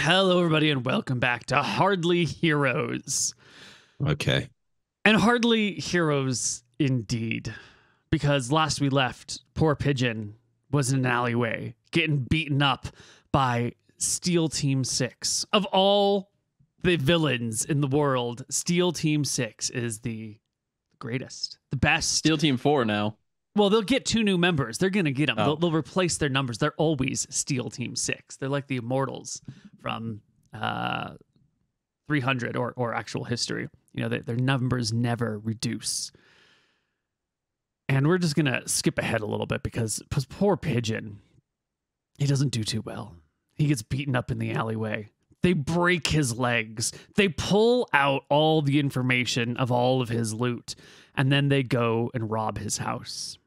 Hello, everybody, and welcome back to Hardly Heroes. Okay. And Hardly Heroes indeed. Because last we left, poor Pigeon was in an alleyway getting beaten up by Steel Team 6. Of all the villains in the world, Steel Team 6 is the greatest, the best. Steel Team 4 now. Well, they'll get 2 new members. They're going to get them. Oh. They'll replace their numbers. They're always Steel Team 6. They're like the Immortals from 300 or actual history. You know, their numbers never reduce. And we're just going to skip ahead a little bit because poor Pigeon, he doesn't do too well. He gets beaten up in the alleyway. They break his legs. They pull out all the information of all of his loot. And then they go and rob his house.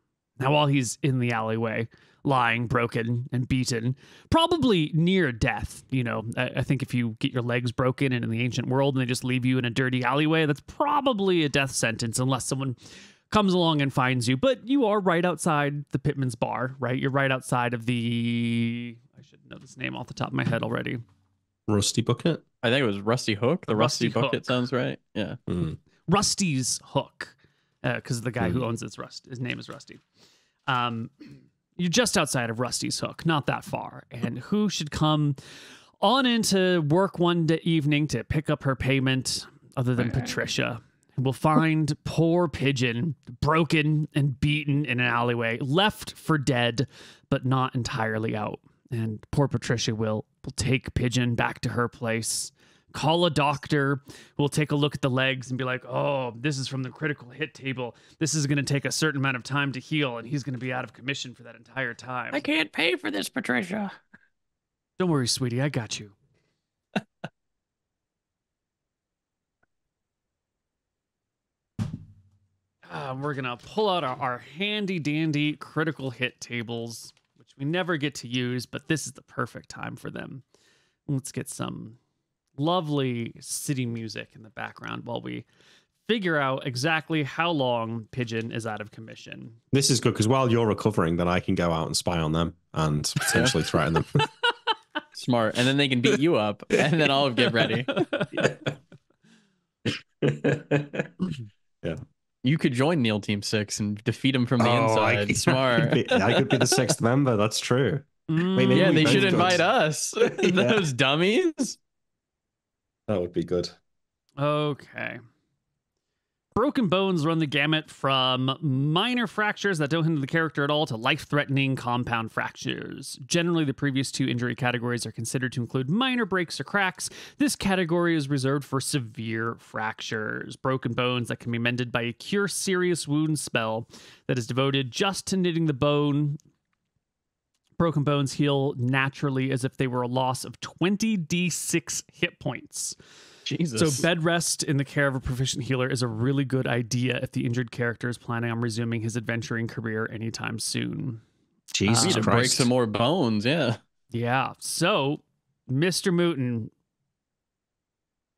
Now, while he's in the alleyway, lying, broken, and beaten, probably near death, you know, I think if you get your legs broken and in the ancient world and they just leave you in a dirty alleyway, that's probably a death sentence unless someone comes along and finds you. But you are right outside the Pitman's bar, right? You're right outside of the... I should know this name off the top of my head already. Rusty Bucket? I think it was Rusty Hook. The Rusty Bucket Hook. sounds right. Yeah. Rusty's Hook. Because the guy who owns it's his name is Rusty. You're just outside of Rusty's Hook, not that far. And who should come on into work one evening to pick up her payment other than Patricia? We'll find poor Pigeon broken and beaten in an alleyway, left for dead, but not entirely out. And poor Patricia will take Pigeon back to her place, call a doctor who will take a look at the legs and be like, oh, this is from the critical hit table. This is going to take a certain amount of time to heal, and he's going to be out of commission for that entire time. I can't pay for this, Patricia. Don't worry, sweetie. I got you. We're going to pull out our handy-dandy critical hit tables, which we never get to use, but this is the perfect time for them. Let's get some lovely city music in the background while we figure out exactly how long Pigeon is out of commission. This is good because while you're recovering, then I can go out and spy on them and potentially threaten them. Smart. And then they can beat you up, and then I'll get ready. Yeah. You could join Neil Team 6 and defeat him from the inside. Smart. I could be the 6th member. That's true. Wait, Yeah, they should both invite us. Those dummies. That would be good. Okay. Broken bones run the gamut from minor fractures that don't hinder the character at all to life-threatening compound fractures. Generally, the previous 2 injury categories are considered to include minor breaks or cracks. This category is reserved for severe fractures. Broken bones that can be mended by a cure serious wound spell that is devoted just to knitting the bone. Broken bones heal naturally as if they were a loss of 20d6 hit points. Jesus. So bed rest in the care of a proficient healer is a really good idea if the injured character is planning on resuming his adventuring career anytime soon. Jesus need to Christ. break some more bones, yeah. Yeah. So, MrMouton,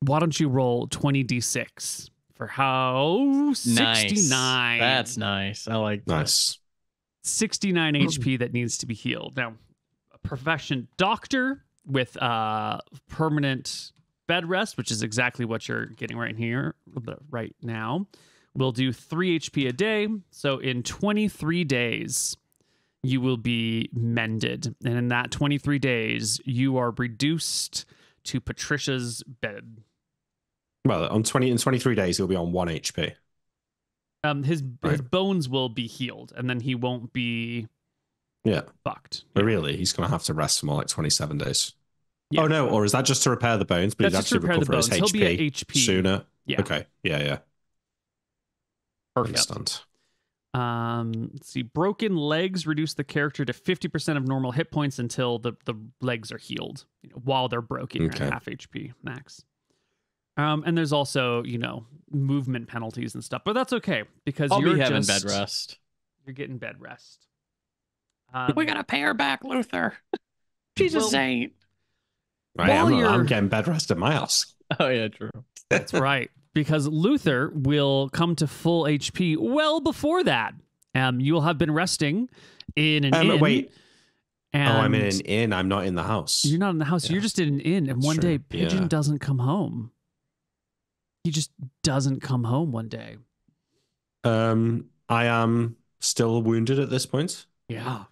why don't you roll 20d6 for how? 69. Nice. That's nice. I like that. Nice. 69 HP that needs to be healed. Now, a proficient doctor with permanent bed rest, which is exactly what you're getting right now, will do 3 HP a day. So in 23 days, you will be mended. And in that 23 days, you are reduced to Patricia's bed. Well, in 23 days, he'll be on 1 HP. His bones will be healed, and then he won't be fucked. But really, he's going to have to rest for more like 27 days. Yeah. Oh, no. Or is that just to repair the bones? But he'd That's actually just to repair the recover his bones. HP, He'll be at HP sooner. Yeah. Okay. Yeah. Perfect. Understand. Let's see. Broken legs reduce the character to 50% of normal hit points until the legs are healed. While they're broken, you're at half HP max. And there's also, movement penalties and stuff, but that's okay because I'll you're be having bed rest. You're getting bed rest. We gotta pay her back, Luther. She's a saint. I'm getting bed rest at my house. Oh yeah, true. That's right. Because Luther will come to full HP well before that. You will have been resting in an inn. Wait. And I'm in an inn. I'm not in the house. You're not in the house. Yeah. You're just in an inn. And That's one day, true. Pigeon Yeah. doesn't come home. He just doesn't come home one day. I am still wounded at this point. Yeah.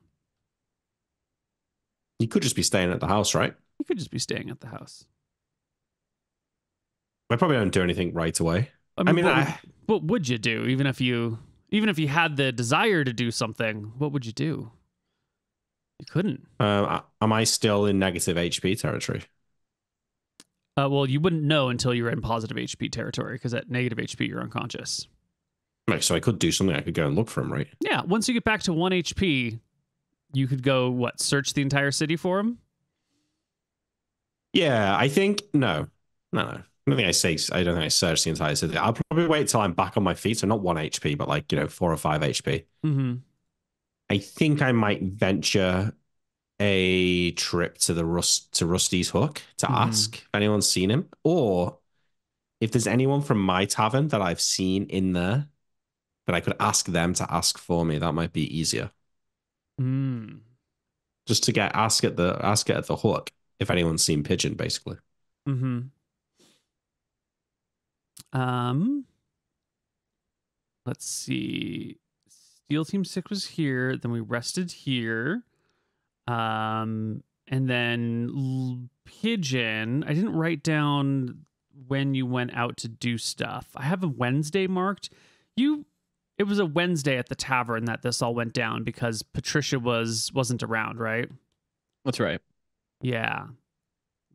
You could just be staying at the house, right? He could just be staying at the house. I probably don't do anything right away. I mean, what would you do? Even if you had the desire to do something, what would you do? You couldn't. am I still in negative HP territory? Well, you wouldn't know until you were in positive HP territory, because at negative HP, you're unconscious. Right, so I could do something. I could go and look for him, right? Yeah. Once you get back to 1 HP, you could go, search the entire city for him? Yeah, I think no. I don't think I search the entire city. I'll probably wait till I'm back on my feet. So not 1 HP, but like, 4 or 5 HP. Mm-hmm. I think I might venture a trip to Rusty's Hook to ask if anyone's seen him, or if there's anyone from my tavern that I've seen in there that I could ask them to ask for me. That might be easier. Just to ask it at the hook if anyone's seen Pigeon, basically. Mm-hmm. Let's see. Steel Team 6 was here. Then we rested here. And then Pigeon, I didn't write down when you went out to do stuff. I have a Wednesday marked. It was a Wednesday at the tavern that this all went down because Patricia wasn't around, right? That's right. Yeah.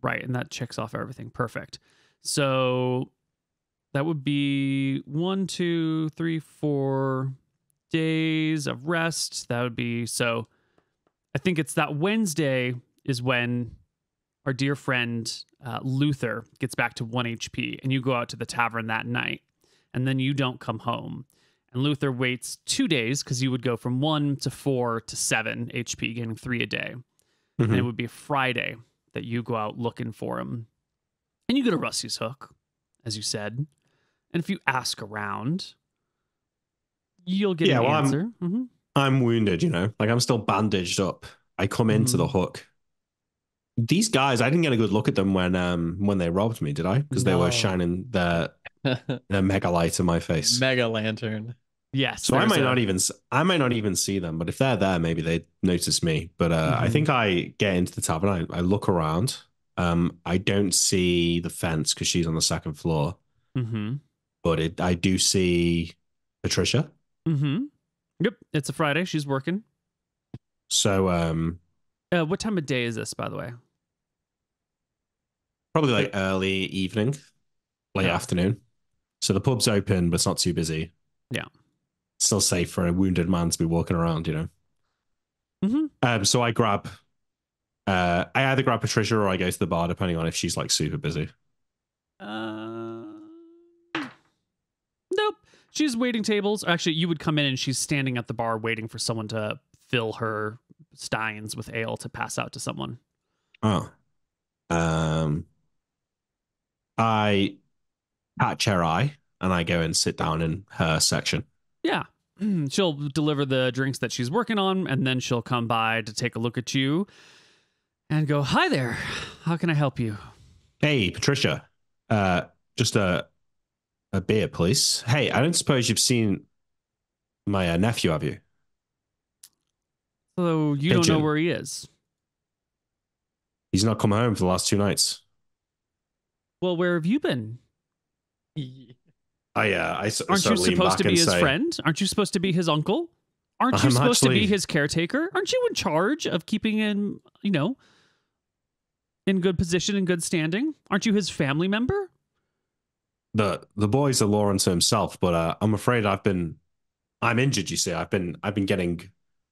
Right. And that checks off everything. Perfect. So that would be 1, 2, 3, 4 days of rest. That would be, so I think it's that Wednesday is when our dear friend Luther gets back to 1 HP and you go out to the tavern that night and then you don't come home. And Luther waits 2 days because you would go from 1 to 4 to 7 HP, getting 3 a day. And it would be Friday that you go out looking for him. And you go to Rusty's Hook, as you said. And if you ask around, you'll get an answer. I'm wounded, like I'm still bandaged up. I come into the hook. These guys, I didn't get a good look at them when they robbed me, did I? Because they were shining their mega light in my face. Mega lantern. Yes. So I might not even see them, but if they're there, maybe they notice me. But I think I get into the tavern. I look around. I don't see the fence because she's on the second floor. But I do see Patricia. Yep. It's a Friday. She's working. So what time of day is this, by the way? Probably like early evening, late afternoon. So the pub's open, but it's not too busy. Yeah. Still safe for a wounded man to be walking around, So I either grab Patricia or I go to the bar, depending on if she's like super busy. Nope. She's waiting tables. Actually, you would come in and she's standing at the bar waiting for someone to fill her steins with ale to pass out to someone. Oh. I catch her eye and I go and sit down in her section. Yeah. She'll deliver the drinks that she's working on, and then she'll come by to take a look at you and go, "Hi there. How can I help you?" Hey, Patricia. Just a beer, please. Hey, I don't suppose you've seen my nephew, have you? So you don't know where he is? He's not come home for the last 2 nights. Well, where have you been? Aren't you supposed to be his friend? Aren't you supposed to be his uncle? Aren't you supposed to be his caretaker? Aren't you in charge of keeping him, in good position and good standing? Aren't you his family member? The boy's a law unto himself, but I'm afraid I'm injured, you see. I've been getting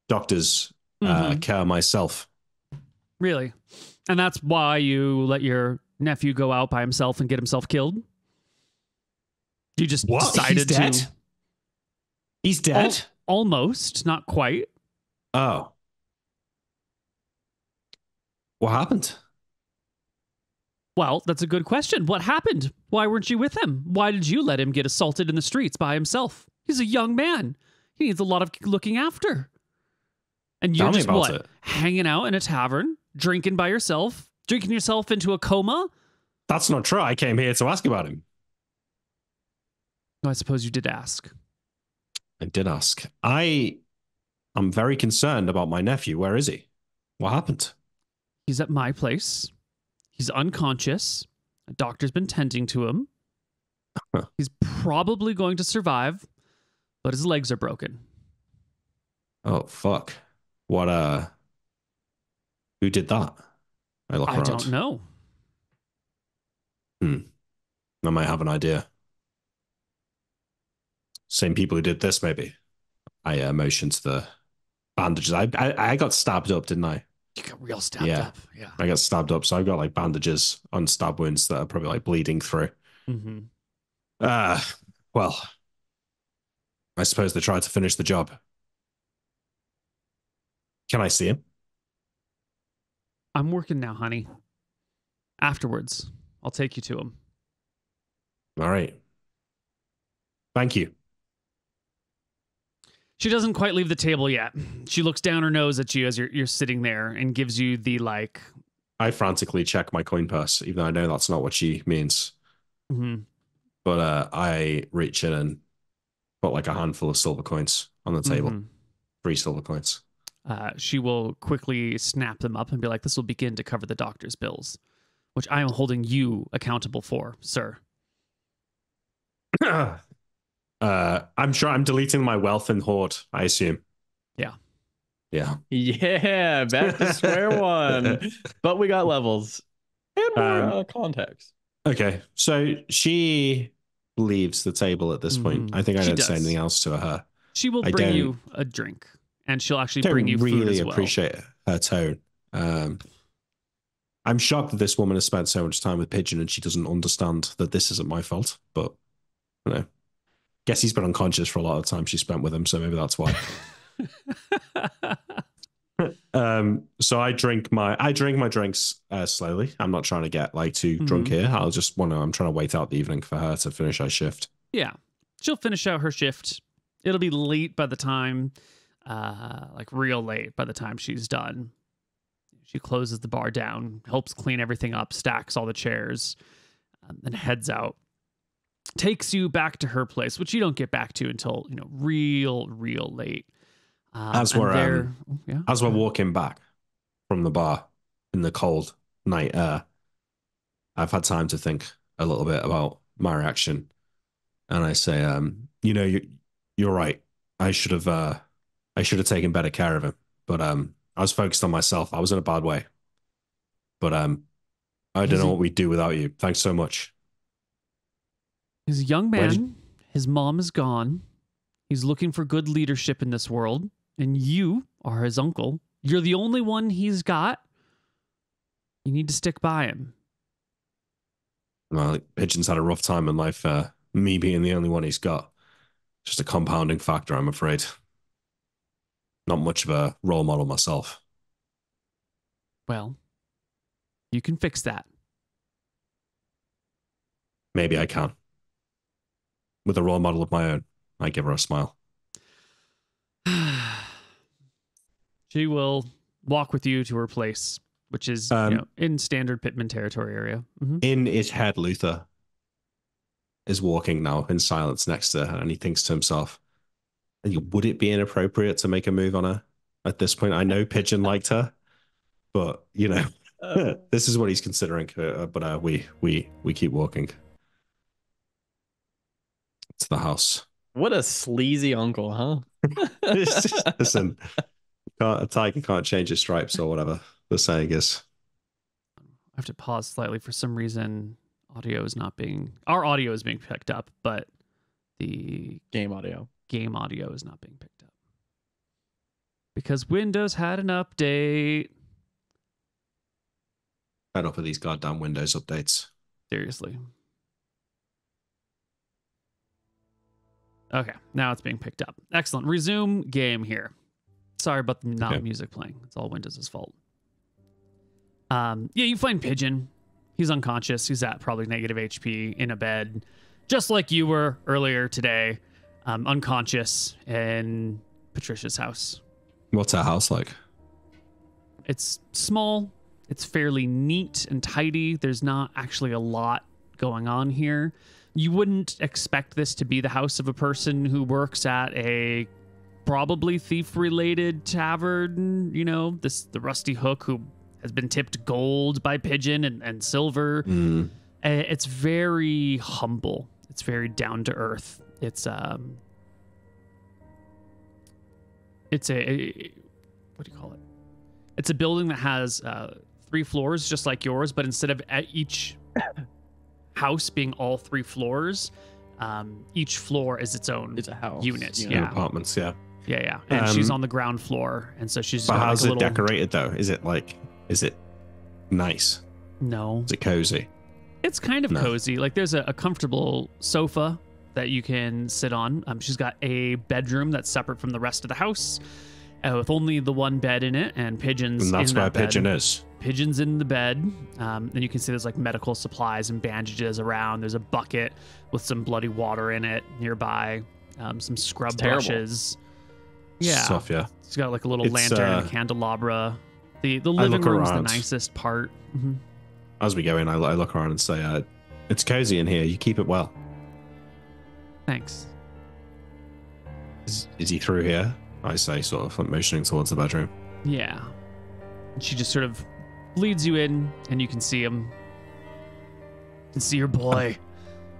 doctor's care myself. Really? And that's why you let your nephew go out by himself and get himself killed? You just decided He's dead? He's dead? Almost, not quite. Oh. What happened? Well, that's a good question. What happened? Why weren't you with him? Why did you let him get assaulted in the streets by himself? He's a young man. He needs a lot of looking after. And you're Tell me just about what? it. Hanging out in a tavern, drinking by yourself, drinking yourself into a coma? That's not true. I came here to ask about him. Oh, I suppose you did ask. I did ask. I'm very concerned about my nephew. Where is he? What happened? He's at my place. He's unconscious. A doctor's been tending to him. Huh. He's probably going to survive, but his legs are broken. Oh, fuck. What, who did that? I look I around. don't know. I might have an idea. Same people who did this, maybe. I motioned to the bandages. I got stabbed up, didn't I? You got real stabbed Yeah. up. Yeah. I got stabbed up, so I've got like bandages on stab wounds that are probably like bleeding through. Mm-hmm. Well, I suppose they tried to finish the job. Can I see him? I'm working now, honey. Afterwards, I'll take you to him. All right. Thank you. She doesn't quite leave the table yet. She looks down her nose at you as you're sitting there and gives you the like. I frantically check my coin purse, even though I know that's not what she means. Mm-hmm. But I reach in and put like a handful of silver coins on the table. Mm-hmm. 3 silver coins. She will quickly snap them up and be like, "This will begin to cover the doctor's bills, which I am holding you accountable for, sir." I'm sure I'm deleting my wealth and hoard, I assume. Yeah. Yeah. Yeah, back to square one. But we got levels and more context. Okay. So she leaves the table at this point. I think I She don't say does. anything else to her. She will I bring don't- you a drink, and she'll actually Don't bring you food really as well. appreciate her tone. I'm shocked that this woman has spent so much time with Pigeon and she doesn't understand that this isn't my fault. But you know, guess he's been unconscious for a lot of time she spent with him, so maybe that's why. So I drink my drinks slowly. I'm not trying to get like too drunk here. I'm trying to wait out the evening for her to finish her shift. Yeah. She'll finish out her shift. It'll be late by the time, like real late by the time she's done. She closes the bar down, helps clean everything up, stacks all the chairs, and heads out. Takes you back to her place, which you don't get back to until, real late. As we're walking back from the bar in the cold night air, I've had time to think a little bit about my reaction, and I say, you're right. I should have taken better care of him, but I was focused on myself. I was in a bad way, but I don't know what we'd do without you. Thanks so much. He's a young man. His mom is gone. He's looking for good leadership in this world. And you are his uncle. You're the only one he's got. You need to stick by him. Well, Pigeon's had a rough time in life. Me being the only one he's got. Just a compounding factor, I'm afraid. Not much of a role model myself. Well, you can fix that. Maybe I can. With a role model of my own, I give her a smile. She will walk with you to her place, which is in standard Pittman territory area. Mm-hmm. In his head, Luther is walking now in silence next to her, and he thinks to himself, would it be inappropriate to make a move on her at this point? I know Pigeon liked her, but, this is what he's considering. But we keep walking to the house. What a sleazy uncle, huh? Listen, a tiger can't change his stripes or whatever the saying is. I have to pause slightly. For some reason, our audio is being picked up, but the game audio is not being picked up because Windows had an update. Fed up with these goddamn Windows updates. Seriously. Okay, now it's being picked up. Excellent. Resume game here. Sorry about the music playing. It's all Windows' fault. You find Pigeon. He's unconscious. He's at probably negative HP in a bed, just like you were earlier today, unconscious in Patricia's house. What's our house like? It's small. It's fairly neat and tidy. There's not actually a lot going on here. You wouldn't expect this to be the house of a person who works at a probably thief-related tavern. You know, the Rusty Hook, who has been tipped gold by Pigeon and silver. It's very humble. It's very down to earth. It's a what do you call it? It's a building that has 3 floors, just like yours, but instead of at each house being all 3 floors, each floor is its own. It's a house. Unit. In Yeah. apartments, yeah. Yeah. And she's on the ground floor, and so she's. But got how's like a it little... decorated though? Is it nice? No. Is it cozy? It's kind of cozy. Like there's a comfortable sofa that you can sit on. She's got a bedroom that's separate from the rest of the house, with only the one bed in it, and Pigeon's And that's in where that bed. Pigeon is. Pigeon's in the bed. And you can see there's like medical supplies and bandages around. There's a bucket with some bloody water in it nearby. Some scrub brushes. Yeah. Stuff, yeah. She's got like a little lantern and a candelabra. The living room's the nicest part. Mm-hmm. As we go in, I look around and say, it's cozy in here. You keep it well. Thanks. Is he through here? I say, sort of motioning towards the bedroom. Yeah. And she just sort of leads you in, and you can see him. You can see your boy.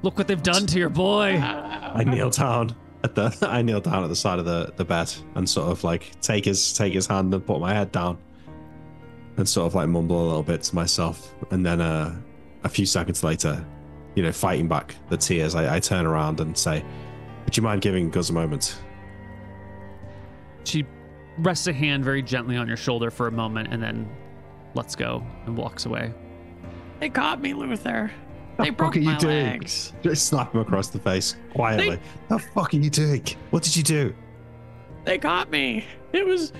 Look what they've done to your boy. I kneel down at the side of the bed and sort of like take his hand and put my head down and sort of like mumble a little bit to myself. And then a few seconds later, fighting back the tears, I turn around and say, would you mind giving Gus a moment? She rests a hand very gently on your shoulder for a moment and then lets go and walks away. They caught me, Luther. They broke What are my you doing? legs. Just slap him across the face quietly. The fuck are you doing? What did you do? They caught me. It was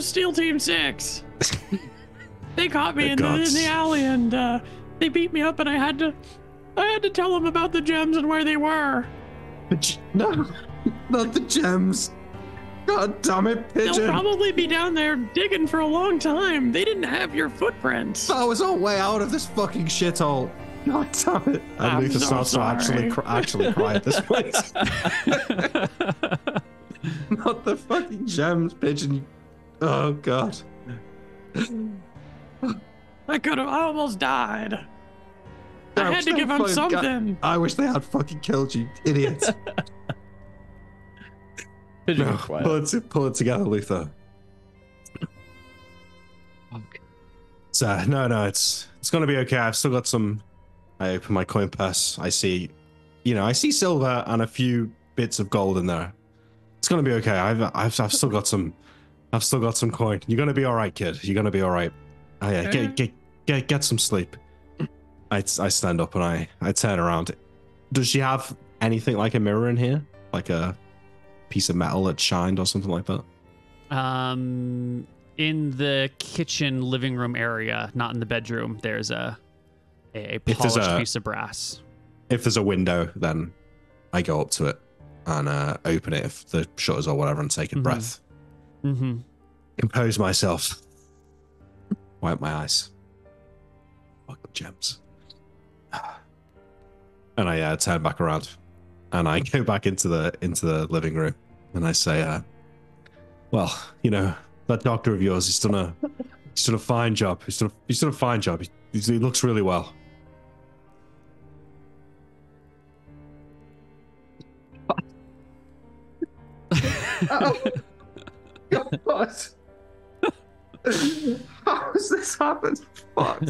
Steel Team 6. They caught me in the alley, and they beat me up, and I had to tell them about the gems and where they were. No, not the gems. God damn it, Pigeon. They'll probably be down there digging for a long time. They didn't have your footprints. I was on way out of this fucking shithole. God damn it. And I'm Luther so starts to actually cry at this point. Not the fucking gems, Pigeon. Oh, God. I almost died. I had to give him something. I wish they had fucking killed you, idiot. Pigeon, pull it together, Luther. So, no, it's gonna be okay. I've still got some. I open my coin purse. I see silver and a few bits of gold in there. It's gonna be okay. I've still got some. I've still got some coin. You're gonna be all right, kid. You're gonna be all right. Get some sleep. I stand up and I turn around. Does she have anything like a mirror in here, like a piece of metal that shined or something like that? In the kitchen living room area, not in the bedroom, there's a polished piece of brass. If there's a window, then I go up to it and open it if the shutters or whatever and take a breath. Mm-hmm. Compose myself. Wipe my eyes. Fucking gems. And I turn back around and I go back into the living room and I say, well, that doctor of yours, he's done a fine job. He's done a fine job. He looks really well. Oh, God. How has this happened? Fuck.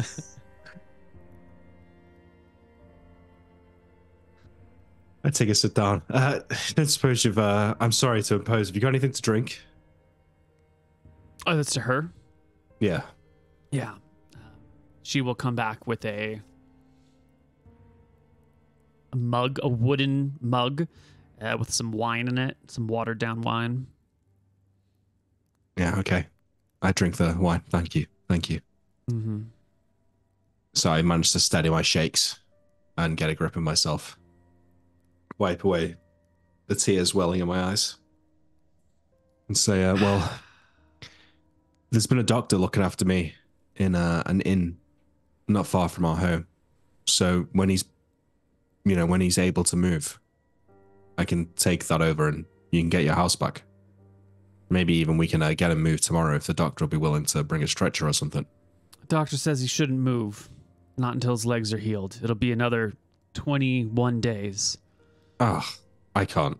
I take a sit down. I don't suppose you've. I'm sorry to impose. Have you got anything to drink? Oh, that's to her? Yeah. Yeah. She will come back with a mug, a wooden mug with some wine in it, some watered down wine. Yeah, okay. I drink the wine. Thank you. Mm-hmm. So I managed to steady my shakes and get a grip of myself. Wipe away the tears welling in my eyes. And say, well, there's been a doctor looking after me in an inn not far from our home. So when he's able to move, I can take that over and you can get your house back. Maybe even we can get him moved tomorrow if the doctor will be willing to bring a stretcher or something. The doctor says he shouldn't move. Not until his legs are healed. It'll be another 21 days. Ah, I can't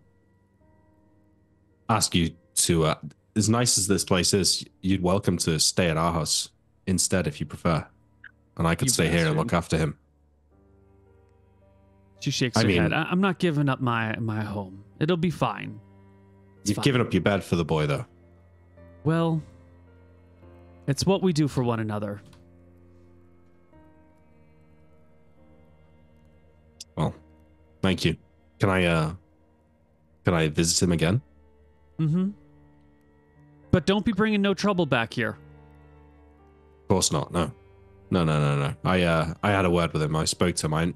ask you to, as nice as this place is, you'd welcome to stay at our house instead if you prefer. And I could stay here and look after him. She shakes her head. I'm not giving up my home. It'll be fine. You've given up your bed for the boy, though. Well, it's what we do for one another. Well, thank you. Can I visit him again? Mm-hmm. But don't be bringing no trouble back here. Of course not. No. I had a word with him. I spoke to him. I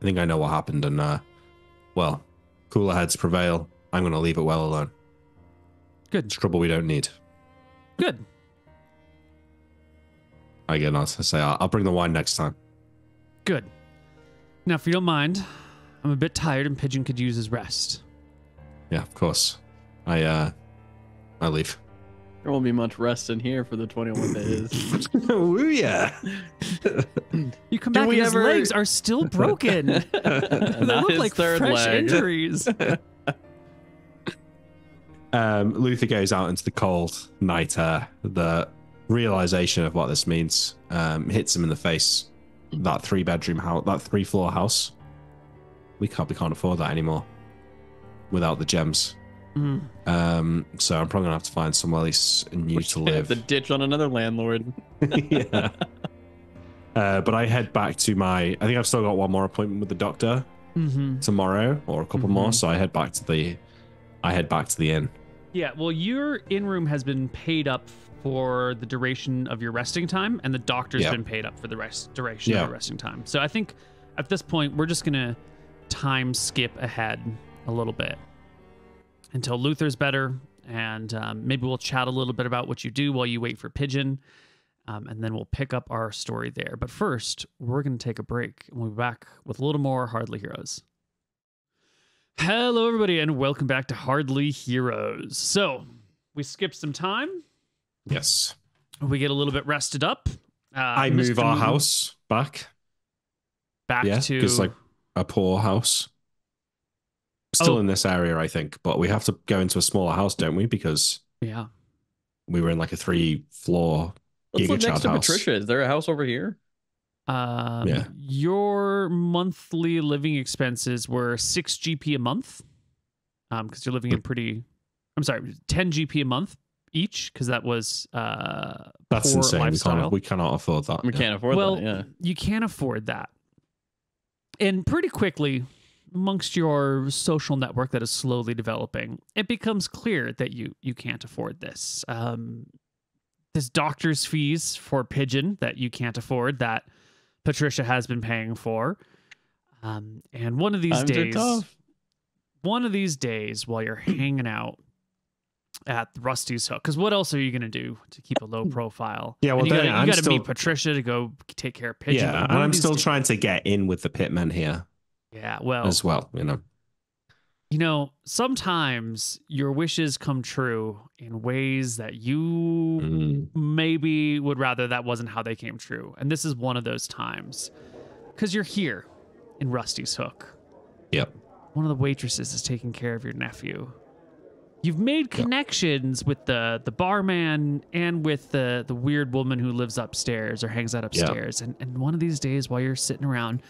think I know what happened, and well, cooler heads prevail. I'm going to leave it well alone. Good. It's trouble we don't need. Good. I get on. I say I'll bring the wine next time. Good. Now, if you don't mind, I'm a bit tired, and Pigeon could use his rest. Yeah, of course. I leave. There won't be much rest in here for the 21 days. Woo yeah. You come back and his legs are still broken. They look like fresh injuries. Luther goes out into the cold night air. The realization of what this means hits him in the face. That 3-bedroom house, that 3-floor house. We can't afford that anymore without the gems. So I'm probably gonna have to find somewhere new to live. Have to ditch on another landlord. Yeah. But I head back to I think I've still got one more appointment with the doctor tomorrow, or a couple more. So I head back to the inn. Yeah. Well, your inn room has been paid up for the duration of your resting time, and the doctor's been paid up for the duration of your resting time. So I think at this point we're just gonna time skip ahead a little bit until Luther's better, and maybe we'll chat a little bit about what you do while you wait for Pigeon, and then we'll pick up our story there. But first, we're going to take a break, and we'll be back with a little more Hardly Heroes. Hello, everybody, and welcome back to Hardly Heroes. So, we skipped some time. Yes. We get a little bit rested up. I move our house back. Back to... because like a poor house. Still in this area, I think, but we have to go into a smaller house, don't we? Because we were in like a 3-floor Let's look next to house. Patricia. Is there a house over here? Your monthly living expenses were 6 GP a month, because you're living in 10 GP a month each, because that was that's poor insane. lifestyle. We cannot afford that. We can't afford that. Yeah, you can't afford that, and pretty quickly, amongst your social network that is slowly developing, it becomes clear that you can't afford this. There's doctor's fees for Pigeon that you can't afford, that Patricia has been paying for. And one of these days while you're hanging out at Rusty's Hook, because what else are you going to do to keep a low profile? Yeah, well, you got to meet Patricia to go take care of Pigeon. Yeah, and I'm still trying to get in with the pitmen here. Yeah, well, as well, sometimes your wishes come true in ways that you maybe would rather that wasn't how they came true. And this is one of those times, because you're here in Rusty's Hook. Yep. One of the waitresses is taking care of your nephew. You've made connections with the barman and with the weird woman who lives upstairs or hangs out upstairs. Yep. And one of these days while you're sitting around,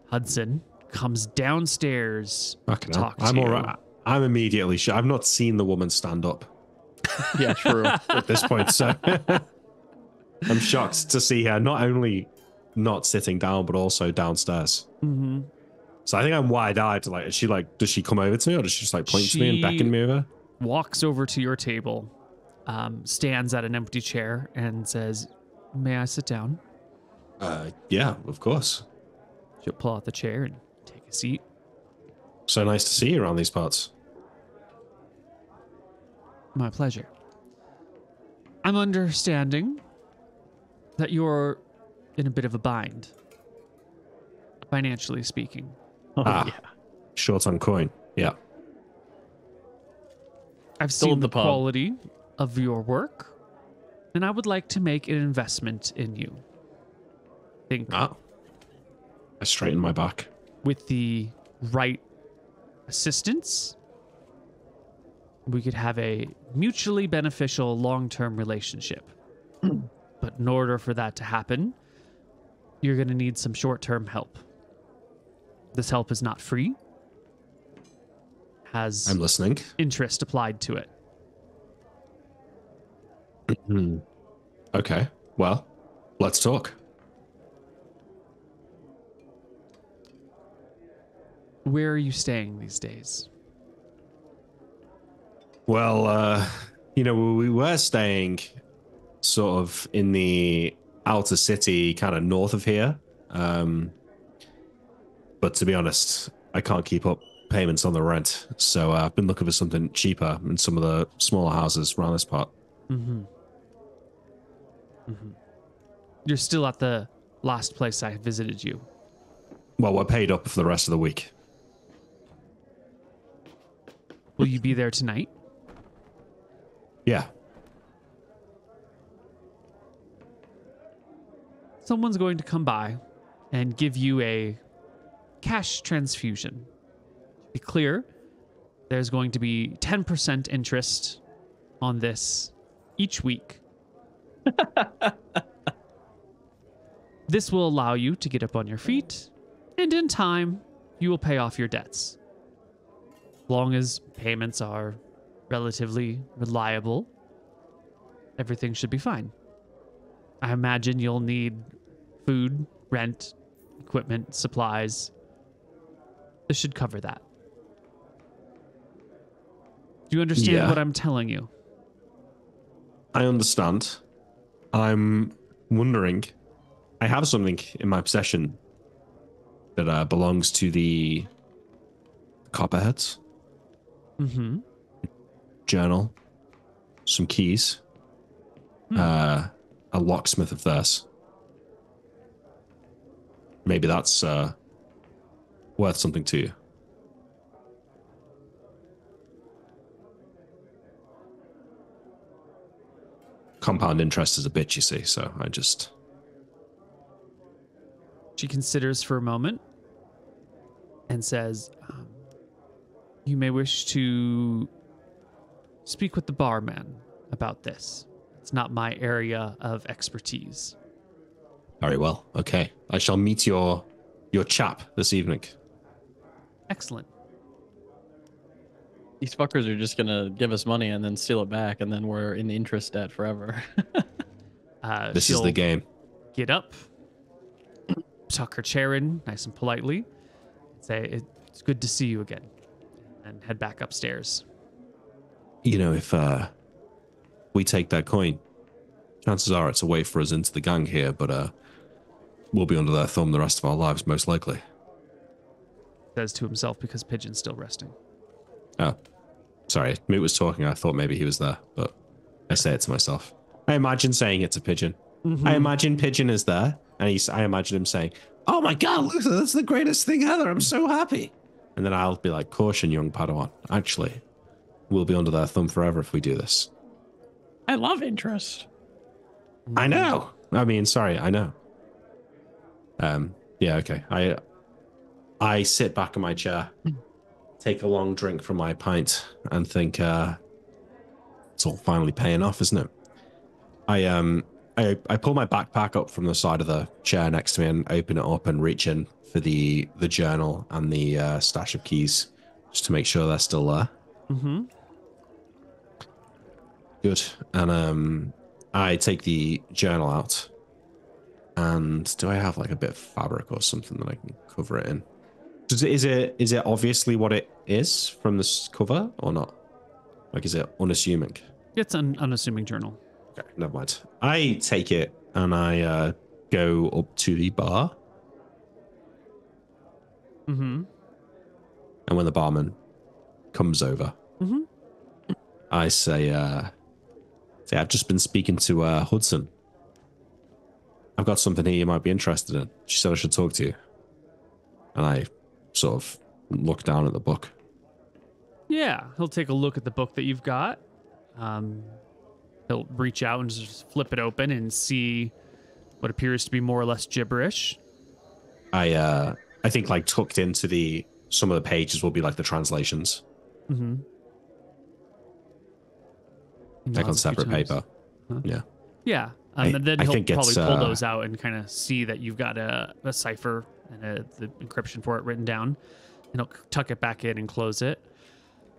Hudson comes downstairs to talk to you. All right. I'm immediately sure. I've not seen the woman stand up. Yeah, true. At this point, so I'm shocked to see her not only not sitting down, but also downstairs. Mm-hmm. So I think I'm wide-eyed. Like, does she come over to me, or does she just like point to me and beckon me over? Walks over to your table, stands at an empty chair, and says, "May I sit down?" Yeah, of course. She'll pull out the chair and take a seat. So nice to see you around these parts. My pleasure. I'm understanding that you're in a bit of a bind, financially speaking. Oh, Ah. yeah. Short on coin. Yeah. I've Still seen at the the pub. quality of your work, and I would like to make an investment in you. Think Ah. I straighten my back. with the right assistance, we could have a mutually beneficial long-term relationship. But in order for that to happen, you're going to need some short-term help. This help is not free. Has I'm listening. interest applied to it. Okay. Well, let's talk. Where are you staying these days? Well, we were staying sort of in the outer city, kind of north of here. But to be honest, I can't keep up payments on the rent. So I've been looking for something cheaper in some of the smaller houses around this part. Mm-hmm. Mm-hmm. You're still at the last place I visited you. Well, we're paid up for the rest of the week. Will you be there tonight? Yeah. Someone's going to come by and give you a cash transfusion. To be clear, there's going to be 10% interest on this each week. This will allow you to get up on your feet, and in time, you will pay off your debts. As long as payments are relatively reliable, everything should be fine. I imagine you'll need food, rent, equipment, supplies. This should cover that. Do you understand Yeah. what I'm telling you? I understand. I'm wondering. I have something in my possession that belongs to the Copperheads. Mm-hmm. Journal, some keys, a locksmith of theirs. Maybe that's worth something to you. Compound interest is a bitch, you see, so I just... She considers for a moment and says, you may wish to speak with the barman about this. It's not my area of expertise. Very well. Okay. I shall meet your chap this evening. Excellent. These fuckers are just gonna give us money and then steal it back, and then we're in interest debt forever. This is the She'll game. get up, tuck her chair in nice and politely, say, it's good to see you again, and head back upstairs. You know, if we take that coin, chances are it's a way for us into the gang here, but we'll be under their thumb the rest of our lives, most likely. Says to himself because Pigeon's still resting. Oh, sorry. Moot was talking. I thought maybe he was there, but I say it to myself. I imagine saying it to Pigeon. I imagine Pigeon is there, and I imagine him saying, "Oh my God, Luther, that's the greatest thing ever. I'm so happy." And then I'll be like, "Caution, young Padawan. Actually, we'll be under their thumb forever if we do this." I love interest. I know. I mean, sorry, I know. Yeah, okay. I sit back in my chair, take a long drink from my pint, and think, it's all finally paying off, isn't it? I pull my backpack up from the side of the chair next to me and open it up and reach in for the journal and the stash of keys, just to make sure they're still there. Mm-hmm. Good. And I take the journal out. And do I have like a bit of fabric or something that I can cover it in? Is it obviously what it is from this cover or not? Like, is it unassuming? It's an unassuming journal. Okay, never mind. I take it and I go up to the bar. Mm-hmm. And when the barman comes over, Mm-hmm. I say, See, I've just been speaking to Hudson. I've got something here you might be interested in. She said I should talk to you. And I sort of look down at the book. Yeah, he'll take a look at the book that you've got. He'll reach out and just flip it open and see what appears to be more or less gibberish. I think like tucked into some of the pages will be like the translations. Mm-hmm. Like on separate paper. Huh? Yeah. Yeah. And then he'll probably pull those out and kind of see that you've got a cipher and the encryption for it written down. And he'll tuck it back in and close it.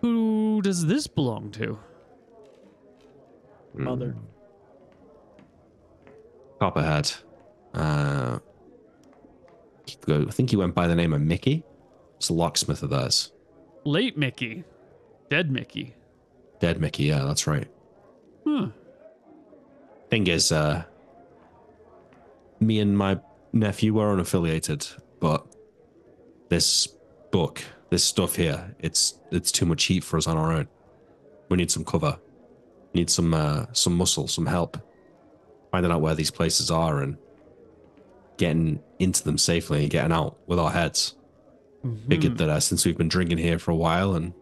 Who does this belong to? Mother. Copperhead. I think he went by the name of Mickey. It's a locksmith of theirs. Late Mickey. Dead Mickey. Dead Mickey, yeah, that's right. Huh. Thing is, me and my nephew were unaffiliated, but this book, this stuff here, it's too much heat for us on our own. We need some cover. We need some muscle, some help. Finding out where these places are and getting into them safely and getting out with our heads. Mm-hmm. Figured that since we've been drinking here for a while and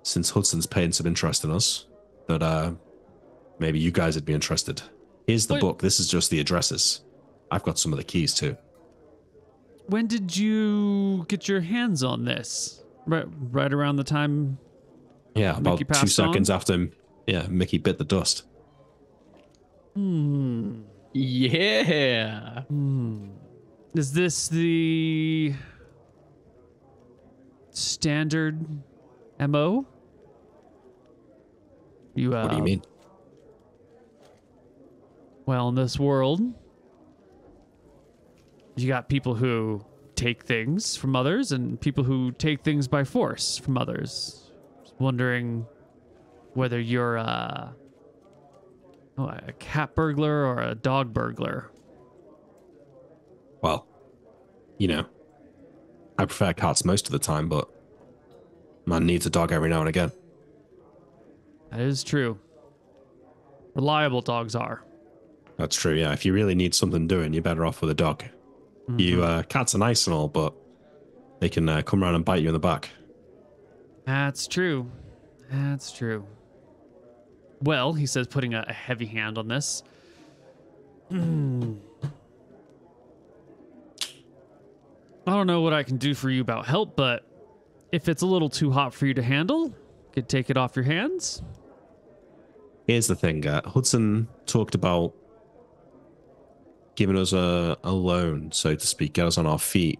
since Hudson's paying some interest in us, that maybe you guys would be interested. Here's the book. This is just the addresses. I've got some of the keys too. When did you get your hands on this? Right around the time. Yeah, about 2 seconds after. Yeah, Mickey bit the dust. Yeah. Is this the standard MO? What do you mean? Well, in this world, you got people who take things from others and people who take things by force from others. Just wondering whether you're a cat burglar or a dog burglar. Well, I prefer cats most of the time, but man needs a dog every now and again. That is true. Reliable dogs are. That's true, yeah. If you really need something doing, you're better off with a dog. Mm-hmm. Cats are nice and all, but they can come around and bite you in the back. That's true. That's true. Well, he says, putting a heavy hand on this. I don't know what I can do for you about help, but if it's a little too hot for you to handle, could take it off your hands. Here's the thing. Hudson talked about giving us a loan, so to speak, get us on our feet.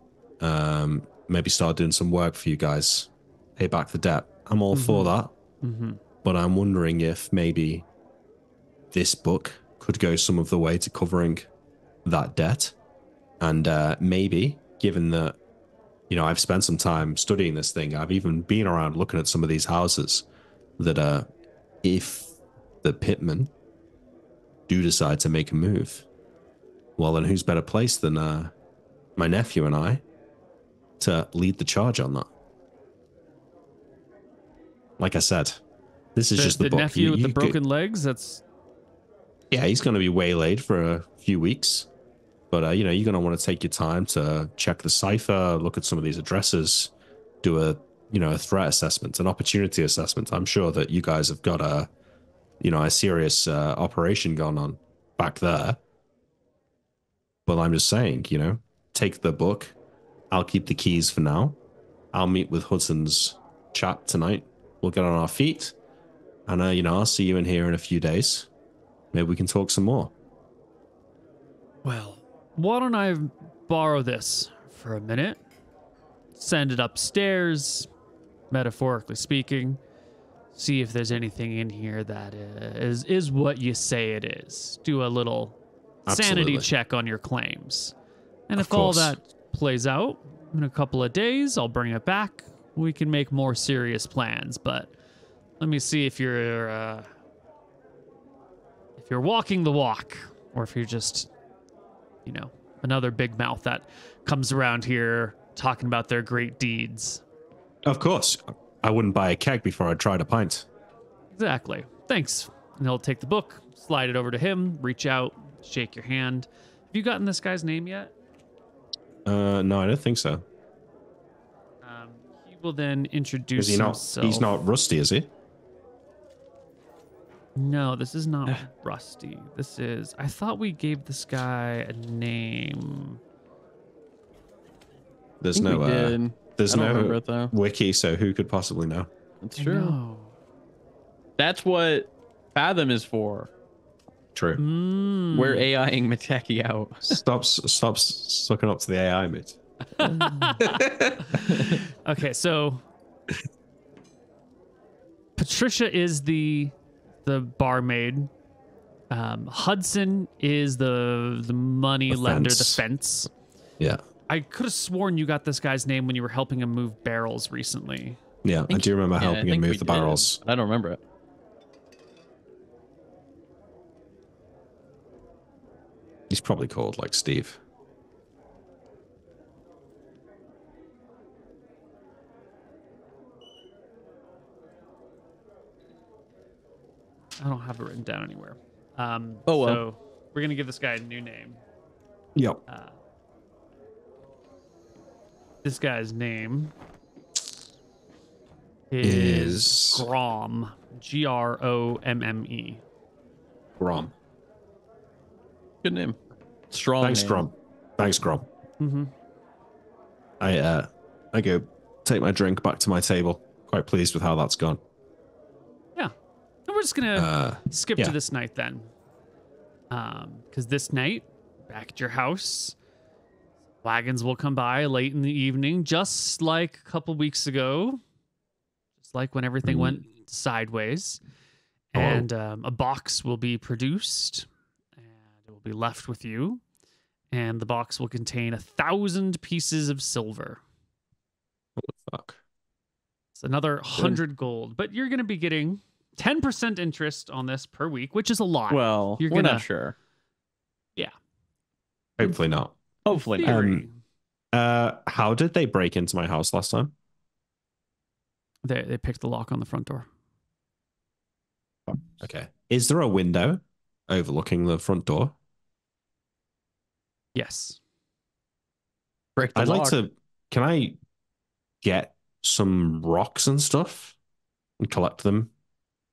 Maybe start doing some work for you guys. Pay back the debt. I'm all for that. Mm-hmm. But I'm wondering if maybe this book could go some of the way to covering that debt. And maybe, given that, I've spent some time studying this thing, I've even been around looking at some of these houses, that if the pitmen do decide to make a move, well, then who's better placed than my nephew and I to lead the charge on that? Like I said, this is just the book. The nephew with the broken legs, that's... Yeah, he's going to be waylaid for a few weeks. But, you're going to want to take your time to check the cipher, look at some of these addresses, do a threat assessment, an opportunity assessment. I'm sure that you guys have got a serious operation going on back there. But I'm just saying, take the book. I'll keep the keys for now. I'll meet with Hudson's chat tonight. We'll get on our feet. And, I'll see you in here in a few days. Maybe we can talk some more. Well, why don't I borrow this for a minute? Send it upstairs, metaphorically speaking. See if there's anything in here that is what you say it is. Do a little sanity check on your claims. And if all that plays out in a couple of days, I'll bring it back. We can make more serious plans, but let me see if you're walking the walk, or if you're just, another big mouth that comes around here talking about their great deeds. Of course. I wouldn't buy a keg before I tried a pint. Exactly. Thanks And he'll take the book, slide it over to him, reach out, shake your hand. Have you gotten this guy's name yet? No, I don't think so. He will then introduce Is he not? himself. He's not Rusty, is he? No, this is not Rusty. This is... I thought we gave this guy a name. There's no. There's I don't no remember it, though. wiki, so who could possibly know? That's true. No. That's what Fathom is for. True. We're AIing Mateki out. Stop sucking up to the AI, mate. Okay, so Patricia is the barmaid. Hudson is the money lender, the fence. Yeah. I could have sworn you got this guy's name when you were helping him move barrels recently. Yeah, I do remember helping him move the barrels. I don't remember it. He's probably called like Steve. I don't have it written down anywhere. Oh, well. So we're gonna give this guy a new name. Yep. This guy's name is Grom. Gromme. Grom. Good name. Strong. Thanks, name. Grom. Thanks, Grom. Mm-hmm. I go take my drink back to my table. Quite pleased with how that's gone. Yeah. And we're just gonna skip yeah. to this night then. Because this night, back at your house, wagons will come by late in the evening, just like a couple weeks ago. Just like when everything went sideways. Oh. And a box will be produced. It will be left with you, and the box will contain 1,000 pieces of silver. What the fuck? It's another 100 gold, but you're going to be getting 10% interest on this per week, which is a lot. Well, we're not sure. Yeah. Hopefully not. Hopefully not. How did they break into my house last time? They picked the lock on the front door. Okay. Is there a window overlooking the front door? Yes. Break the I'd lock. like to. Can I get some rocks and stuff and collect them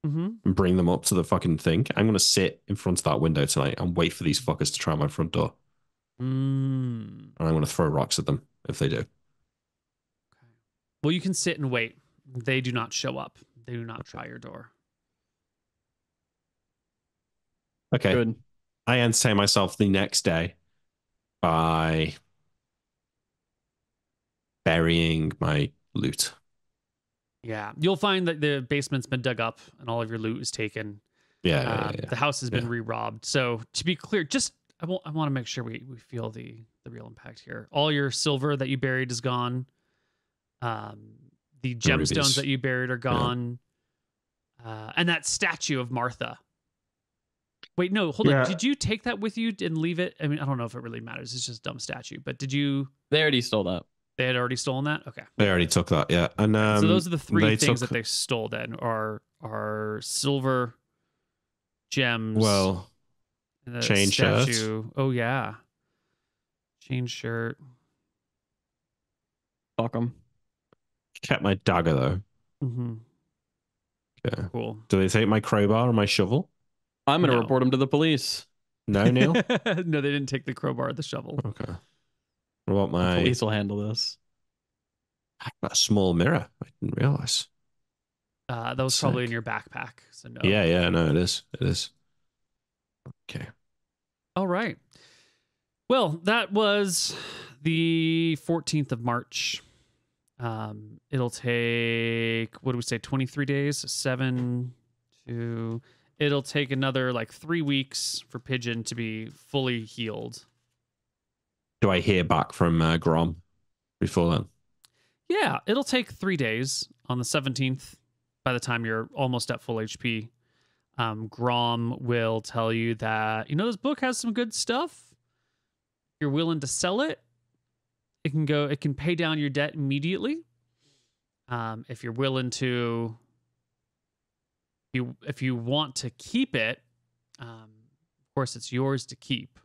and bring them up to the fucking thing? I'm going to sit in front of that window tonight and wait for these fuckers to try my front door. And I'm going to throw rocks at them if they do. Okay. Well, you can sit and wait. They do not show up. They do not try your door. Okay. Good. I entertain myself the next day by burying my loot. Yeah. You'll find that the basement's been dug up and all of your loot is taken. Yeah. The house has been re-robbed. So to be clear, just I want to make sure we feel the real impact here. All your silver that you buried is gone. The gemstones that you buried are gone. And that statue of Martha. Wait, no, hold on. Did you take that with you and leave it? I mean, I don't know if it really matters. It's just a dumb statue. But did you? They already stole that. They had already stolen that? Okay. They already took that, yeah. And so those are the three things that they stole then are silver, gems. Well, chain shirt. Oh, yeah. Chain shirt. Fuck them. Kept my dagger, though. Mm-hmm. Okay. Cool. Do they take my crowbar or my shovel? I'm going to report them to the police. No, Neil? No, they didn't take the crowbar or the shovel. Okay. What about my... The police will handle this. I've got a small mirror. I didn't realize. That was probably in your backpack. So no. Yeah, no, it is. It is. Okay. All right. Well, that was the 14th of March. It'll take, what do we say, 23 days? 7 to... It'll take another like 3 weeks for Pigeon to be fully healed. Do I hear back from Grom before then? Yeah, it'll take 3 days. On the 17th, by the time you're almost at full HP, Grom will tell you that, this book has some good stuff. If you're willing to sell it, it can pay down your debt immediately. If you're willing to If you want to keep it, of course, it's yours to keep.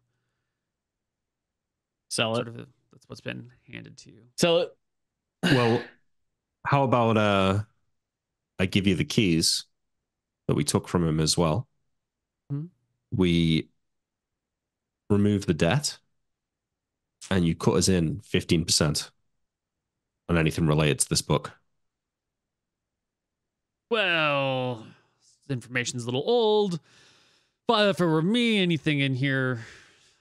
Sell it. That's what's been handed to you. Sell it. Well, how about I give you the keys that we took from him as well. Hmm? We remove the debt, and you cut us in 15% on anything related to this book. Well, this information's a little old, but if it were me, anything in here,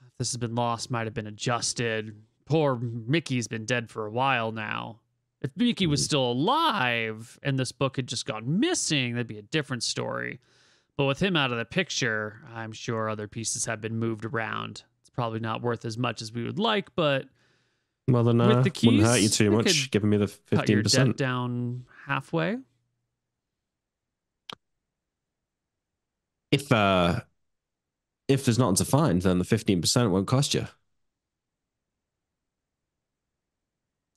if this has been lost, might have been adjusted. Poor Mickey's been dead for a while now. If Mickey was still alive and this book had just gone missing, that'd be a different story. But with him out of the picture, I'm sure other pieces have been moved around. It's probably not worth as much as we would like, but Well, then with the keys, wouldn't hurt you too we much could giving me the cut your debt 15%. down halfway. If there's nothing to find, then the 15% won't cost you.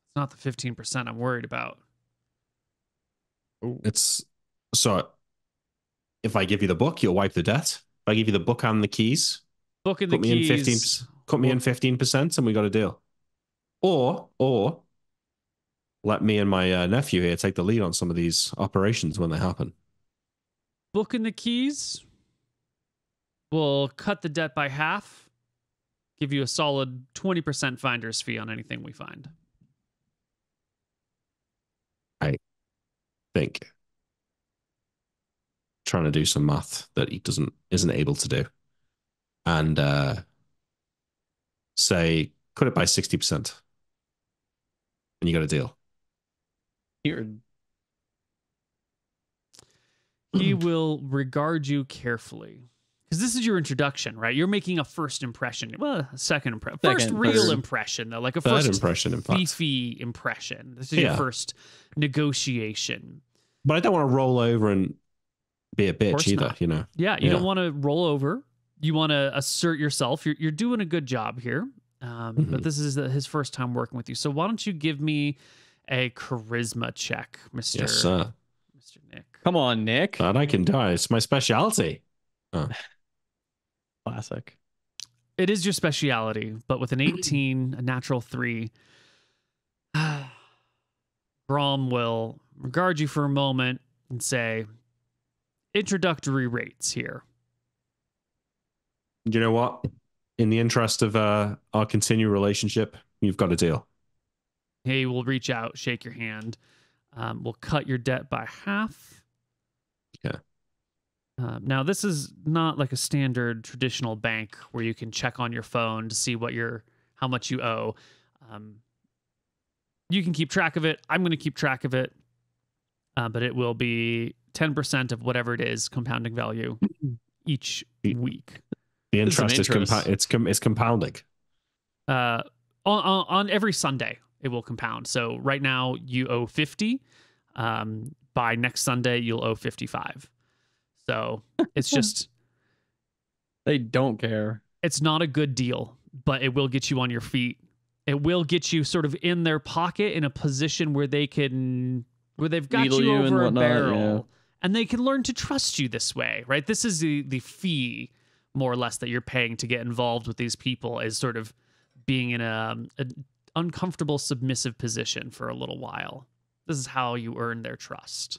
It's not the 15% I'm worried about. It's so if I give you the book, you'll wipe the debt. If I give you the book and the keys, Book and the cut me in keys. 15%. Cut me in 15%, and we got a deal. Or let me and my nephew here take the lead on some of these operations when they happen. Book and the keys. We'll cut the debt by half. Give you a solid 20% finder's fee on anything we find. I think trying to do some math that he isn't able to do, and say cut it by 60%, and you got a deal. Here. He will regard you carefully. Because this is your introduction, right? You're making a first impression. Well, a second impression. First real impression, though. Like a Third first impression, in fact. beefy impression. This is your first negotiation. But I don't want to roll over and be a bitch course either, not. you know? Yeah, you don't want to roll over. You want to assert yourself. You're doing a good job here. But this is his first time working with you. So why don't you give me a charisma check, Mr. Yes, sir. Mr. Nick. Come on, Nick. That I can do. It's my specialty. Oh. Classic. It is your speciality, but with an 18, a natural 3, Grom will regard you for a moment and say, introductory rates here. You know what? In the interest of our continued relationship, you've got a deal. He will reach out, shake your hand. We'll cut your debt by half. Yeah. Now, this is not like a standard traditional bank where you can check on your phone to see how much you owe. You can keep track of it. I'm going to keep track of it. But it will be 10% of whatever it is, compounding value each week. The interest is compounding. On every Sunday, it will compound. So right now you owe 50. By next Sunday, you'll owe 55. So it's just they don't care. It's not a good deal, but it will get you on your feet. It will get you sort of in their pocket in a position where they've got Needle you you over a and whatnot, barrel, and they can learn to trust you this way, right? This is the fee, more or less, that you're paying to get involved with these people, is sort of being in an uncomfortable, submissive position for a little while. This is how you earn their trust.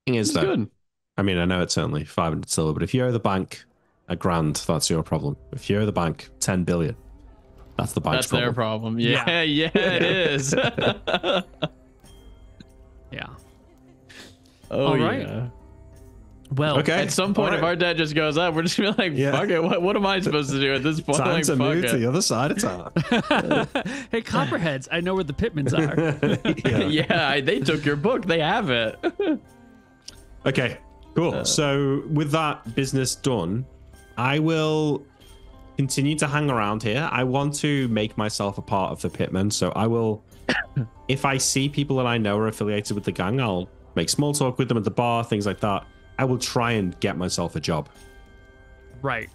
Thing is, though, good. I mean, I know it's only 500 silver, but if you owe the bank $1,000, that's your problem. If you owe the bank 10 billion, that's the bank's That's problem. their problem. Yeah, it is. Yeah. Oh, All right. yeah. Well, Okay. At some point, if our debt just goes up, we're just gonna be like, Yeah. fuck it. What am I supposed to do at this point? Time Like, to fuck move it. to the other side of town. hey, Copperheads, I know where the Pitmans are. Yeah, they took your book. They have it. Okay, cool. So with that business done, I will continue to hang around here. I want to make myself a part of the Pitmen. So I will, if I see people that I know are affiliated with the gang, I'll make small talk with them at the bar, things like that. I will try and get myself a job. Right.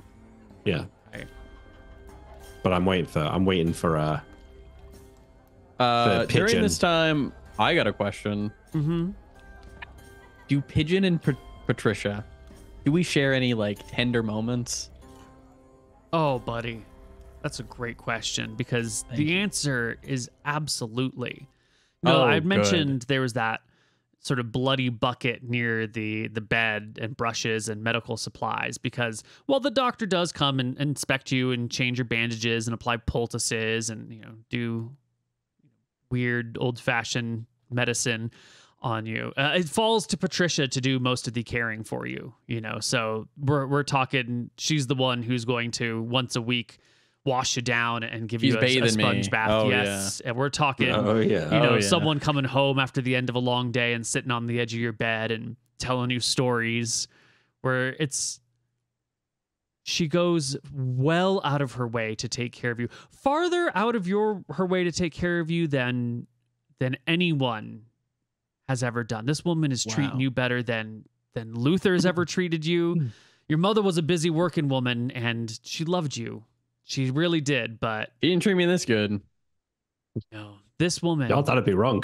Yeah. Right. But I'm waiting for During pigeon. this time, I got a question. Mm-hmm. Do pigeon in Patricia, do we share any like tender moments? Oh, buddy, that's a great question because the answer is absolutely. No, I mentioned there was that sort of bloody bucket near the bed and brushes and medical supplies because, well, the doctor does come and inspect you and change your bandages and apply poultices and, you know, do weird old-fashioned medicine on you. It falls to Patricia to do most of the caring for you, you know. So we're talking she's the one who's going to once a week wash you down and give you a sponge bath. Oh, yes. Yeah. And we're talking, someone coming home after the end of a long day and sitting on the edge of your bed and telling you stories where she goes well out of her way to take care of you, farther out of her way to take care of you than anyone has ever done. This woman is treating you better than Luther has ever treated you. Your mother was a busy working woman and she loved you. She really did, but he didn't treat me this good. No, this woman. Y'all thought I'd be wrong.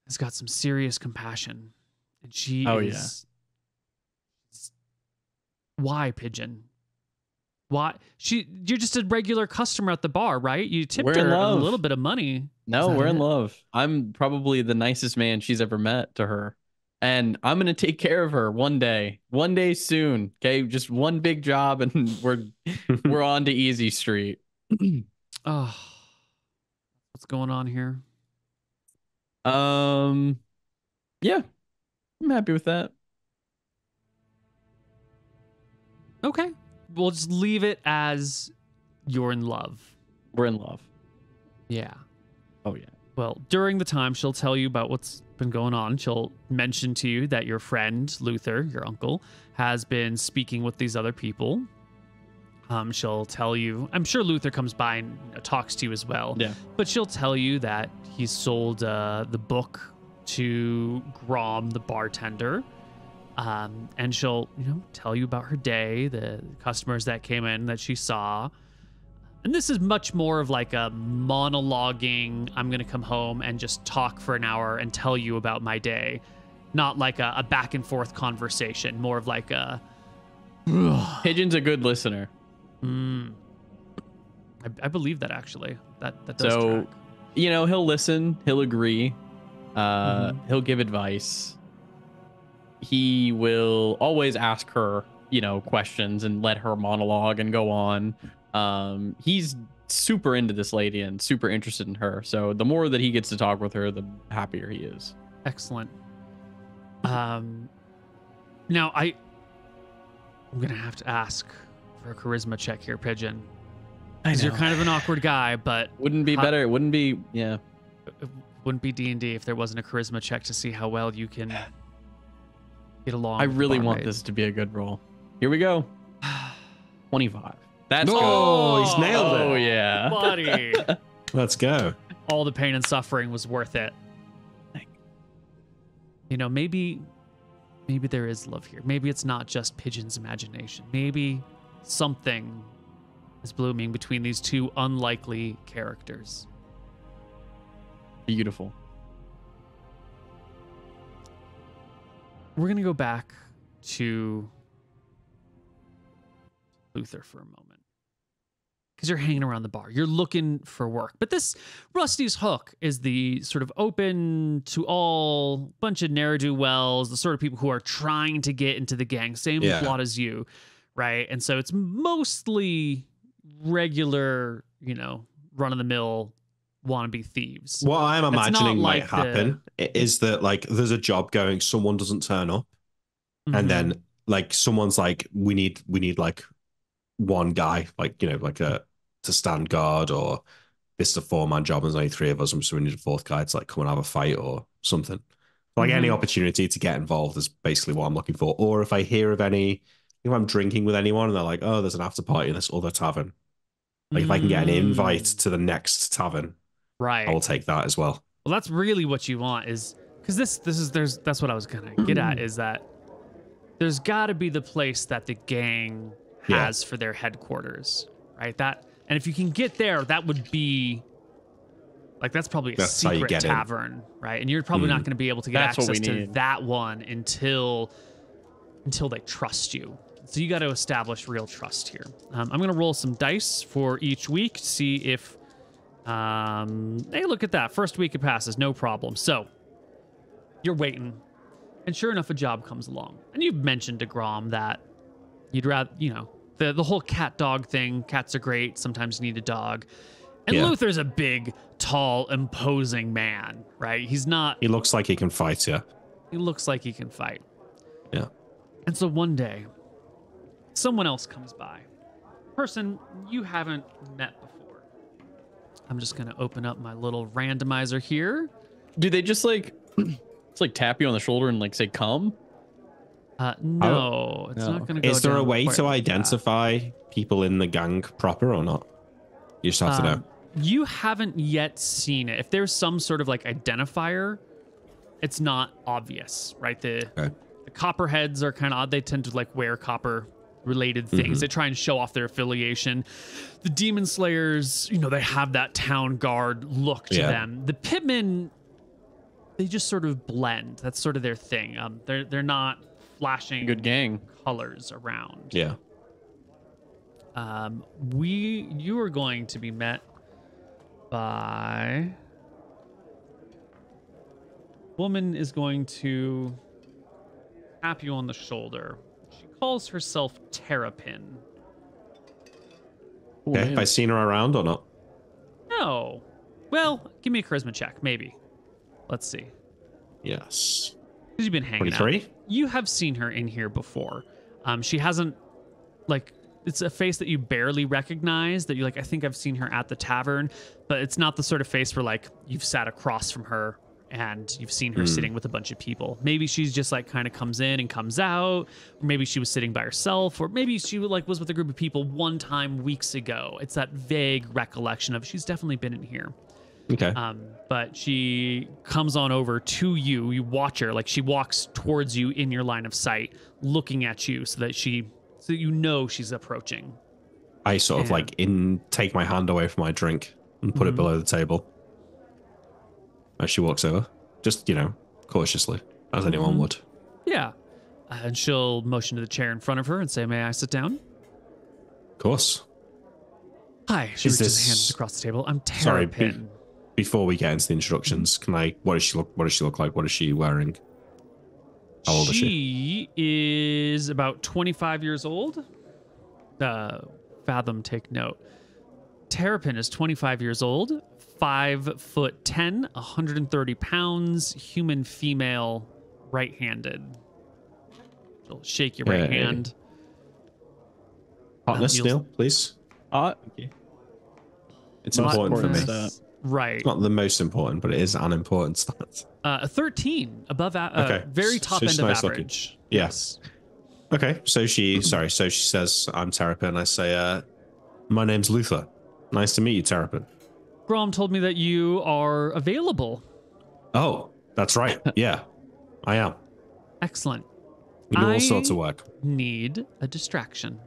Has got some serious compassion, and she is. Why, Pigeon? Why you're just a regular customer at the bar, right? You tipped her a little bit of money. No, we're in love. I'm probably the nicest man she's ever met to her. And I'm going to take care of her one day soon. Okay. Just one big job and we're on to Easy Street. Oh, what's going on here? Yeah, I'm happy with that. Okay. We'll just leave it as you're in love. We're in love. Yeah. Oh yeah. Well, during the time, she'll tell you about what's been going on. She'll mention to you that your friend, Luther, your uncle, has been speaking with these other people. She'll tell you, I'm sure Luther comes by and talks to you as well. Yeah. But she'll tell you that he sold the book to Grom, the bartender. And she'll, tell you about her day, the customers that came in that she saw. And this is much more of like a monologuing, I'm going to come home and just talk for an hour and tell you about my day. Not like a back and forth conversation, more of like a... Pigeon's a good listener. I believe that actually. That does track. He'll listen, he'll agree, he'll give advice. He will always ask her, questions and let her monologue and go on. He's super into this lady and super interested in her. So the more that he gets to talk with her, the happier he is. Excellent. Now I'm going to have to ask for a charisma check here, Pigeon. Because you're kind of an awkward guy, but... Wouldn't be better. It wouldn't be, It wouldn't be D&D if there wasn't a charisma check to see how well you can get along. I really want this to be a good roll. Here we go. 25. That's he's nailed it. Oh, yeah. Buddy. Let's go. All the pain and suffering was worth it. Maybe there is love here. Maybe it's not just Pigeon's imagination. Maybe something is blooming between these two unlikely characters. Beautiful. We're going to go back to Luther for a moment. Because you're hanging around the bar. You're looking for work. But this Rusty's Hook is the sort of open to all bunch of ne'er-do-wells, the sort of people who are trying to get into the gang. Same plot as you, right? And so it's mostly regular, run-of-the-mill wannabe thieves. What I'm imagining might happen is that, like, there's a job going, someone doesn't turn up, and then, like, someone's like, we need like, one guy, like, to stand guard, or this is a 4-man job, there's only 3 of us, so we need a 4th guy to, like, come and have a fight or something. Like, any opportunity to get involved is basically what I'm looking for. Or if I hear of if I'm drinking with anyone and they're like, oh, there's an after party in this other tavern. Like, if I can get an invite to the next tavern, right, I will take that as well. Well, that's really what you want, is because that's what I was gonna get at, is that there's got to be the place that the gang has for their headquarters, right? And if you can get there, that would be like, that's probably a secret tavern, right? And you're probably not going to be able to get access to that one until until they trust you. So you got to establish real trust here. I'm going to roll some dice for each week to see if, hey, look at that. First week it passes, no problem. So you're waiting, and sure enough, a job comes along. And you've mentioned to Grom that you'd rather, you know, the whole cat dog thing. Cats are great. Sometimes you need a dog. And Luther's a big, tall, imposing man, right? He's not. He looks like he can fight, yeah. He looks like he can fight. Yeah. And so one day, someone else comes by. Person you haven't met before. I'm just going to open up my little randomizer here. Do they just like, it's like tap you on the shoulder and like say, come? No, it's not going to go Is there a down way quite to like that. identify people in the gang proper or not? You just have to know. You haven't yet seen it. If there's some sort of like identifier, it's not obvious, right? The copperheads are kind of odd. They tend to like wear copper related things. They try and show off their affiliation. The demon slayers, you know, they have that town guard look to them. The pitmen, they just sort of blend. That's sort of their thing. They're not flashing Good gang colors around. Yeah. You are going to be met by woman is going to tap you on the shoulder. She calls herself Terrapin. Okay, have I seen her around or not? No. Well, give me a charisma check, maybe. Let's see. Yes. Because you've been hanging 23? out. You have seen her in here before. She hasn't, like, it's a face that you barely recognize, that you like, I think I've seen her at the tavern, but it's not the sort of face where, like, you've sat across from her and you've seen her sitting with a bunch of people. Maybe she's just, like, kind of comes in and comes out, or maybe she was sitting by herself, or maybe she, like, was with a group of people one time weeks ago. It's that vague recollection of she's definitely been in here. Okay. But she comes on over to you. You watch her, like she walks towards you in your line of sight, looking at you so that you know she's approaching. I sort of like take my hand away from my drink and put it below the table as she walks over. Just, you know, cautiously, as anyone would. Yeah. And she'll motion to the chair in front of her and say, "May I sit down?" Of course. Hi. She reaches her hands across the table. I'm Terrapin. Before we get into the introductions, what does she look like? What is she wearing? How old is she? She is about 25 years old. Fathom, take note. Terrapin is 25 years old, 5'10", 130 pounds, human female, right-handed. She'll shake your right hand. Hotness still, please. Okay. It's important for me. Right. It's not the most important, but it is an important stat. A 13, above very top end of nice average. Looking. Yes. Okay, so she says, "I'm Terrapin." I say, "My name's Luther. Nice to meet you, Terrapin." Grom told me that you are available. Oh, that's right. Yeah, I am. Excellent. We do all sorts of work. Need a distraction.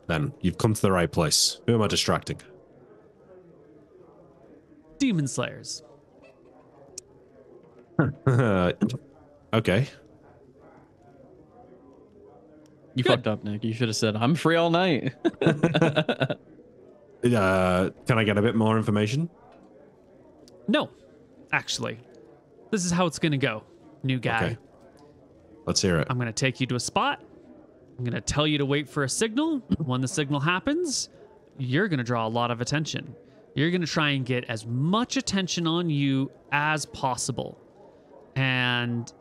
Then you've come to the right place. Who am I distracting? Demon Slayers. Okay. You fucked up, Nick. You should have said, "I'm free all night." Can I get a bit more information? No, actually. This is how it's going to go, new guy. Okay. Let's hear it. I'm going to take you to a spot. I'm going to tell you to wait for a signal. When the signal happens, you're going to draw a lot of attention. You're going to try and get as much attention on you as possible. And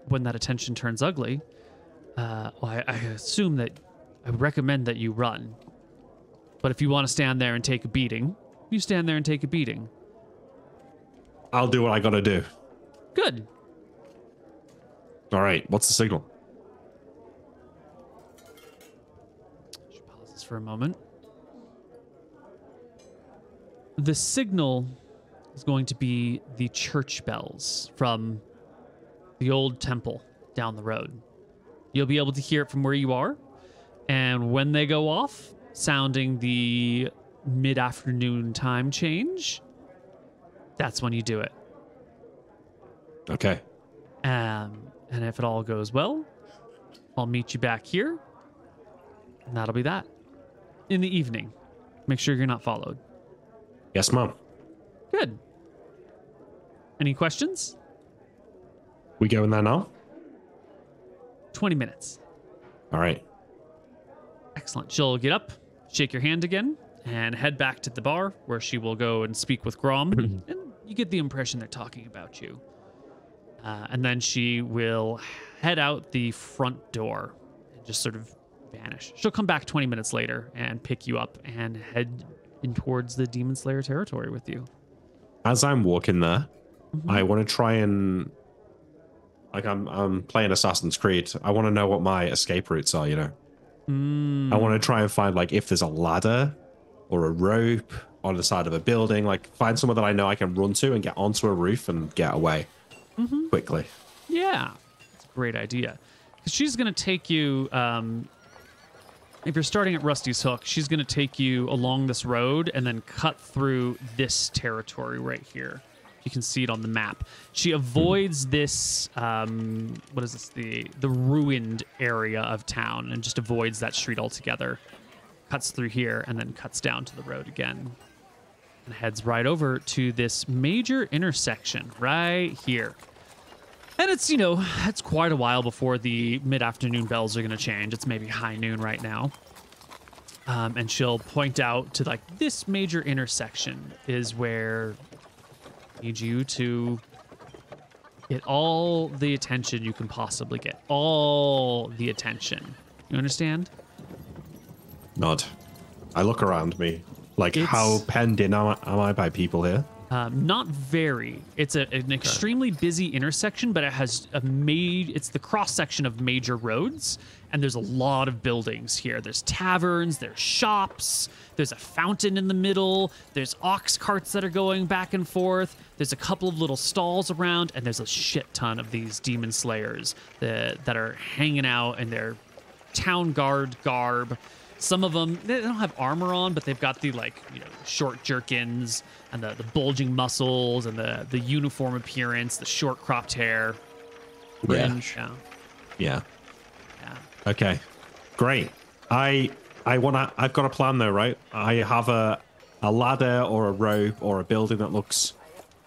when that attention turns ugly, I assume that I would recommend that you run. But if you want to stand there and take a beating, you stand there and take a beating. I'll do what I gotta do. Good. All right. What's the signal? She pauses for a moment. The signal is going to be the church bells from the old temple down the road. You'll be able to hear it from where you are. And when they go off, sounding the mid-afternoon time change, that's when you do it. Okay. And if it all goes well, I'll meet you back here. And that'll be that. In the evening. Make sure you're not followed. Yes, Mom. Good. Any questions? We going there now? 20 minutes. All right. Excellent. She'll get up, shake your hand again, and head back to the bar where she will go and speak with Grom. And you get the impression they're talking about you. And then she will head out the front door and just sort of vanish. She'll come back 20 minutes later and pick you up and head in towards the Demon Slayer territory with you. As I'm walking there, I want to try and, like, I'm playing Assassin's Creed. I want to know what my escape routes are, you know? I want to try and find, like, if there's a ladder or a rope on the side of a building, like, find somewhere that I know I can run to and get onto a roof and get away quickly. Yeah, that's a great idea. 'Cause she's going to take you, if you're starting at Rusty's Hook, she's going to take you along this road and then cut through this territory right here. You can see it on the map. She avoids this, what is this? The ruined area of town and just avoids that street altogether. Cuts through here and then cuts down to the road again. And heads right over to this major intersection right here. And it's, you know, it's quite a while before the mid-afternoon bells are going to change. It's maybe high noon right now. And she'll point out to, like, this major intersection is where I need you to get all the attention you can possibly get. All the attention. You understand? Nod. I look around me. Like, It's- how penned in am I by people here? Not very. It's an extremely busy intersection, but it has it's the cross section of major roads, and there's a lot of buildings here. There's taverns, there's shops, there's a fountain in the middle, there's ox carts that are going back and forth, there's a couple of little stalls around, and there's a shit ton of these demon slayers that are hanging out in their town guard garb. Some of them, they don't have armor on, but they've got the, like, you know, short jerkins and the bulging muscles and the uniform appearance, the short cropped hair. Fringe. Yeah. Okay. Great. I've got a plan though, right? I have a ladder or a rope or a building that looks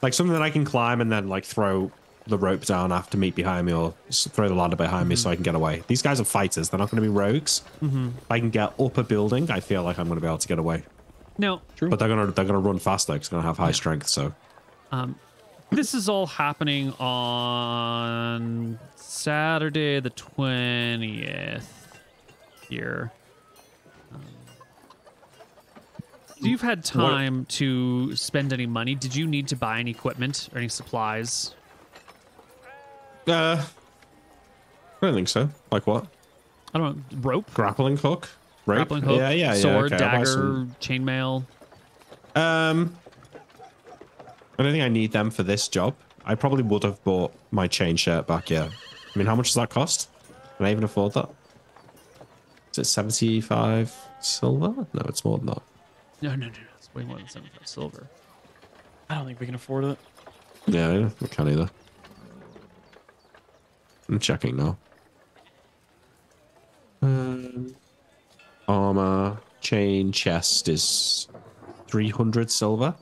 like something that I can climb and then, like, throw the rope down after meet behind me, or throw the ladder behind me so I can get away. These guys are fighters. They're not going to be rogues. If I can get up a building, I feel like I'm going to be able to get away. No. But they're gonna run faster because they're gonna have high strength. So This is all happening on Saturday the 20th here. You've had time to spend any money. Did you need to buy any equipment or any supplies? I don't think so. Like what? I don't know. Rope? Grappling hook? Rope? Grappling hook? Yeah. Sword, Okay, I'll buy dagger, some. chainmail? I don't think I need them for this job. I probably would have bought my chain shirt back, yeah. I mean, how much does that cost? Can I even afford that? Is it 75 silver? No, it's more than that. No. It's way more than 75 silver. I don't think we can afford it. Yeah, I can't either. I'm checking now. Armor, chain, chest is 300 silver.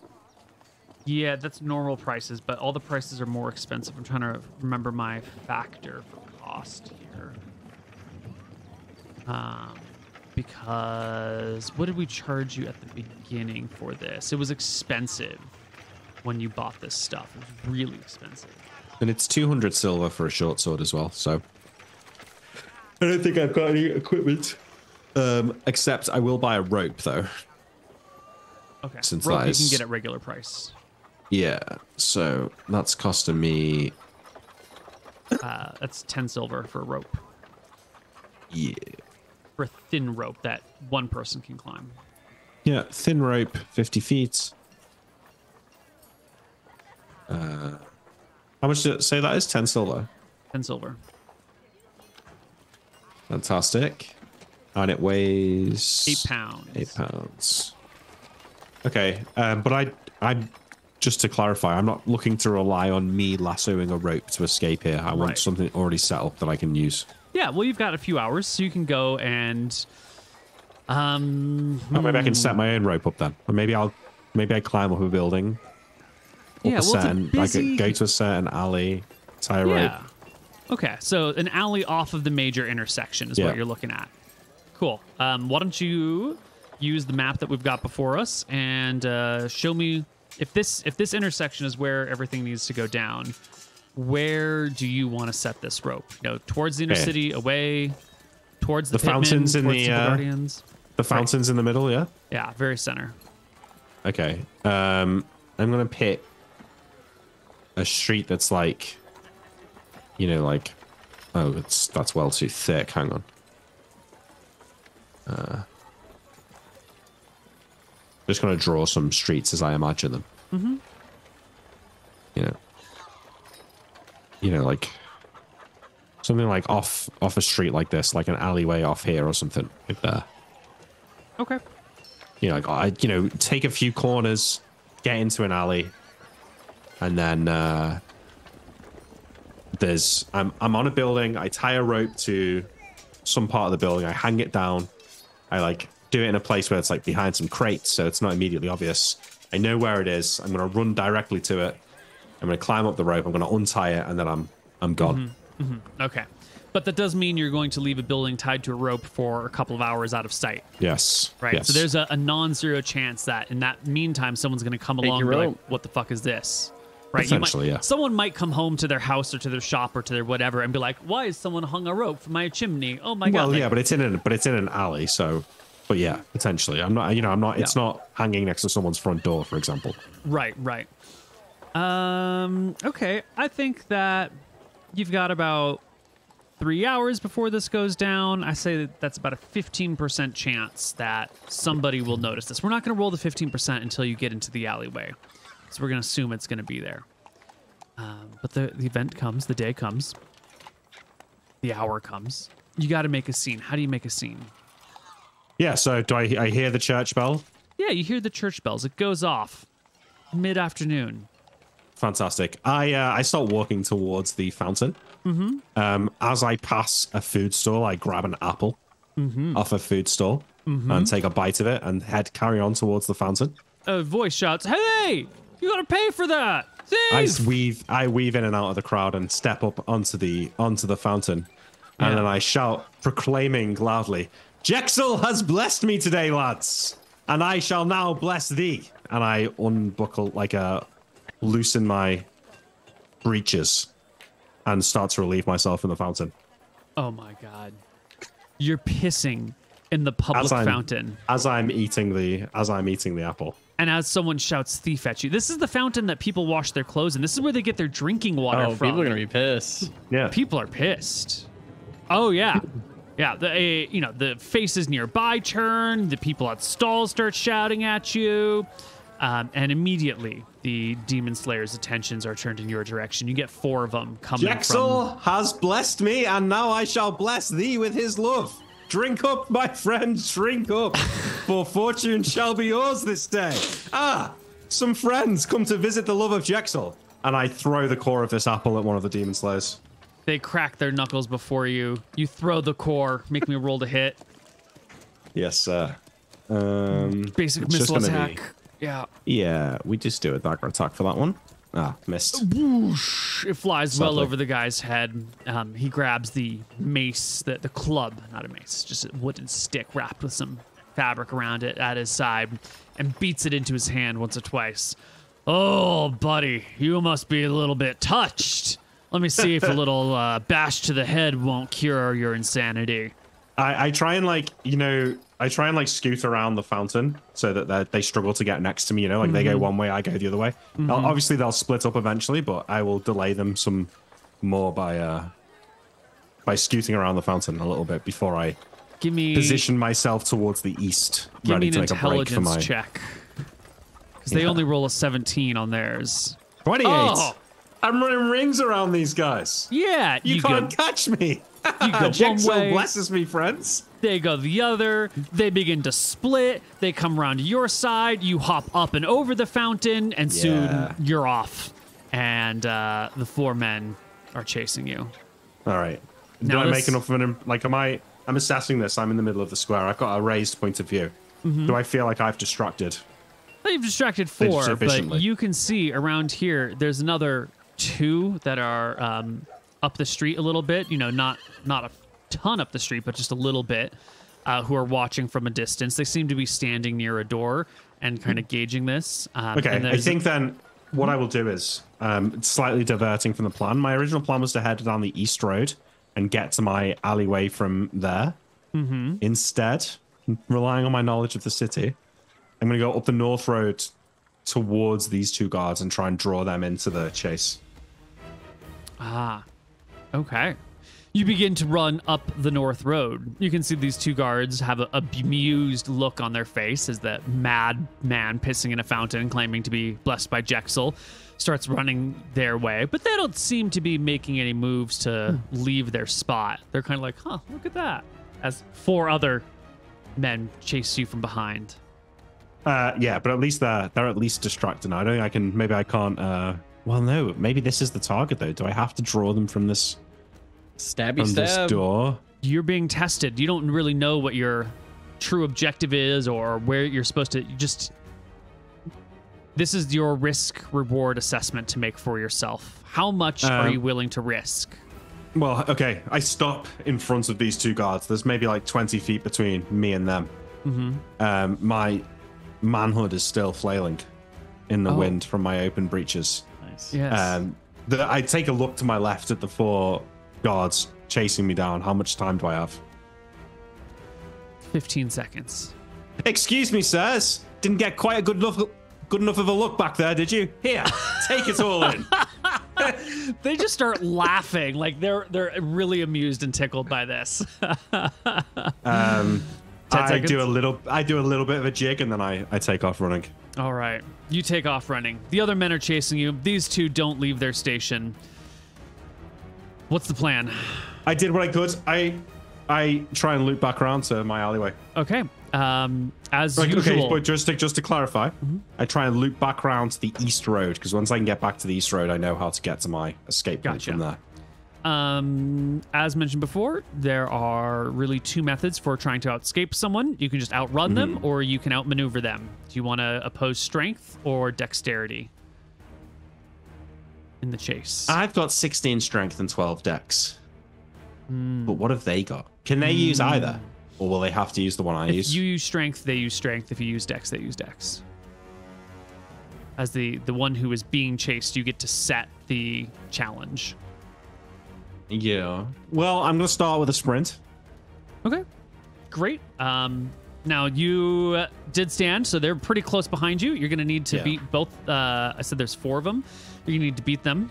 Yeah, that's normal prices, but all the prices are more expensive. I'm trying to remember my factor for cost here. Because what did we charge you at the beginning for this? It was expensive when you bought this stuff. It was really expensive. And it's 200 silver for a short sword as well, so I don't think I've got any equipment. Except I will buy a rope though. Okay. Since Rope that you is- can get at regular price. Yeah, so that's costing me That's 10 silver for a rope. yeah. For a thin rope that one person can climb. Yeah, thin rope, 50 feet. How much did it say that is? 10 silver. 10 silver. Fantastic. And it weighs 8 pounds. 8 pounds. Okay, but I'm just to clarify, I'm not looking to rely on me lassoing a rope to escape here. I want something already set up that I can use. Yeah, well, you've got a few hours, so you can go and maybe I can set my own rope up then. Or maybe I climb up a building. Yeah, well, I could go to a certain alley, tie a rope. Okay, so an alley off of the major intersection is what you're looking at. Cool. Why don't you use the map that we've got before us and show me if this intersection is where everything needs to go down. Where do you want to set this rope? You know, towards the inner city, away, towards the fountains in the guardians. The fountains in the middle, yeah. Yeah, very center. Okay. I'm gonna pick a street that's like, you know, like, oh, that's well too thick. Hang on. Just gonna draw some streets as I imagine them. Mm-hmm. You know, like something like off a street like this, like an alleyway off here or something like that. Okay. You know, like take a few corners, get into an alley, and then I'm on a building. I tie a rope to some part of the building. I hang it down. I like do it in a place where it's like behind some crates, so it's not immediately obvious. I know where it is. I'm gonna run directly to it. I'm gonna climb up the rope. I'm gonna untie it, and then I'm gone. Mm-hmm. Mm-hmm. Okay, but that does mean you're going to leave a building tied to a rope for a couple of hours out of sight. Yes. Right. Yes. So there's a non-zero chance that in that meantime someone's going to come along and be like, "What the fuck is this?" Right. Essentially, yeah. Someone might come home to their house or to their shop or to their whatever and be like, "Why is someone hung a rope from my chimney? Oh my god!" Well, yeah, but it's in an alley, so. But yeah, potentially. I'm not. It's not hanging next to someone's front door, for example. Right. Right. Okay. I think that you've got about 3 hours before this goes down. I say that's about a 15% chance that somebody will notice this. We're not going to roll the 15% until you get into the alleyway. So we're going to assume it's going to be there. But the event comes, the day comes, the hour comes. You got to make a scene. How do you make a scene? Yeah, so do I hear the church bell? Yeah, you hear the church bells. It goes off mid-afternoon. Fantastic. I start walking towards the fountain. Mm-hmm. As I pass a food stall, I grab an apple off a food stall and take a bite of it and carry on towards the fountain. A voice shouts, "Hey, you gotta pay for that!" Thief! I weave in and out of the crowd and step up onto the fountain, and then I shout, proclaiming loudly, "Jexel has blessed me today, lads, and I shall now bless thee." And I unbuckle, loosen my breeches and start to relieve myself in the fountain. Oh my god. You're pissing in the public fountain. As I'm eating the apple. And as someone shouts thief at you. This is the fountain that people wash their clothes in. This is where they get their drinking water from. People are going to be pissed. Yeah. People are pissed. Oh yeah. Yeah, the faces nearby turn, the people at stalls start shouting at you. And immediately the demon slayer's attentions are turned in your direction. You get 4 of them coming. Jexel has blessed me, and now I shall bless thee with his love. Drink up, my friend, drink up, for fortune shall be yours this day. Some friends come to visit the love of Jexel. And I throw the core of this apple at one of the demon slayers. They crack their knuckles before you. You throw the core. Make me roll to hit. Yes, sir. Basic missile attack. Yeah, we just do a dagger attack for that one. Missed. Whoosh! It flies Sadly. well over the guy's head. He grabs the mace, the club, not a mace, just a wooden stick wrapped with some fabric around it at his side, and beats it into his hand once or twice. "Oh, buddy, you must be a little bit touched. Let me see if a little bash to the head won't cure your insanity." I try and scoot around the fountain so that they struggle to get next to me, they go one way, I go the other way. Obviously they'll split up eventually, but I will delay them some more by scooting around the fountain a little bit before I position myself towards the east, ready to make a break for my check. Because they only roll a 17 on theirs. 28. Oh, I'm running rings around these guys. Yeah, You can't catch me. You go one Jigsaw way. blesses me, friends. They go the other. They begin to split. They come around to your side. You hop up and over the fountain, and soon you're off. And the 4 men are chasing you. All right. Now Do I make enough of an... Like, I'm assessing this. I'm in the middle of the square. I've got a raised point of view. Do I feel like I've distracted? You've distracted 4, but Sufficiently. you can see around here, there's another 2 that are up the street a little bit. You know, not a ton up the street, but just a little bit, who are watching from a distance. They seem to be standing near a door and kind of gauging this. Okay, I think then what I will do is, slightly diverting from the plan. My original plan was to head down the east road and get to my alleyway from there. Instead, relying on my knowledge of the city, I'm going to go up the north road towards these 2 guards and try and draw them into the chase. Okay. You begin to run up the north road. You can see these 2 guards have a bemused look on their face as the mad man pissing in a fountain, claiming to be blessed by Jexel, starts running their way. But they don't seem to be making any moves to leave their spot. They're kind of like, huh, look at that. As 4 other men chase you from behind. Yeah, but at least they're at least distracted now. Maybe I can't... well, no, maybe this is the target, though. Do I have to draw them from this... Stabby from stab. this door? You're being tested. You don't really know what your true objective is or where you're supposed to... This is your risk-reward assessment to make for yourself. How much are you willing to risk? Well, okay, I stop in front of these 2 guards. There's maybe like 20 feet between me and them. My manhood is still flailing in the wind from my open breeches. Nice. Yes. I take a look to my left at the 4 guards chasing me down. How much time do I have? 15 seconds. Excuse me, sirs. Didn't get quite a good enough of a look back there, did you? Here, take it all in. They just start laughing, like they're really amused and tickled by this. 10 I seconds? do a little bit of a jig, and then I take off running. All right, you take off running. The other men are chasing you. These 2 don't leave their station. What's the plan? I did what I could. I try and loop back around to my alleyway. Okay. As Right, usual. okay, but just to clarify, I try and loop back around to the east road, because once I can get back to the east road, I know how to get to my escape point from there. As mentioned before, there are really 2 methods for trying to escape someone. You can just outrun them, or you can outmaneuver them. Do you want to oppose strength or dexterity in the chase? I've got 16 strength and 12 dex. But what have they got? Can they use either? Or will they have to use the one I use? If you use strength, they use strength. If you use dex, they use dex. As the one who is being chased, you get to set the challenge. Yeah. Well, I'm going to start with a sprint. Okay, great. Now you did stand, so they're pretty close behind you. You're going to need to beat both. I said there's 4 of them. You're going to need to beat them.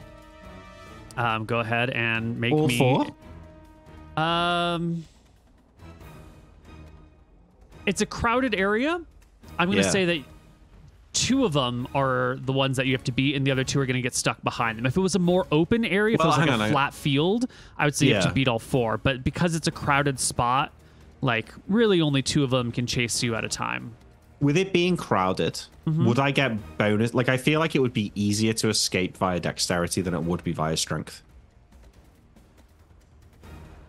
Go ahead and make All me... 4? It's a crowded area. I'm going to say that 2 of them are the ones that you have to beat, and the other 2 are going to get stuck behind them. If it was a more open area, if it was like a flat field, I would say you have to beat all 4. But because it's a crowded spot, like really only 2 of them can chase you at a time. With it being crowded, would I get bonus? Like, I feel like it would be easier to escape via dexterity than it would be via strength.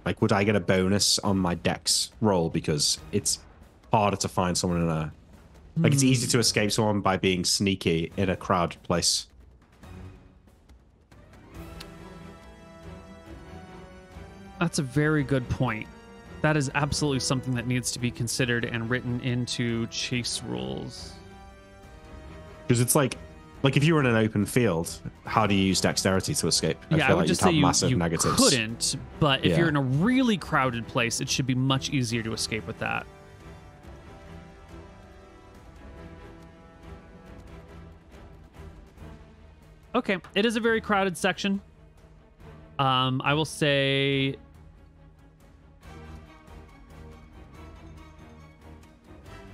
Like, would I get a bonus on my dex roll because it's harder to find someone in a... Like, it's easy to escape someone by being sneaky in a crowded place. That's a very good point. That is absolutely something that needs to be considered and written into chase rules. Because it's like if you were in an open field, how do you use dexterity to escape? I would just say you negatives. couldn't, but if you're in a really crowded place, it should be much easier to escape with that. Okay, it is a very crowded section. I will say...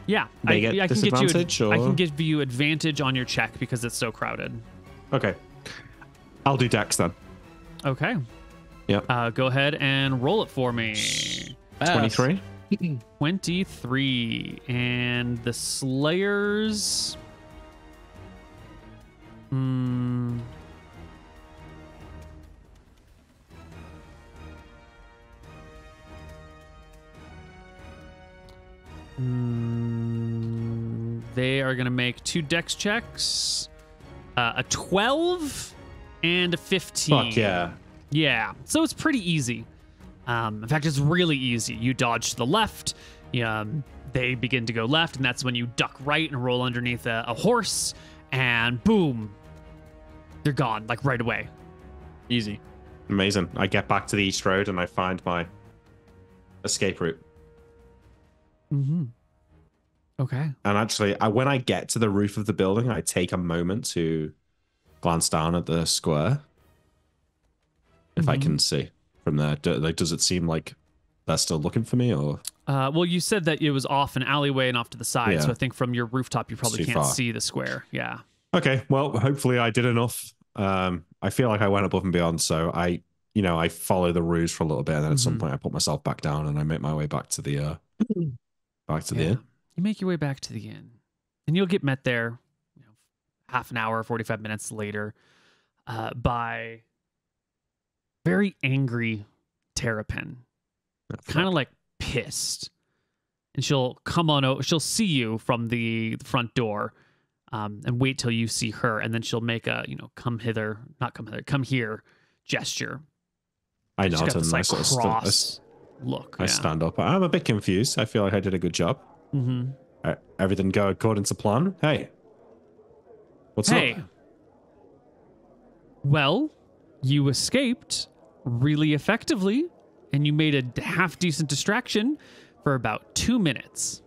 Yeah, I can give you advantage on your check because it's so crowded. Okay. I'll do Dex then. Okay. Yep. Go ahead and roll it for me. Pass. 23. 23. And the Slayers. They are going to make 2 dex checks. A 12 and a 15. Fuck yeah. Yeah, so it's pretty easy. In fact, it's really easy. You dodge to the left. They begin to go left, and that's when you duck right and roll underneath a horse, and boom, they're gone, like right away. Easy. Amazing. I get back to the East Road and I find my escape route. Mm-hmm. Okay. And actually, when I get to the roof of the building, I take a moment to glance down at the square. If I can see from there. Does it seem like they're still looking for me, or? Well, you said that it was off an alleyway and off to the side, Yeah. so I think from your rooftop you probably Too can't far. see the square. Yeah. Okay, well, hopefully I did enough. I feel like I went above and beyond, so I follow the ruse for a little bit, and then at some point I put myself back down and I make my way back to the inn. You make your way back to the inn, and you'll get met there, half an hour, 45 minutes later, by very angry Terrapin, kind of like pissed. And she'll come on over. She'll see you from the front door, and wait till you see her, and then she'll make a come here gesture. I She's nod got this, and I like, sort of cross look. I stand up. I'm a bit confused. I feel like I did a good job. Mm-hmm. Everything go according to plan. Hey, what's up? Well, you escaped really effectively, and you made a half decent distraction for about 2 minutes.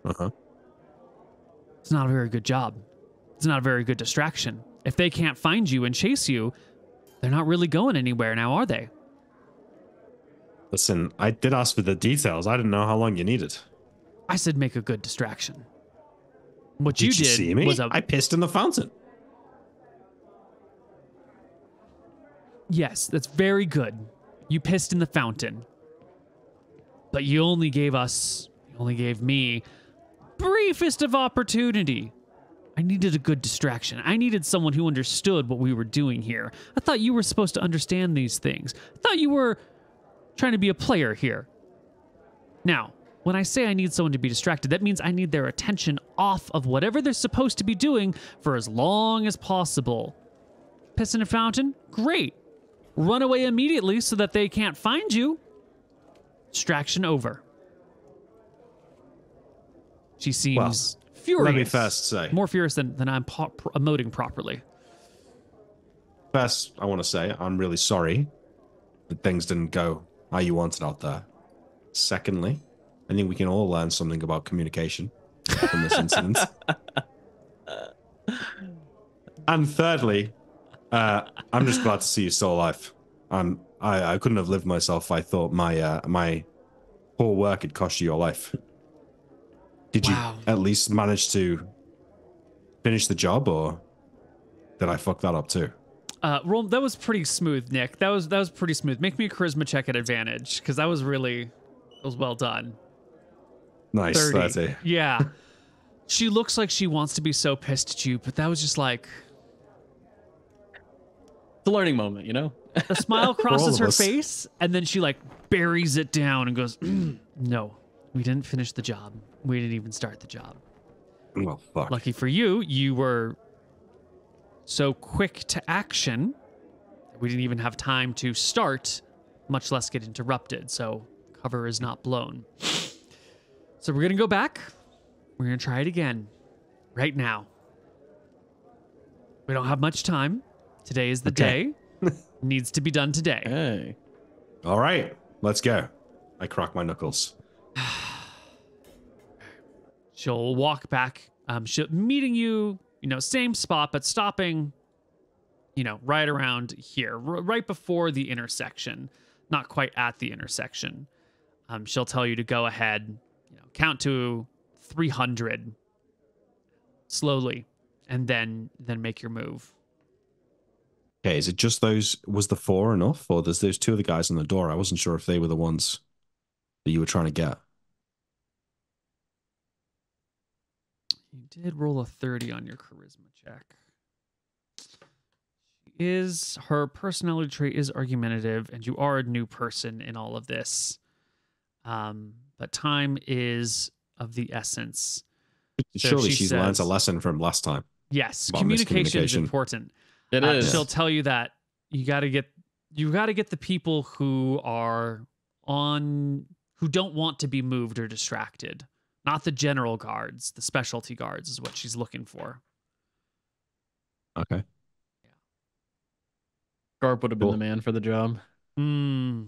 Uh-huh. It's not a very good job. It's not a very good distraction. If they can't find you and chase you, they're not really going anywhere now, are they? Listen, I did ask for the details. I didn't know how long you needed. I said make a good distraction. What you Did you did see me? was I pissed in the fountain. Yes, that's very good. You pissed in the fountain. But you only gave me briefest of opportunity. I needed a good distraction. I needed someone who understood what we were doing here. I thought you were supposed to understand these things. I thought you were trying to be a player here. Now, when I say I need someone to be distracted, that means I need their attention off of whatever they're supposed to be doing for as long as possible. Piss in a fountain? Great. Run away immediately so that they can't find you. Distraction over. She seems furious. Let me first say. More furious than I'm emoting properly. First, I want to say I'm really sorry that things didn't go how you wanted out there. Secondly, I think we can all learn something about communication from this incident. And thirdly, I'm just glad to see you still alive. I couldn't have lived myself if I thought my poor work had cost you your life. Did you at least manage to finish the job, or did I fuck that up too? Roll. That was pretty smooth, Nick. That was pretty smooth. Make me a charisma check at advantage, because that was well done. Nice, 30. Yeah. She looks like she wants to be so pissed at you, but that was just like It's a learning moment, you know? a smile crosses her us. face, and then she like buries it down and goes, "No, we didn't finish the job. We didn't even start the job. Well, fuck. Lucky for you, you were so quick to action, we didn't even have time to start, much less get interrupted. So cover is not blown. So we're going to go back. We're going to try it again right now. We don't have much time. Today is the day. Needs to be done today. Hey. All right, let's go. I crack my knuckles. She'll walk back, meeting you, same spot, but stopping, right around here, right before the intersection, not quite at the intersection. She'll tell you to go ahead, count to 300 slowly, and then make your move. Okay, is it just those? Was the 4 enough, or there's those 2 other guys on the door? I wasn't sure if they were the ones that you were trying to get. You did roll a 30 on your charisma check. Her personality trait is argumentative, and you are a new person in all of this. But time is of the essence. So Surely she's learned a says, lesson from last time. Yes, about communication is miscommunication. important. It is. She'll tell you that you got to get the people who don't want to be moved or distracted. Not the general guards, the specialty guards is what she's looking for. Okay. Garp would have been Cool. the man for the job. Yeah,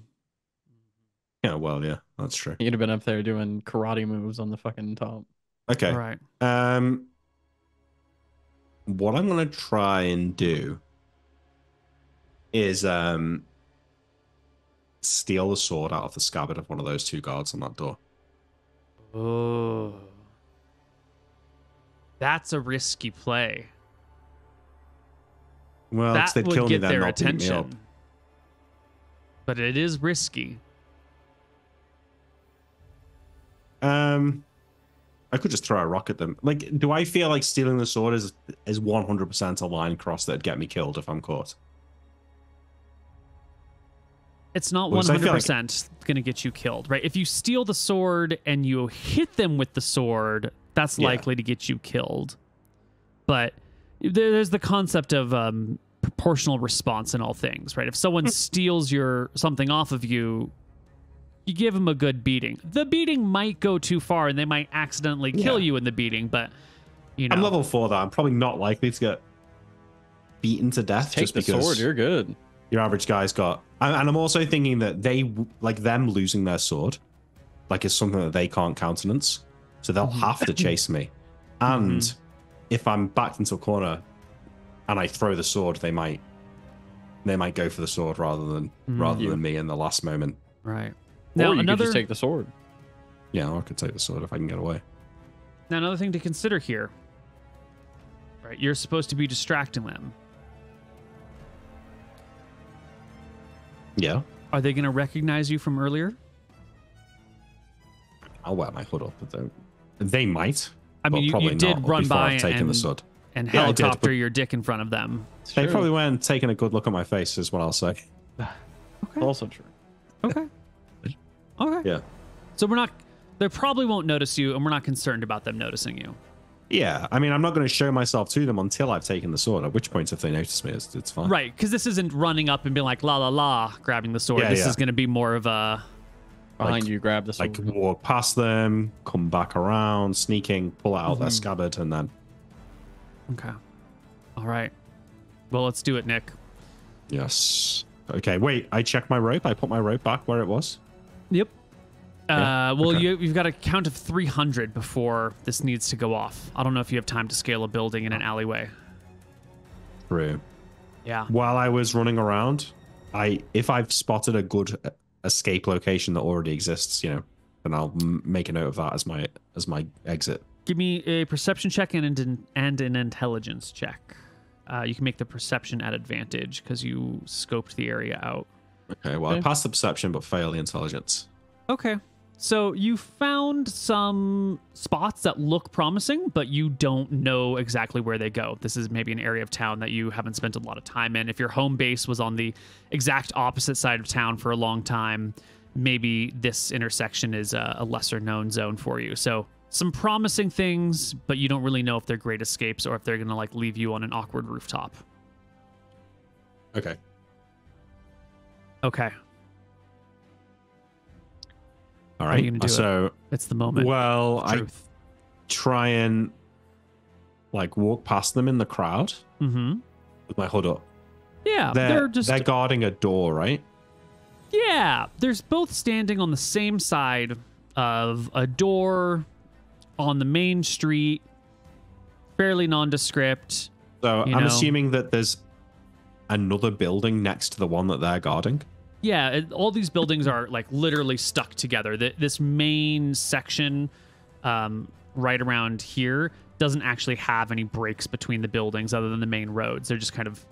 well, yeah, that's true. He'd have been up there doing karate moves on the fucking top. Okay. All right. What I'm gonna try and do is steal the sword out of the scabbard of one of those 2 guards on that door. Oh. That's a risky play. Well, That they'd would kill me get then, their not beat me up. attention. But it is risky. I could just throw a rock at them. Like, do I feel like stealing the sword is 100% a line cross that'd get me killed if I'm caught? It's not Because I feel 100% going to get you killed, right? If you steal the sword and you hit them with the sword, that's likely to get you killed. But there's the concept of proportional response in all things, right? If someone steals something off of you, you give them a good beating. The beating might go too far, and they might accidentally kill you in the beating, but, you know. I'm level 4, though. I'm probably not likely to get beaten to death Take just the because sword, you're good. your average guy's got... And I'm also thinking that them losing their sword, is something that they can't countenance. So they'll have to chase me. And if I'm backed into a corner and I throw the sword, they might go for the sword rather than me in the last moment. Right. Now, you could just take the sword. Yeah, or I could take the sword if I can get away. Now, another thing to consider here, right? You're supposed to be distracting them. Yeah. Are they going to recognize you from earlier? I'll wear my hood up, but they might. I mean, you did run by the sword. and Yeah, I did, helicopter but- your dick in front of them. They probably weren't taking a good look at my face, is what I'll say. Okay. Also true. Okay. Okay. Yeah. So they probably won't notice you, and we're not concerned about them noticing you. Yeah, I mean, I'm not going to show myself to them until I've taken the sword, at which point, if they notice me, it's fine. Right, because this isn't running up and being like, la, la, la, grabbing the sword. Yeah, This yeah. is going to be more of a... Behind you, grab the sword. Walk past them, come back around, sneaking, pull out their scabbard, and then... Okay. All right. Well, let's do it, Nick. Yes. Okay, wait, I checked my rope. I put my rope back where it was. Yep. Yeah, Well, okay. you've got a count of 300 before this needs to go off. I don't know if you have time to scale a building in an alleyway. True. Yeah. While I was running around, if I've spotted a good escape location that already exists, then I'll make a note of that as my exit. Give me a perception check and an intelligence check. You can make the perception at advantage because you scoped the area out. Okay, well, I passed the perception but failed the intelligence. Okay. So you found some spots that look promising, but you don't know exactly where they go. This is maybe an area of town that you haven't spent a lot of time in. If your home base was on the exact opposite side of town for a long time, maybe this intersection is a lesser known zone for you. So some promising things, but you don't really know if they're great escapes or if they're going to leave you on an awkward rooftop. Okay. Okay. All How are you right. gonna do So, It's the moment. well, Truth. I try and walk past them in the crowd Mm-hmm. with my hood up. Yeah, They're just guarding a door, right? Yeah, there's both standing on the same side of a door on the main street, fairly nondescript. So You I'm know. assuming that there's another building next to the one that they're guarding. Yeah, all these buildings are literally stuck together. This main section right around here doesn't actually have any breaks between the buildings other than the main roads. They're just kind of,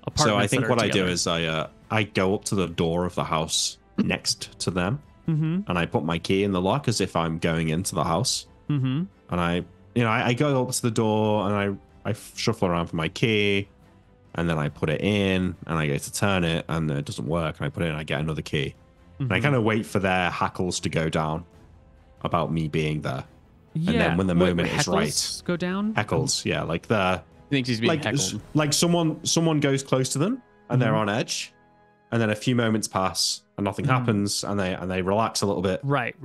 apartments. So I think what together. I do is I go up to the door of the house next to them, and I put my key in the lock as if I'm going into the house. And I go up to the door and I shuffle around for my key, and then I put it in and I go to turn it and it doesn't work, and I put it in and I get another key. And I kind of wait for their hackles to go down about me being there. Yeah. And then when the moment is right, go down. Heckles, yeah, like He thinks he's being heckled. like someone goes close to them and they're on edge, and then a few moments pass and nothing happens, and they relax a little bit. Right.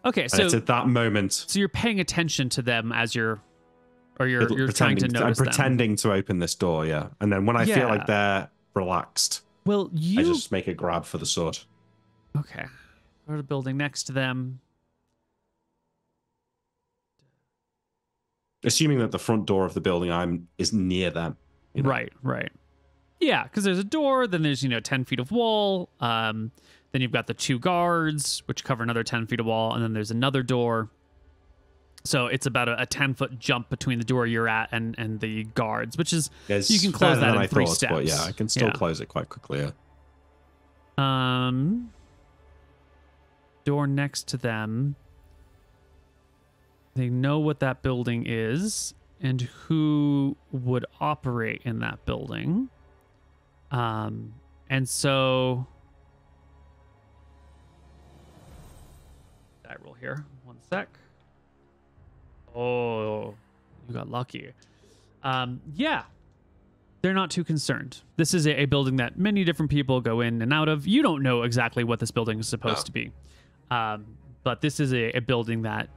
Okay, And so it's at that moment. So you're paying attention to them as you're trying to notice I'm pretending to open this door, yeah. And then when I feel like they're relaxed, well, I just make a grab for the sword. Okay. Go to the building next to them. Assuming that the front door of the building is near them. Right. Yeah, because there's a door, then there's 10 feet of wall. Then you've got the 2 guards, which cover another 10 feet of wall, and then there's another door. So it's about a 10-foot jump between the door you're at and the guards, which is you can close that in 3 steps. But yeah, I can still close it quite quickly. Yeah. Door next to them. They know what that building is and who would operate in that building. And so die roll here. 1 sec. Oh, you got lucky. Yeah. They're not too concerned. This is a building that many different people go in and out of. You don't know exactly what this building is supposed to be. But this is a building that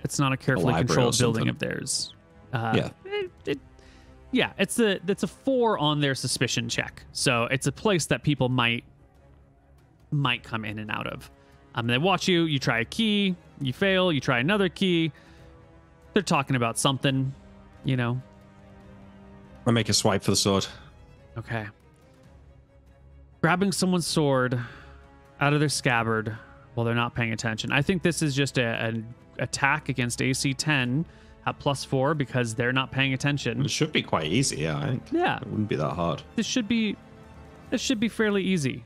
it's not a carefully controlled building of theirs. It's a 4 on their suspicion check. So it's a place that people might come in and out of. They watch you, you try a key, you fail, you try another key. They're talking about something, I make a swipe for the sword. Okay. Grabbing someone's sword out of their scabbard while they're not paying attention. I think this is just an attack against AC 10 at +4 because they're not paying attention. It should be quite easy, yeah, I think. Yeah. It wouldn't be that hard. This should be fairly easy.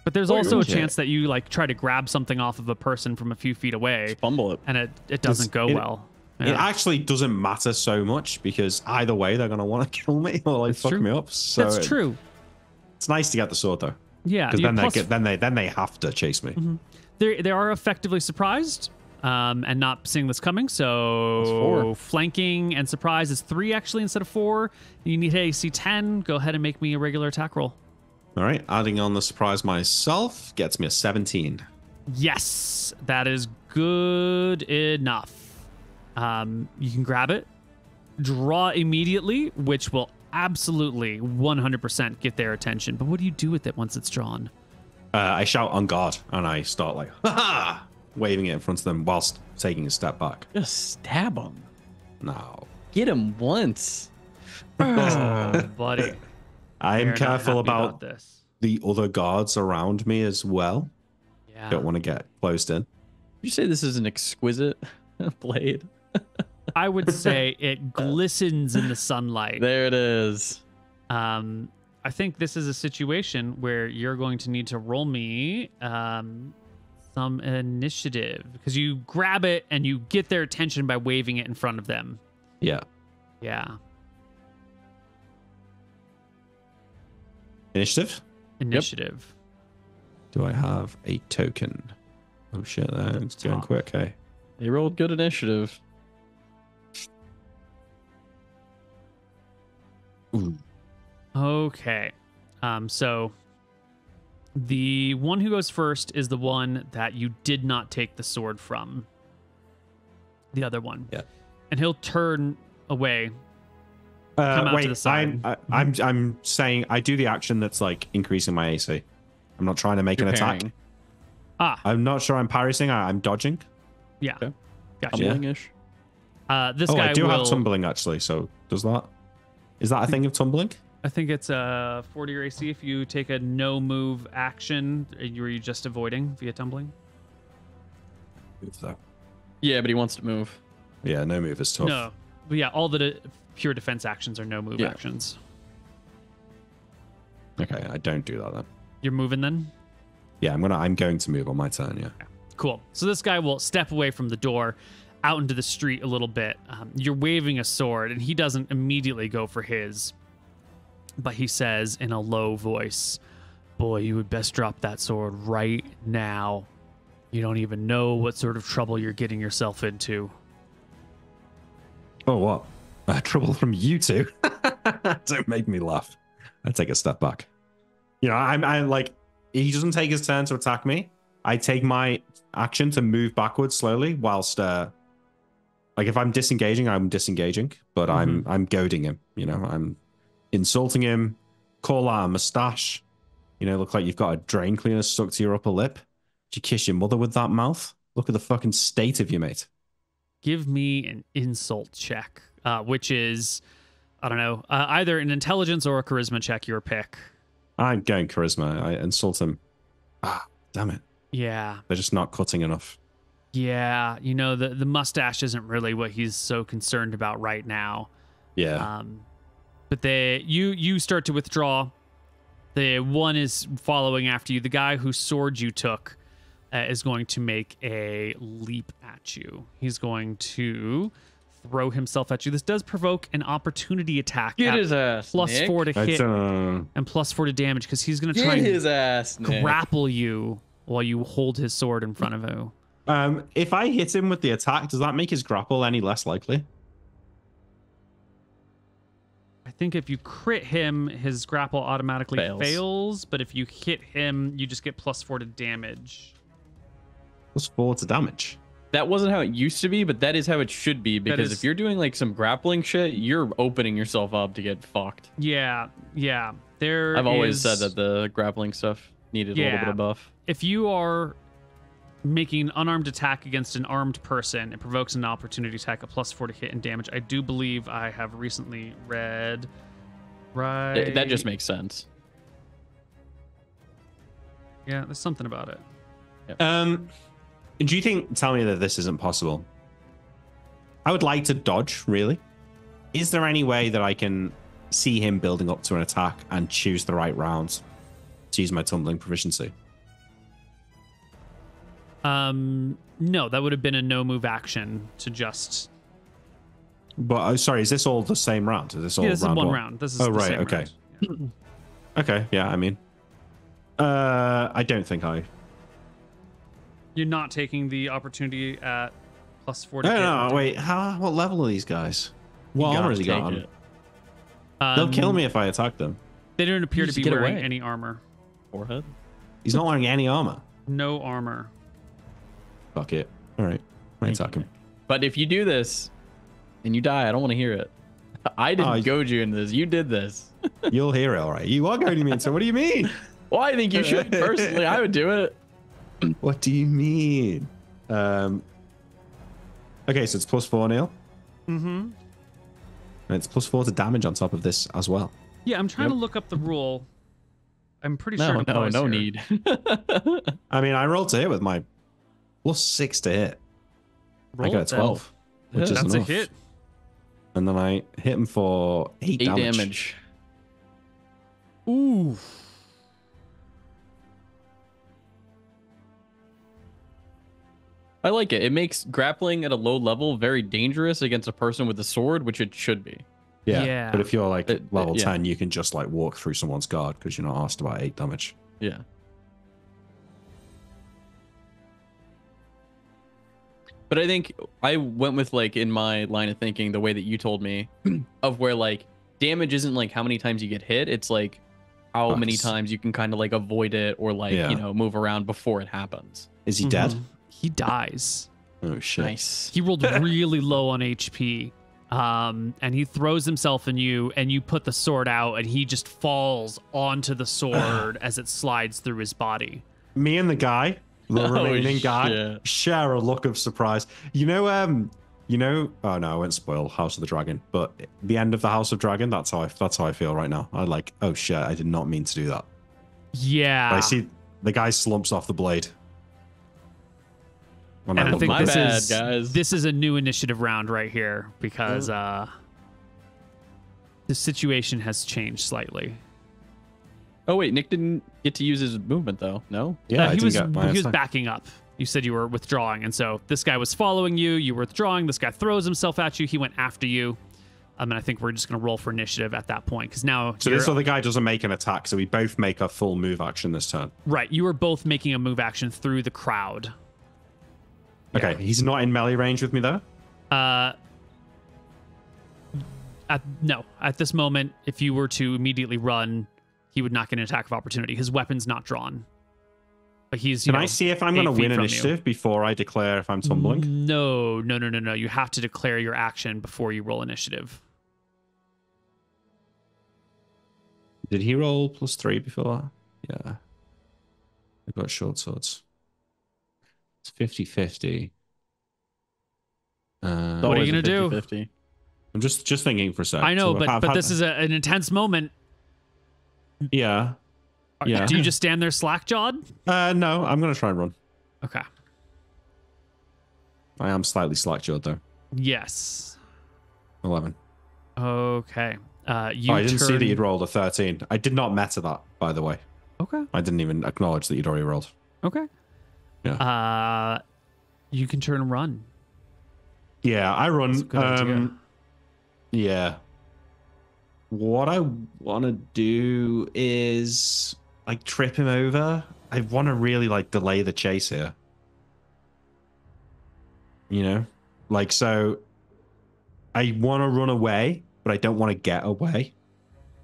But there's also a chance that you try to grab something off of a person from a few feet away. Just fumble it. And it doesn't go well. It actually doesn't matter so much because either way they're going to want to kill me or fuck me up. So that's true. It's nice to get the sword though. Yeah. Because then they have to chase me. They are effectively surprised and not seeing this coming. So flanking and surprise is 3 actually instead of 4. You need AC 10. Go ahead and make me a regular attack roll. All right, adding on the surprise myself gets me a 17. Yes, that is good enough. You can grab it, draw immediately, which will absolutely 100% get their attention. But what do you do with it once it's drawn? I shout on guard and I start ha-ha, waving it in front of them whilst taking a step back. Just stab him. No. Get him once. Oh, buddy. I am careful about this. The other guards around me as well. Yeah. Don't want to get closed in. You say this is an exquisite blade? I would say it glistens in the sunlight. There it is. I think this is a situation where you're going to need to roll me some initiative because you grab it and you get their attention by waving it in front of them. Yeah. Yeah. Initiative? Initiative. Do I have a token? Oh shit, that's going quick, hey. They rolled good initiative. Ooh. Okay. So the one who goes first is the one that you did not take the sword from. The other one. Yeah. And he'll turn away. Come out to the side. I'm saying I do the action that's increasing my AC. I'm not trying to make an attack. I'm not sure I'm parrying. I'm dodging. Yeah. Okay. Gotcha. Tumbling-ish. This guy I do have tumbling actually. So is that a thing of tumbling? I think it's 40 your AC if you take a no move action. Were you just avoiding via tumbling? Move though. Yeah, but he wants to move. Yeah, no move is tough. No, but yeah, all the pure defense actions are no move actions. Okay, I don't do that then. You're moving then? Yeah, I'm going to move on my turn, yeah. Cool. So this guy will step away from the door out into the street a little bit. You're waving a sword, and he doesn't immediately go for his, but he says in a low voice, "Boy, you would best drop that sword right now. You don't even know what sort of trouble you're getting yourself into." Oh, what? Trouble from you two? Don't make me laugh. I take a step back. You know, I like, he doesn't take his turn to attack me. I take my action to move backwards slowly whilst, like if I'm disengaging, I'm disengaging, but I'm goading him. You know, I'm insulting him, call out a mustache. You know, look like you've got a drain cleaner stuck to your upper lip. Did you kiss your mother with that mouth? Look at the fucking state of you, mate. Give me an insult check, which is, I don't know, either an intelligence or a charisma check, your pick. I'm going charisma. I insult him. Ah, damn it. Yeah. They're just not cutting enough. Yeah. You know, the mustache isn't really what he's so concerned about right now. Yeah. But you start to withdraw. The one is following after you. The guy whose sword you took is going to make a leap at you. He's going to throw himself at you. This does provoke an opportunity attack. Get his ass, plus Nick. 4 to hit and and plus 4 to damage because he's going to try Get and his ass, Nick. grapple you while you hold his sword in front of you. if I hit him with the attack, does that make his grapple any less likely? I think if you crit him, his grapple automatically fails. But if you hit him, you just get plus 4 to damage. Plus 4 to damage. That wasn't how it used to be, but that is how it should be. Because if you're doing like some grappling shit, you're opening yourself up to get fucked. Yeah, yeah. I've always said that the grappling stuff needed a little bit of buff. If you are making an unarmed attack against an armed person, it provokes an opportunity attack, a plus 4 to hit and damage. I do believe I have recently read. Right. That just makes sense. Yeah, there's something about it. Yep. Do you think, tell me that this isn't possible? I would like to dodge, really. Is there any way that I can see him building up to an attack and choose the right round to use my tumbling proficiency? No, that would have been a no move action to just. But sorry, is this all the same round? Is this all this round is one one? round. This is oh the right, same okay. round. Yeah. Okay, yeah. I mean, I don't think I. You're not taking the opportunity at plus 4 to hit. No, wait. What level are these guys? What armor has he got on? They'll kill me if I attack them. They don't appear to just be get wearing away. any armor. Forehead. He's not wearing any armor. No armor. Fuck it. All right, I attack him. But if you do this and you die, I don't want to hear it. I didn't goad you into this. You did this. You'll hear it, all right. You are goading me into. What do you mean? Well, I think you should. Personally, I would do it. What do you mean? Okay, so it's plus 4, Neil. Mm-hmm. And it's plus 4 to damage on top of this as well. Yeah, I'm trying to look up the rule. I'm pretty sure. No need. I mean, I rolled to hit with my plus 6 to hit. I got a 12, which is That's enough. a hit. And then I hit him for 8 damage. Ooh. I like it. It makes grappling at a low level very dangerous against a person with a sword, which it should be. Yeah. But if you're like level yeah. 10, you can just like walk through someone's guard because you're not asked about 8 damage. Yeah. But I think I went with like in my line of thinking, the way that you told me of where like damage isn't like how many times you get hit. It's like how many times you can kind of like avoid it or like, you know, move around before it happens. Is he dead? He dies. Oh shit. Nice. He rolled really low on HP. And he throws himself in you, and you put the sword out, and he just falls onto the sword as it slides through his body. Me and the guy, the remaining guy, share a look of surprise. You know, oh no, I won't spoil House of the Dragon, but the end of the House of Dragon, that's how I feel right now. I like, oh shit, I did not mean to do that. Yeah. I see the guy slumps off the blade. And I think My this bad, is guys. this is a new initiative round right here because the situation has changed slightly. Oh wait, Nick didn't get to use his movement though. No. Yeah, I he didn't was get my attack. backing up. You said you were withdrawing, and so this guy was following you. You were withdrawing. This guy throws himself at you. He went after you. And I think we're just going to roll for initiative at that point because now. So this other guy doesn't make an attack, so we both make a full move action this turn. Right, you are both making a move action through the crowd. Okay, he's not in melee range with me though. No, at this moment, if you were to immediately run, he would not get an attack of opportunity. His weapon's not drawn. But he's. Can I see if I'm going to win initiative before I declare if I'm tumbling? No. You have to declare your action before you roll initiative. Did he roll +3 before? Yeah. I've got short swords. It's 50-50. What are you going to do? 50. I'm just thinking for a sec. I know, So but this is an intense moment. Yeah. Yeah. Do you just stand there slack-jawed? No, I'm going to try and run. Okay. I am slightly slack-jawed though. Yes. 11. Okay. I didn't see that you'd rolled a 13. I did not meta that, by the way. Okay. I didn't even acknowledge that you'd already rolled. Okay. Yeah. You can turn and run. Yeah, I run. That's a good idea. Yeah. What I want to do is like trip him over. I want to really like delay the chase here. You know? Like, so I want to run away, but I don't want to get away.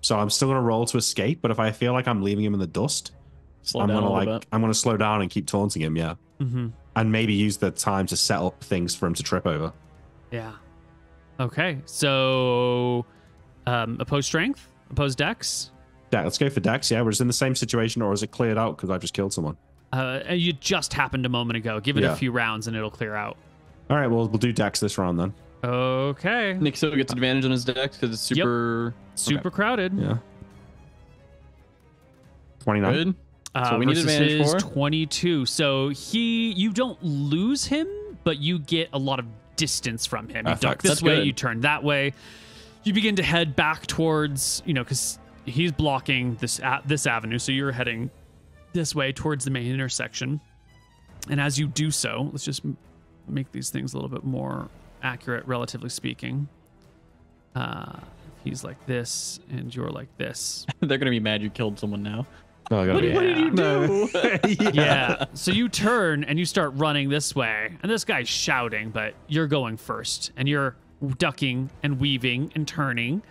So I'm still going to roll to escape, but if I feel like I'm leaving him in the dust, I'm going to slow down and keep taunting him, yeah. Mm-hmm. And maybe use the time to set up things for him to trip over. Yeah. Okay. So opposed strength, opposed dex. Let's go for dex. Yeah, we're just in the same situation, or is it cleared out because I just killed someone? You just happened a moment ago. Give it a few rounds and it'll clear out. All right, well, we'll do dex this round then. Okay. Nick still gets advantage on his dex because it's super crowded. Yeah. 29. good. So we need advantage his for 22. So you don't lose him, but you get a lot of distance from him. You duck this That's way, good. you turn that way. You begin to head back towards, because he's blocking this avenue. So you're heading this way towards the main intersection. And as you do so, let's just make these things a little bit more accurate, relatively speaking. He's like this, and you're like this. They're gonna be mad you killed someone now. Oh, I gotta What did you do? Yeah. So you turn and you start running this way, and this guy's shouting, but you're going first, and you're ducking and weaving and turning.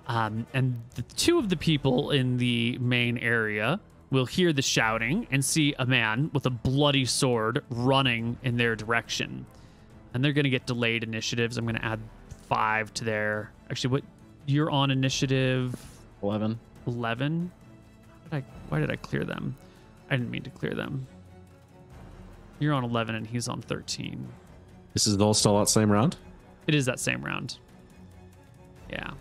And the two of the people in the main area will hear the shouting and see a man with a bloody sword running in their direction. And they're going to get delayed initiatives. I'm going to add 5 to their... Actually, what... You're on initiative... 11. 11? Why did I clear them? I didn't mean to clear them. You're on 11 and he's on 13. This is all still that same round? It is that same round. Yeah.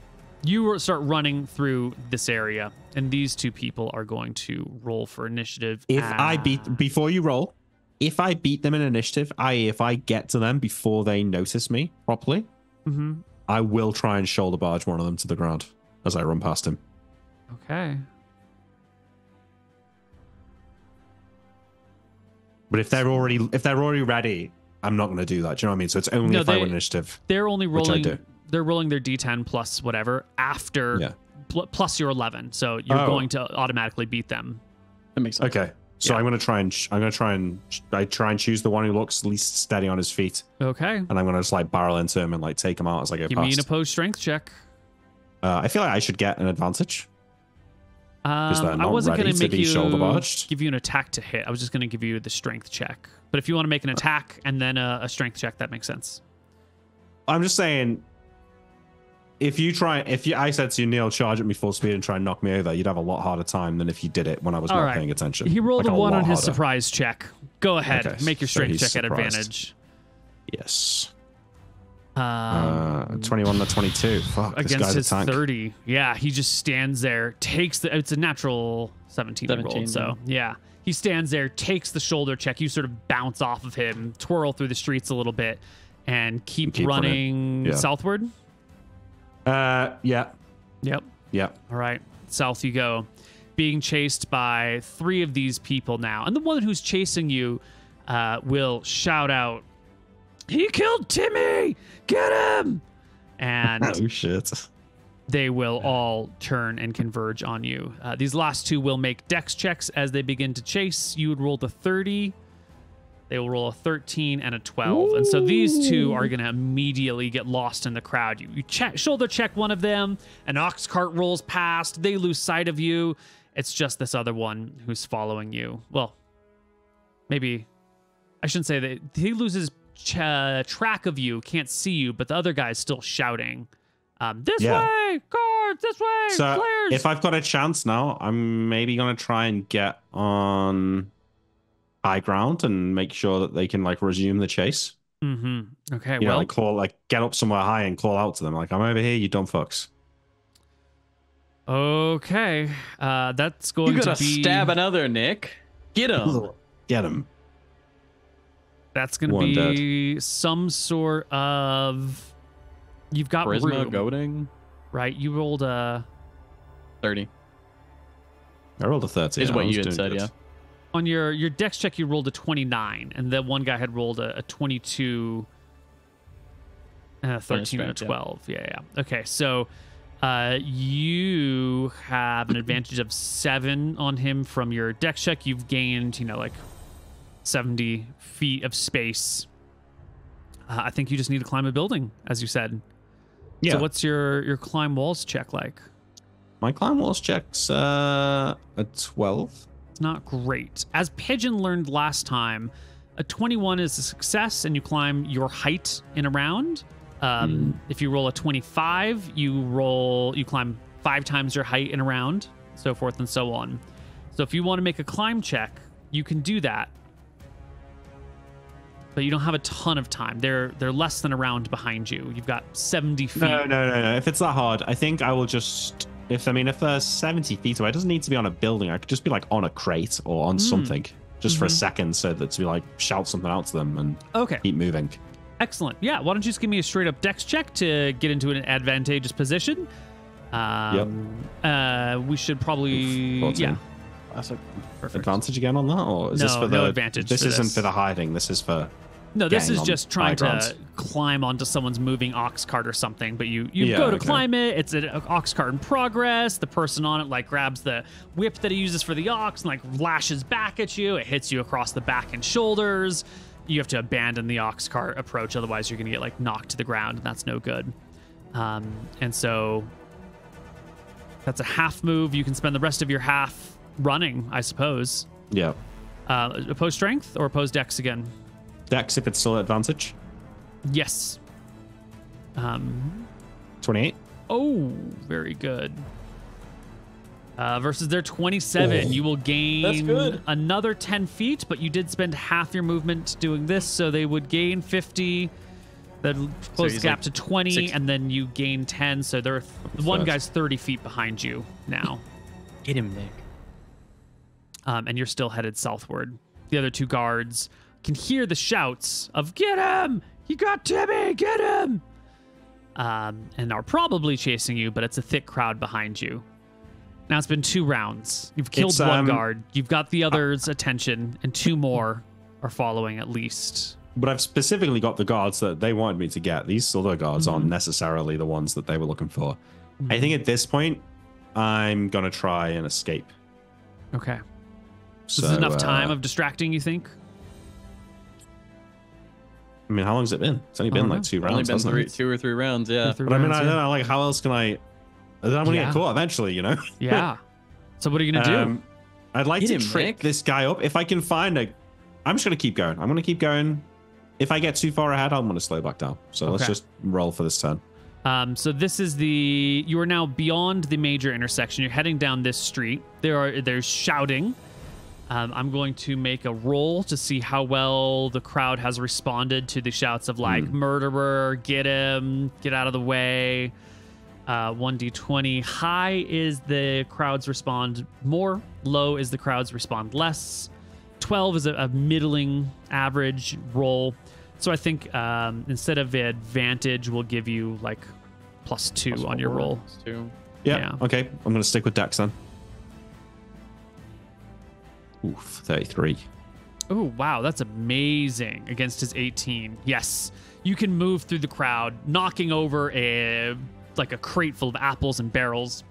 You start running through this area, and these two people are going to roll for initiative. Before you roll, if I beat them in initiative, i.e. if I get to them before they notice me properly, I will try and shoulder barge one of them to the ground as I run past him. Okay. But if they're already ready, I'm not going to do that. Do you know what I mean? So it's only if I win initiative. They're only which I rolling. do. They're rolling their D10 plus whatever after plus your 11. So you're going to automatically beat them. That makes sense. Okay. So I'm going to try and choose the one who looks least steady on his feet. Okay. And I'm going to just like barrel into him and like take him out as I go Give past. me an opposed strength check. I feel like I should get an advantage. I wasn't going to make shoulder barged. give you an attack to hit. I was just going to give you the strength check. But if you want to make an attack and then a strength check, that makes sense. I'm just saying, I said to you, Neil, charge at me full speed and try and knock me over, you'd have a lot harder time than if you did it when I was not paying attention. He rolled like a 1 on his harder. surprise check. Go ahead. Okay, Make your so strength he's check at surprised. advantage. Yes. 21 to 22. Fuck, this Against guy's his a tank. 30. Yeah, he just stands there, it's a natural 17 he rolled. So, yeah. He stands there, takes the shoulder check. You sort of bounce off of him, twirl through the streets a little bit, and keep running southward. Yeah. Yep. Yep. All right. South you go. Being chased by 3 of these people now. And the one who's chasing you will shout out, "He killed Timmy! Get him!" And oh, shit. They will all turn and converge on you. These last 2 will make dex checks as they begin to chase. You would roll the 30. They will roll a 13 and a 12. Ooh. And so these 2 are going to immediately get lost in the crowd. You shoulder check one of them. An ox cart rolls past. They lose sight of you. It's just this other one who's following you. Well, maybe I shouldn't say that. He loses track of you, can't see you, but the other guy's still shouting. This way, guards, this way, so players. If I've got a chance now, I'm maybe going to try and get on high ground and make sure that they can like resume the chase. Mm-hmm. Okay, you know, like get up somewhere high and call out to them like, "I'm over here, you dumb fucks." Okay, that's going to be... You gotta stab another, Nick. Get him. Get him. That's going to be some sort of... You've got charisma, room, goading. Right? You rolled a 30. I rolled a 30. Is what you had said, yeah. On your dex check, you rolled a 29, and the one guy had rolled a 22, and a 13 and a 12. Yeah. Okay, so you have an advantage of 7 on him from your dex check. You've gained, like 70 feet of space. I think you just need to climb a building, as you said. Yeah. So what's your climb walls check like? My climb walls check's a 12. It's not great. As Pigeon learned last time, a 21 is a success, and you climb your height in a round. If you roll a 25, you climb 5 times your height in a round, so forth and so on. So if you want to make a climb check, you can do that. But you don't have a ton of time. They're less than a round behind you. You've got 70 feet. No. If it's that hard, I think I will just... If they're 70 feet away, it doesn't need to be on a building. I could just be like on a crate or on something just for a second, so that to be like shout something out to them and keep moving. Excellent. Yeah, why don't you just give me a straight up dex check to get into an advantageous position? We should probably... 14. Yeah. Classic. Perfect. Advantage again on that? Or is this for no advantage. This isn't for the hiding. This is for... No, this is just trying to climb onto someone's moving ox cart or something, but you go to climb it. It's an ox cart in progress. The person on it like grabs the whip that he uses for the ox and like lashes back at you. It hits you across the back and shoulders. You have to abandon the ox cart approach, otherwise you're going to get like knocked to the ground, and that's no good. And so that's a half move. You can spend the rest of your half running, I suppose. Yeah. Opposed strength or opposed dex again? Dex if it's still at advantage. Yes. 28. Oh, very good. Versus their 27. You will gain another 10 feet, but you did spend half your movement doing this, so they would gain 50. Then close the gap to 20, 60. And then you gain 10, so they're one guy's 30 feet behind you now. Get him, Nick. And you're still headed southward. The other 2 guards can hear the shouts of "Get him! You got Timmy! Get him!" And are probably chasing you, but it's a thick crowd behind you. Now it's been 2 rounds. You've killed one guard. You've got the other's attention, and 2 more are following at least. But I've specifically got the guards that they wanted me to get. These other guards aren't necessarily the ones that they were looking for. I think at this point, I'm going to try and escape. Okay. So, this is enough time of distracting, you think? I mean, how long has it been? It's only been like 2 rounds. Only been 2 or 3 rounds, yeah. But I mean, I don't know, like, how else can I... I'm going to get caught eventually, you know? Yeah. So what are you going to do? I'd like to trick this guy up. If I can find a... I'm just going to keep going. I'm going to keep going. If I get too far ahead, I'm going to slow back down. So let's just roll for this turn. So this is you are now beyond the major intersection. You're heading down this street. There's shouting. I'm going to make a roll to see how well the crowd has responded to the shouts of like murderer, get him, get out of the way. 1d20. High is the crowds respond more. Low is the crowds respond less. 12 is a middling average roll. So I think instead of advantage, we'll give you like +2 on your roll. +2. Yeah. Okay. I'm going to stick with Dex then. Oof, 33. Oh, wow. That's amazing against his 18. Yes. You can move through the crowd, knocking over a crate full of apples and barrels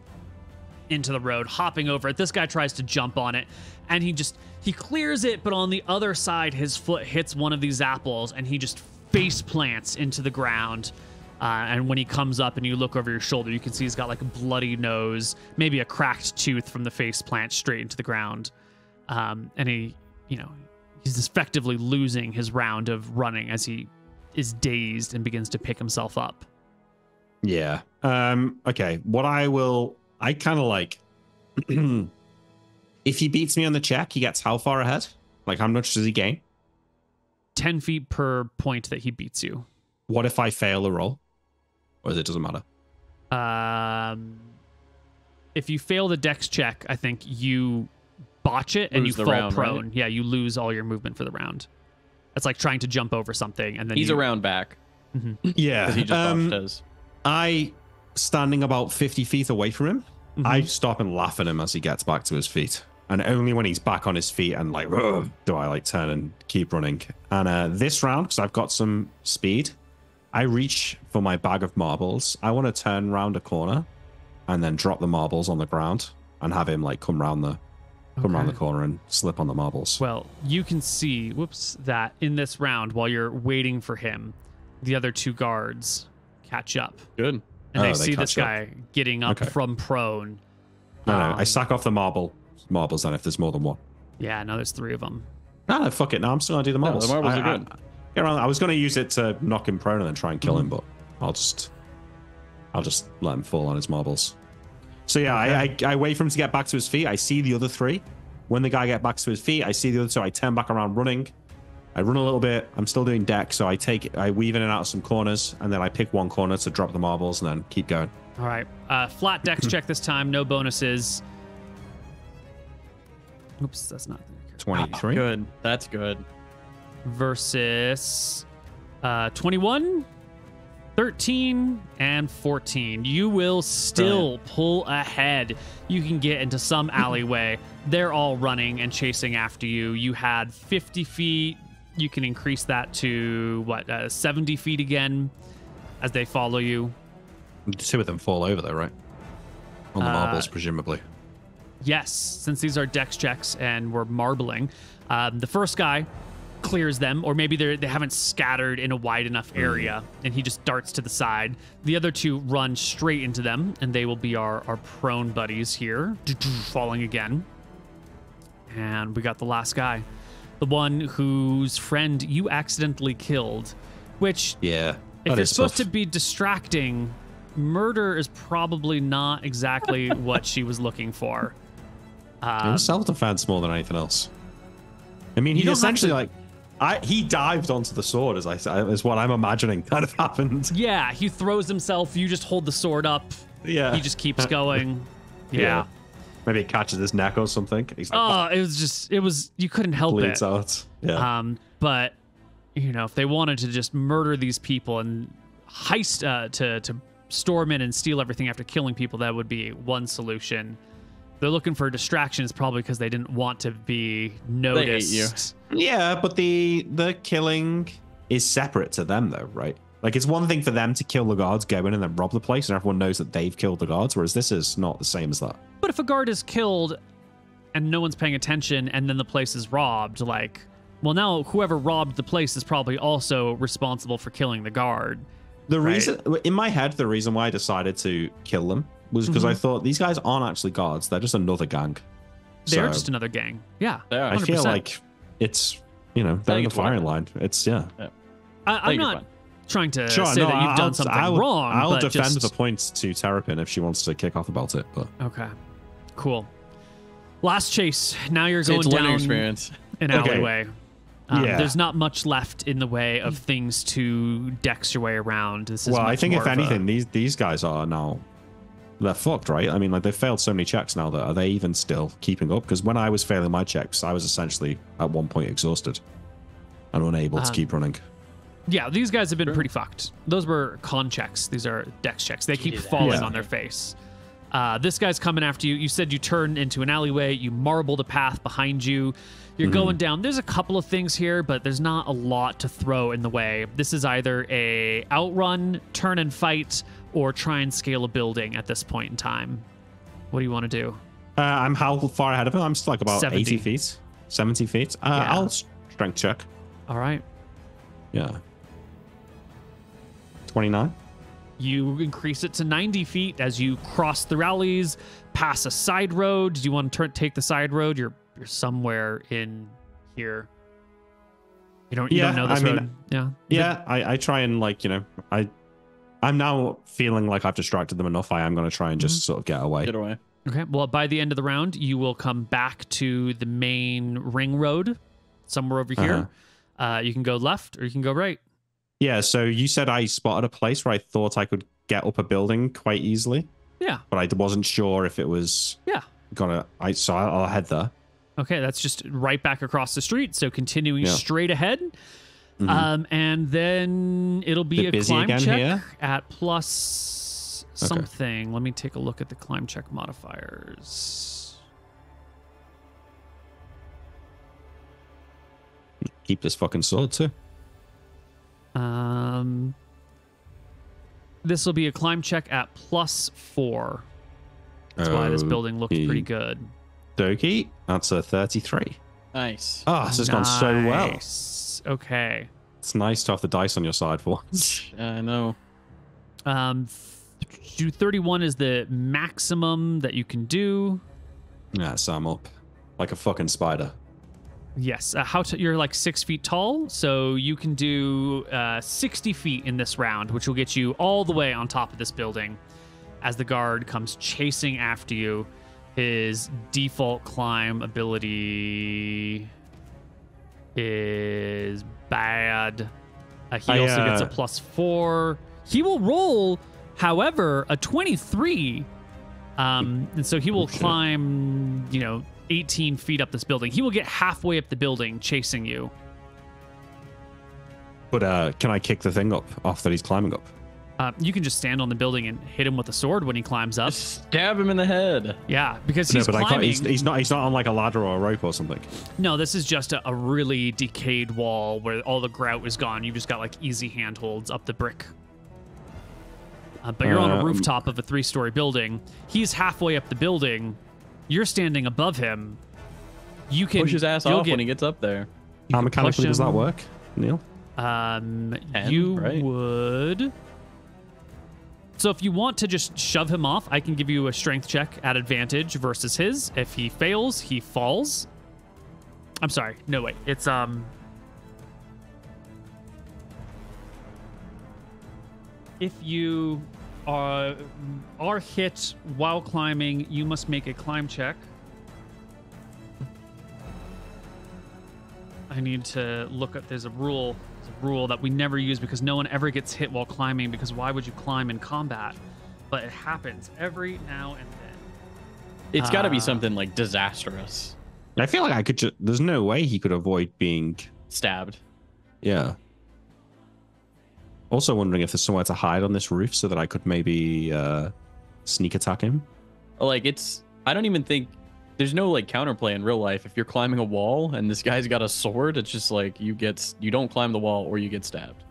into the road, hopping over it. This guy tries to jump on it, and he clears it, but on the other side, his foot hits one of these apples, and he just face plants into the ground. And when he comes up and you look over your shoulder, you can see he's got like a bloody nose, maybe a cracked tooth from the face plant straight into the ground. And he's effectively losing his round of running as he is dazed and begins to pick himself up. Yeah. Okay. I kind of like, if he beats me on the check, he gets how far ahead? Like, how much does he gain? 10 feet per point that he beats you. What if I fail a roll? Or it doesn't matter? If you fail the dex check, I think you botch it and you fall round, prone. right? Yeah, you lose all your movement for the round. It's like trying to jump over something, and then He's a round back. Mm-hmm. Yeah. Because he just botched his. Standing about 50 feet away from him, I stop and laugh at him as he gets back to his feet. And only when he's back on his feet and like, "Ugh," do I like turn and keep running. And this round, because I've got some speed, I reach for my bag of marbles. I want to turn round a corner and then drop the marbles on the ground and have him like come round the corner and slip on the marbles. Well, you can see, that in this round, while you're waiting for him, the other two guards catch up. Good. And they they see this catch up. guy getting up from prone. No, I sack off the marbles then if there's more than one. Yeah, now there's 3 of them. No, fuck it. No, I'm still going to do the marbles. the marbles are good. I was going to use it to knock him prone and then try and kill him, but I'll just let him fall on his marbles. So yeah, I wait for him to get back to his feet. I see the other 3. When the guy gets back to his feet, I see the other 2. I turn back around running. I run a little bit. I'm still doing deck, so I weave in and out of some corners, and then I pick one corner to drop the marbles and then keep going. All right. Flat dex check this time. No bonuses. Oops, that's not 23. Good. That's good. versus 21, 13, and 14. You will still pull ahead. You can get into some alleyway. They're all running and chasing after you. You had 50 feet. You can increase that to, 70 feet again as they follow you. 2 of them fall over, though, right? On the marbles, presumably. Yes, since these are dex checks and we're marbling. The first guy clears them, or maybe they haven't scattered in a wide enough area, and he just darts to the side. The other 2 run straight into them, and they will be our prone buddies here, falling again. And we got the last guy, the one whose friend you accidentally killed, which, yeah, if it's supposed to be distracting, murder is probably not exactly what she was looking for. It was self-defense more than anything else. I mean, he essentially he dived onto the sword, is what I'm imagining kind of happened. Yeah, he throws himself. You just hold the sword up. Yeah, he just keeps going. Yeah. Maybe it catches his neck or something. He's like, it was you couldn't help bleeds it. Out. Yeah. But if they wanted to just murder these people and heist to storm in and steal everything after killing people, that would be one solution. They're looking for distractions, probably because they didn't want to be noticed. They hate you. Yeah, but the killing is separate to them, though, right? Like, it's one thing for them to kill the guards, go in and then rob the place, and everyone knows that they've killed the guards, whereas this is not the same as that. But if a guard is killed and no one's paying attention, and then the place is robbed, now whoever robbed the place is probably also responsible for killing the guard. The reason, in my head, the reason why I decided to kill them was because I thought these guys aren't actually guards; they're just another gang. They're just another gang. Yeah, I feel like it's they're in the firing line. It's I'm not trying to say that you've done something wrong. I'll defend the points to Terrapin if she wants to kick off about it. But okay, cool. Last chase. Now you're going down experience. An alleyway. There's not much left in the way of things to dex your way around. This is I think if anything, these guys are now they're fucked, right? I mean, like, they've failed so many checks now that are they even still keeping up? Because when I was failing my checks, I was essentially at one point exhausted and unable to keep running. Yeah, these guys have been pretty fucked. Those were con checks. These are dex checks. They keep falling on their face. This guy's coming after you. You said you turned into an alleyway. You marbled a path behind you. You're going down. There's a couple of things here, but there's not a lot to throw in the way. This is either a outrun, turn and fight, or try and scale a building at this point in time. What do you want to do? I'm how far ahead of him? I'm still like about 70. 80 feet, 70 feet. Yeah. I'll strength check. All right. Yeah. 29. You increase it to 90 feet as you cross through alleys, pass a side road. Do you want to take the side road? You're somewhere in here. You don't know this road. Yeah. I try and, like, I'm now feeling like I've distracted them enough. I am going to try and just sort of get away. Get away. Okay. Well, by the end of the round, you will come back to the main ring road somewhere over here. You can go left or you can go right. Yeah, so you said I spotted a place where I thought I could get up a building quite easily. Yeah. But I wasn't sure if it was so I'll head there. Okay, that's just right back across the street. So continuing straight ahead. And then it'll be a climb check here at plus something. Let me take a look at the climb check modifiers. Keep this fucking sword too. This will be a climb check at +4. That's why this building looks pretty good. Doki, that's a 33. Nice. Oh, this has gone so well. Okay. It's nice to have the dice on your side for once. I know. 31 is the maximum that you can do. Yeah, so I'm up like a fucking spider. Yes. You're like 6 feet tall, so you can do 60 feet in this round, which will get you all the way on top of this building as the guard comes chasing after you. His default climb ability is bad. He also gets a +4. He will roll, however, a 23. And so he will climb, 18 feet up this building. He will get halfway up the building chasing you. But can I kick the thing up off that he's climbing up? You can just stand on the building and hit him with a sword when he climbs up. Stab him in the head. Yeah, because he's climbing. I can't, he's not on like a ladder or a rope or something. No, this is just a really decayed wall where all the grout is gone. You've just got like easy handholds up the brick. But you're on a rooftop of a 3-story building. He's halfway up the building. You're standing above him. You can push his ass off when he gets up there. How mechanically does that work, Neil? You right? would. So if you want to just shove him off, I can give you a strength check at advantage versus his. If he fails, he falls. I'm sorry. No, wait. It's if you are hit while climbing, you must make a climb check. I need to look at. There's a rule that we never use because no one ever gets hit while climbing, because why would you climb in combat? But it happens every now and then. It's got to be something like disastrous. I feel like I could just. There's no way he could avoid being stabbed. Yeah. Also wondering if there's somewhere to hide on this roof so that I could maybe sneak attack him. Like I don't even think there's no like counterplay in real life. If you're climbing a wall and this guy's got a sword, it's just like you don't climb the wall or you get stabbed.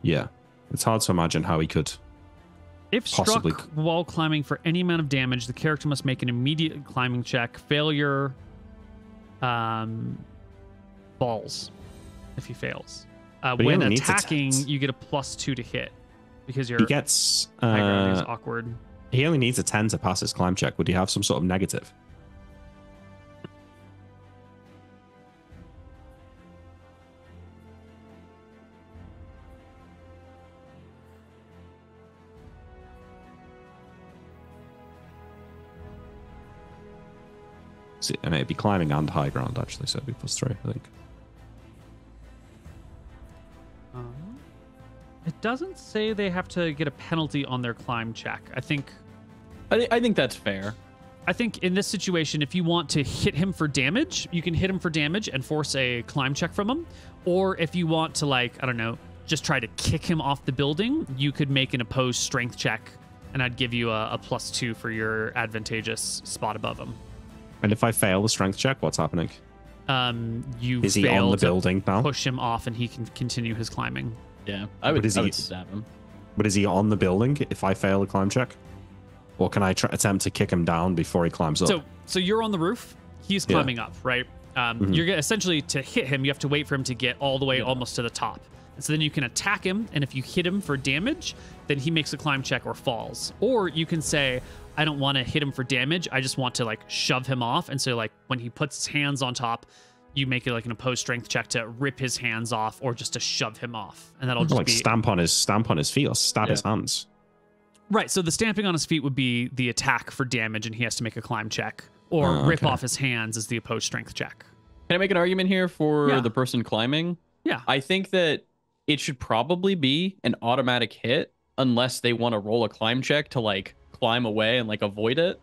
Yeah, it's hard to imagine how he could. If struck while climbing for any amount of damage, the character must make an immediate climbing check. Failure, balls. If he fails, when attacking, you get a +2 to hit because he gets high ground is awkward. He only needs a 10 to pass his climb check. Would he have some sort of negative? And it'd be climbing and high ground, actually, so it'd be +3, I think. It doesn't say they have to get a penalty on their climb check. I think I think that's fair. I think in this situation, if you want to hit him for damage, you can hit him for damage and force a climb check from him. Or if you want to, like, I don't know, just try to kick him off the building, you could make an opposed strength check, and I'd give you a +2 for your advantageous spot above him. And if I fail the strength check, what's happening? You Is he fail on the to building now? push him off, and he can continue his climbing. Yeah, I would he- stab him. But is he on the building if I fail a climb check? Or can I attempt to kick him down before he climbs up? So you're on the roof. He's climbing up, right? You're gonna, essentially, to hit him, you have to wait for him to get all the way almost to the top. And so then you can attack him, and if you hit him for damage, then he makes a climb check or falls. Or you can say, I don't want to hit him for damage. I just want to like shove him off. And so like when he puts his hands on top, you make it like an opposed strength check to rip his hands off or just to shove him off. And that'll just like be stamp on his feet or stab his hands. right. So the stamping on his feet would be the attack for damage, and he has to make a climb check. Or rip off his hands is the opposed strength check. Can I make an argument here for the person climbing? Yeah. I think that it should probably be an automatic hit unless they want to roll a climb check to like climb away and like avoid it.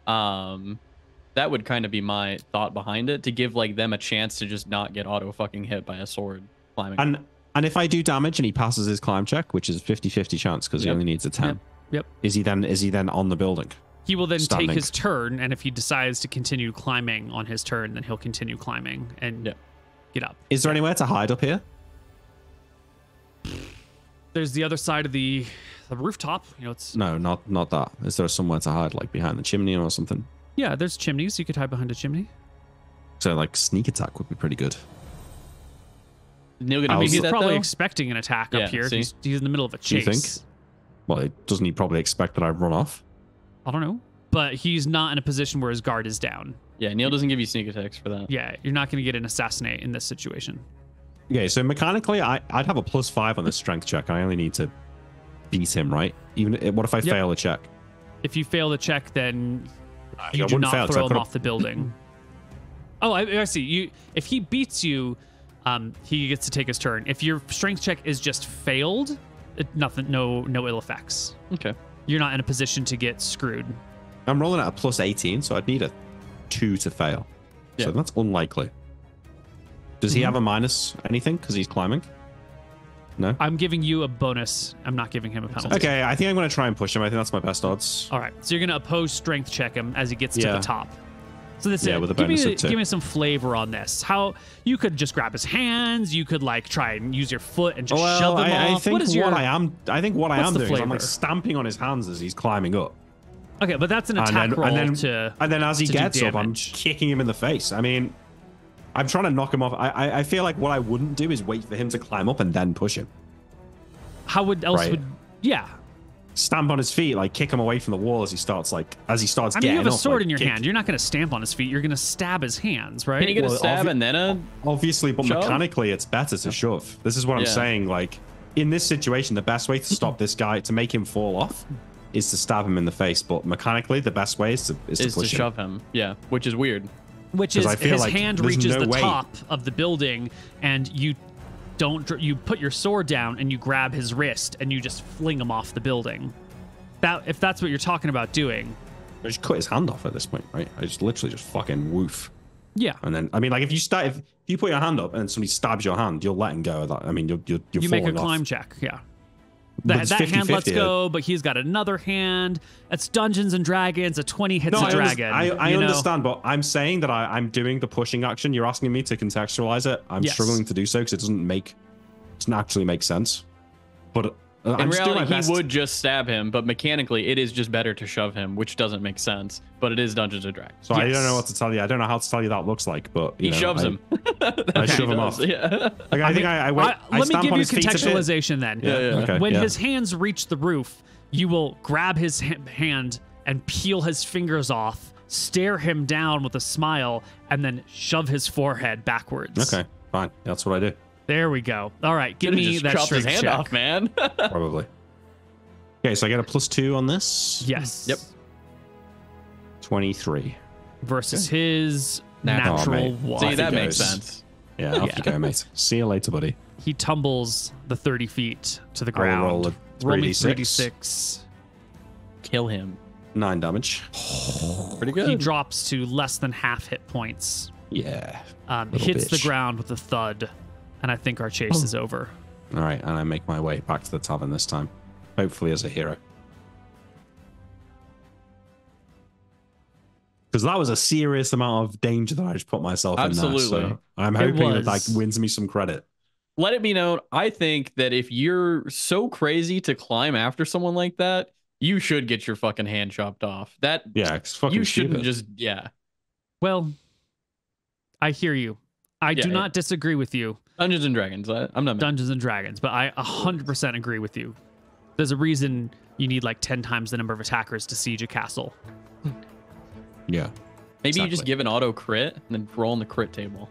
That would kind of be my thought behind it, to give like them a chance to just not get auto fucking hit by a sword climbing. And if I do damage and he passes his climb check, which is 50-50 chance because he only needs a 10. Yep. Is he then on the building? He will then Standing. take his turn, and if he decides to continue climbing on his turn, then he'll continue climbing and get up. Is there anywhere to hide up here? There's the other side of the rooftop. You know, it's No, not that. Is there somewhere to hide, like behind the chimney or something? yeah. There's chimneys. You could hide behind a chimney. So like sneak attack would be pretty good. Neil gonna How's give you He's that probably though? expecting an attack Yeah, up here. see? He's in the middle of a Do you chase. think? Well, doesn't he probably expect that I run off? I don't know, but he's not in a position where his guard is down. Yeah, Neil doesn't give you sneak attacks for that. Yeah, you're not going to get an assassinate in this situation. Okay, so mechanically, I'd have a +5 on this strength check. I only need to beat him, right? Even what if I fail a check? If you fail the check, then you I do wouldn't fail, not 'cause throw I him could've- off the building. Oh, I see. If he beats you, he gets to take his turn. If your strength check is just failed, no ill effects. Okay. You're not in a position to get screwed. I'm rolling at a +18, so I'd need a 2 to fail. So Yeah. that's unlikely. Does he have a minus anything because he's climbing? No? I'm giving you a bonus. I'm not giving him a penalty. Okay, I think I'm going to try and push him. I think that's my best odds. All right. So you're going to oppose strength check him as he gets to Yeah. the top. So that's Yeah, it. with a give bonus of 2. me some flavor on this. How you could just grab his hands. You could like try and use your foot and just shove him I off. think What is your? I think what I what's am the doing is I'm flavor? like stamping on his hands as he's climbing up. Okay, but that's an attack roll to. And then as he to do gets up, I'm damage. kicking him in the face. I mean, I'm trying to knock him off. I feel like what I wouldn't do is wait for him to climb up and then push him. How would else Right. would? Yeah. Stamp on his feet, like kick him away from the wall as he starts I mean, getting you have a up, sword like, in your kick- hand. You're not going to stamp on his feet. You're going to stab his hands, right? Can you get a Well, stab and then a Obviously, but shove? mechanically, it's better to shove. This is what I'm Yeah. saying. Like, in this situation, the best way to stop this guy, to make him fall off, is to stab him in the face. But mechanically, the best way is to is to push him. shove him? Yeah, which is weird. Which 'Cause is I feel his like hand there's reaches no the way. top of the building, and you you put your sword down and you grab his wrist and you just fling him off the building. That if that's what you're talking about doing. I just cut his hand off at this point, right? I just literally just fucking woof. Yeah. And then, I mean, like, if you put your hand up and somebody stabs your hand, you're letting go of that. I mean, you're You make a falling off. climb check. Yeah. But it's That hand 50-50. lets go, but he's got another hand. It's Dungeons and Dragons. A 20 hits No, a dragon. I you know? understand, but I'm saying that I'm doing the pushing action. You're asking me to contextualize it. I'm Yes. struggling to do so because it doesn't actually make sense. But In I'm just doing my reality, best. he would just stab him, but mechanically, it is just better to shove him, which doesn't make sense. But it is Dungeons and Dragons. So I Yes. don't know what to tell you. I don't know how to tell you that looks like, but He shoves him. I shove him off. Yeah. Like, I think I wait. I let me stamp give on you his feet a bit. contextualization then. Yeah, yeah. Okay, When yeah. his hands reach the roof, you will grab his hand and peel his fingers off, stare him down with a smile, and then shove his forehead backwards. Okay, fine. That's what I do. There we go. All right, give Could've me just that chopped his strength hand check. off, man. Probably. Okay, so I get a +2 on this. Yes. Yep. 23. Versus his Natural. natural Oh, mate. one. See, that he makes goes. sense. Yeah, off you go, mate. See you later, buddy. He tumbles the 30 feet to the I will ground. roll a Roll me 3d6. 3d6. Kill him. 9 damage. Pretty good. He drops to less than half hit points. Yeah. Hits Little the bitch. ground with a thud, and I think our chase is over. All right, and I make my way back to the tavern this time, hopefully as a hero. Because that was a serious amount of danger that I just put myself in there. Absolutely. So I'm hoping that was. wins me some credit. Let it be known, I think that if you're so crazy to climb after someone like that, you should get your fucking hand chopped off. That Yeah, it's fucking you shouldn't stupid. just Well, I hear you. I do Yeah. not disagree with you. Dungeons and Dragons. I'm not. Dungeons and Dragons, but I 100% agree with you. There's a reason you need like 10 times the number of attackers to siege a castle. Yeah. Maybe you just Exactly. give an auto crit and then roll on the crit table.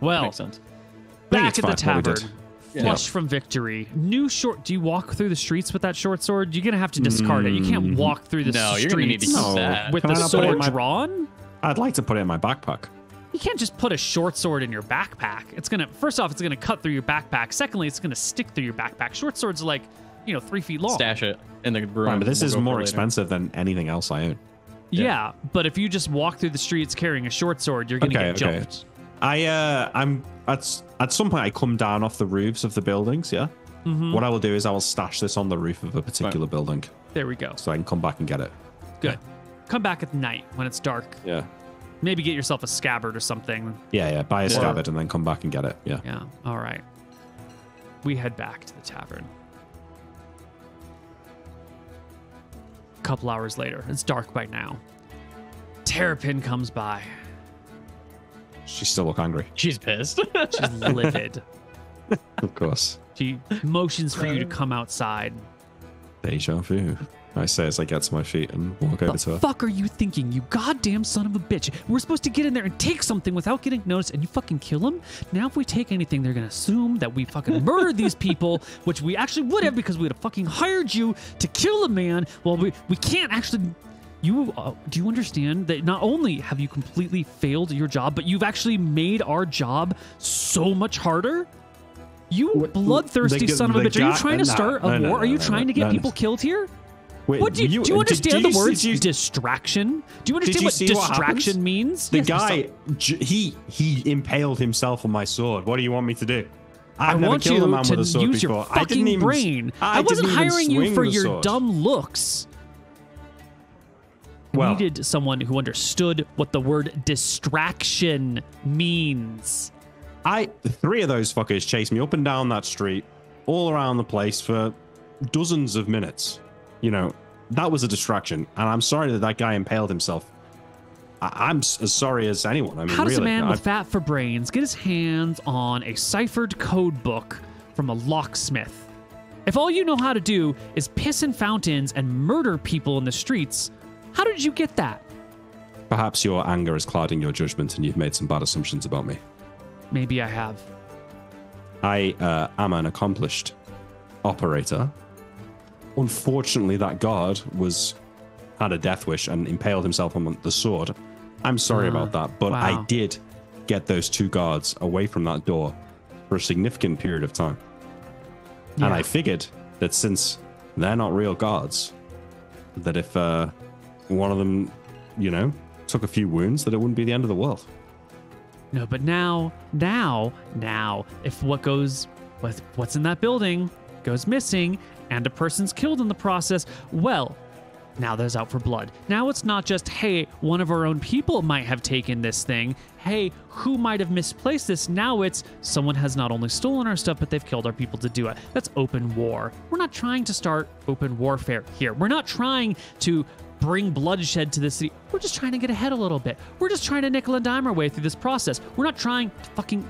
Well, Makes sense. back it's at the fine, what we tavern, did. flush from victory. New short. Do you walk through the streets with that short sword? You're gonna have to discard it. You can't walk through the No, streets you're gonna need to keep No. that. with Can the I not put it in sword my- drawn. I'd like to put it in my backpack. You can't just put a short sword in your backpack. It's gonna, first off, it's gonna cut through your backpack. Secondly, it's gonna stick through your backpack. Short swords are like, 3 feet long. Stash it in the room. Right, but this We'll is go for more later. expensive than anything else I own. Yeah, but if you just walk through the streets carrying a short sword, you're gonna get Okay. jumped. I'm at some point I come down off the roofs of the buildings. Yeah. What I will do is I will stash this on the roof of a particular building There we go. so I can come back and get it. Good. Come back at night when it's dark. Yeah. Maybe get yourself a scabbard or something. Yeah. Buy a Or- scabbard and then come back and get it. Yeah. Yeah. All right. We head back to the tavern. A couple hours later, it's dark by now. Terrapin comes by. She still look angry. She's pissed. She's livid. Of course. She motions for you to come outside. Deja vu. I say as I get to my feet and walk over to The her. fuck are you thinking, you goddamn son of a bitch? We're supposed to get in there and take something without getting noticed, and you fucking kill them? Now if we take anything, they're gonna assume that we fucking murdered these people, which we actually would have because we would have fucking hired you to kill a man. Well, we can't actually... do you understand that not only have you completely failed your job, but you've actually made our job so much harder? You bloodthirsty son of a bitch. Are you trying to start a war? Are you trying to get people killed here? Wait, What do you understand did the you- words did you- distraction? Do you understand you what see what distraction happens? means? The Yes, guy, he impaled himself on my sword. What do you want me to do? I I've never want killed a you man to with a sword use your before. I didn't fucking even, brain. I didn't wasn't even hiring you swing for the your sword. dumb looks. Well, We needed someone who understood what the word distraction means. 3 of those fuckers chased me up and down that street, all around the place for dozens of minutes. That was a distraction, and I'm sorry that guy impaled himself. I'm as sorry as anyone. I mean, How does really, a man with fat for brains get his hands on a ciphered code book from a locksmith? If all you know how to do is piss in fountains and murder people in the streets, how did you get that? Perhaps your anger is clouding your judgment, and you've made some bad assumptions about me. Maybe I have. I am an accomplished operator. Unfortunately, that guard had a death wish and impaled himself on the sword. I'm sorry about that, but I wow. did get those 2 guards away from that door for a significant period of time. And Yeah. I figured that since they're not real guards, that if one of them, took a few wounds, that it wouldn't be the end of the world. No, but now, if what's in that building goes missing and a person's killed in the process, well, now there's out for blood. Now it's not just, hey, one of our own people might have taken this thing. Hey, who might have misplaced this? Now it's someone has not only stolen our stuff, but they've killed our people to do it. That's open war. We're not trying to start open warfare here. We're not trying to bring bloodshed to the city. We're just trying to get ahead a little bit. We're just trying to nickel and dime our way through this process. We're not trying to fucking...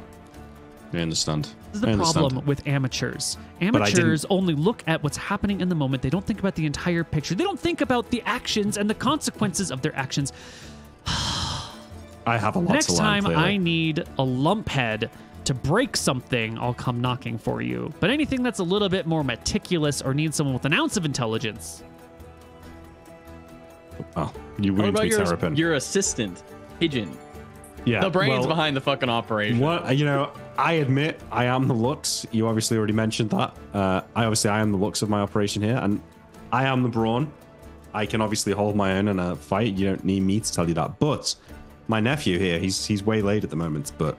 I understand. This is the problem with amateurs. Amateurs only look at what's happening in the moment. They don't think about the entire picture. They don't think about the actions and the consequences of their actions. I have a lot Next to learn, time clearly. I need a lumphead to break something, I'll come knocking for you. But anything that's a little bit more meticulous or needs someone with an ounce of intelligence... Oh, you What wound about me, Terrapin. your assistant, Pigeon? Yeah, The brains well, behind the fucking operation. What I admit, I am the looks. You obviously already mentioned that. I am the looks of my operation here, and I am the brawn. I can obviously hold my own in a fight. You don't need me to tell you that. But my nephew here, he's way late at the moment, but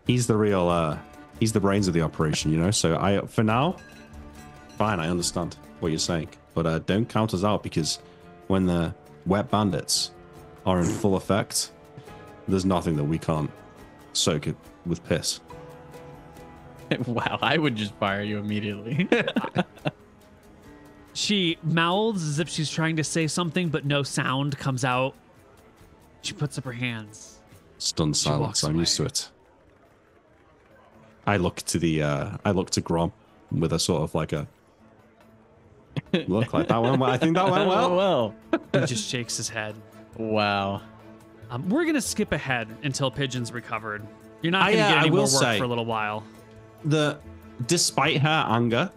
he's the real he's the brains of the operation, you know. So for now, fine, I understand what you're saying, but don't count us out, because when the wet bandits are in full effect, there's nothing that we can't soak it with piss. Wow, I would just fire you immediately. She mouths as if she's trying to say something, but no sound comes out. She puts up her hands. Stunned silence. I'm used to it. I look to Grom with a sort of like a look like that went well. I think that went well. He just shakes his head. Wow. We're gonna skip ahead until Pigeon's recovered. You're not gonna get any more work for a little while. Despite her anger,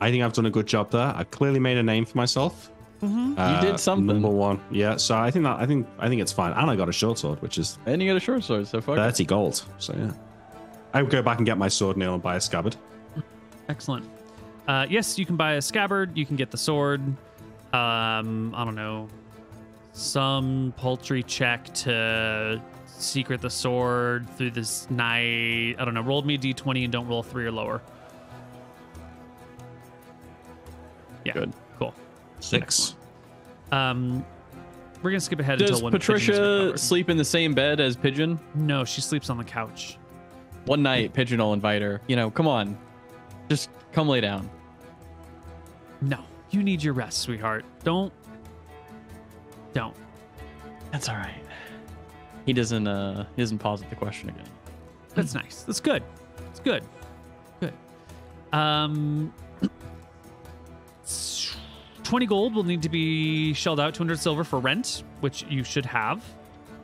I think I've done a good job there. I clearly made a name for myself. You did something. Number one, yeah. So I think it's fine. And I got a short sword, which is And you got a short sword, so fuck. 30 gold. So yeah, I would go back and get my sword nail and buy a scabbard. Excellent. Yes, you can buy a scabbard. You can get the sword. I don't know, some paltry check to secret the sword through this night. I don't know. Roll me a d20 and don't roll 3 or lower. Yeah. Good. Cool. 6. We're gonna skip ahead Does until when Pigeon is Patricia recovered. sleep in the same bed as Pigeon? No, she sleeps on the couch. One night, Pigeon will invite her. You know, come on. Just come lay down. No, you need your rest, sweetheart. Don't. That's all right. He doesn't posit the question again. That's nice. That's good. It's good. Good. 20 gold will need to be shelled out, 200 silver for rent, which you should have.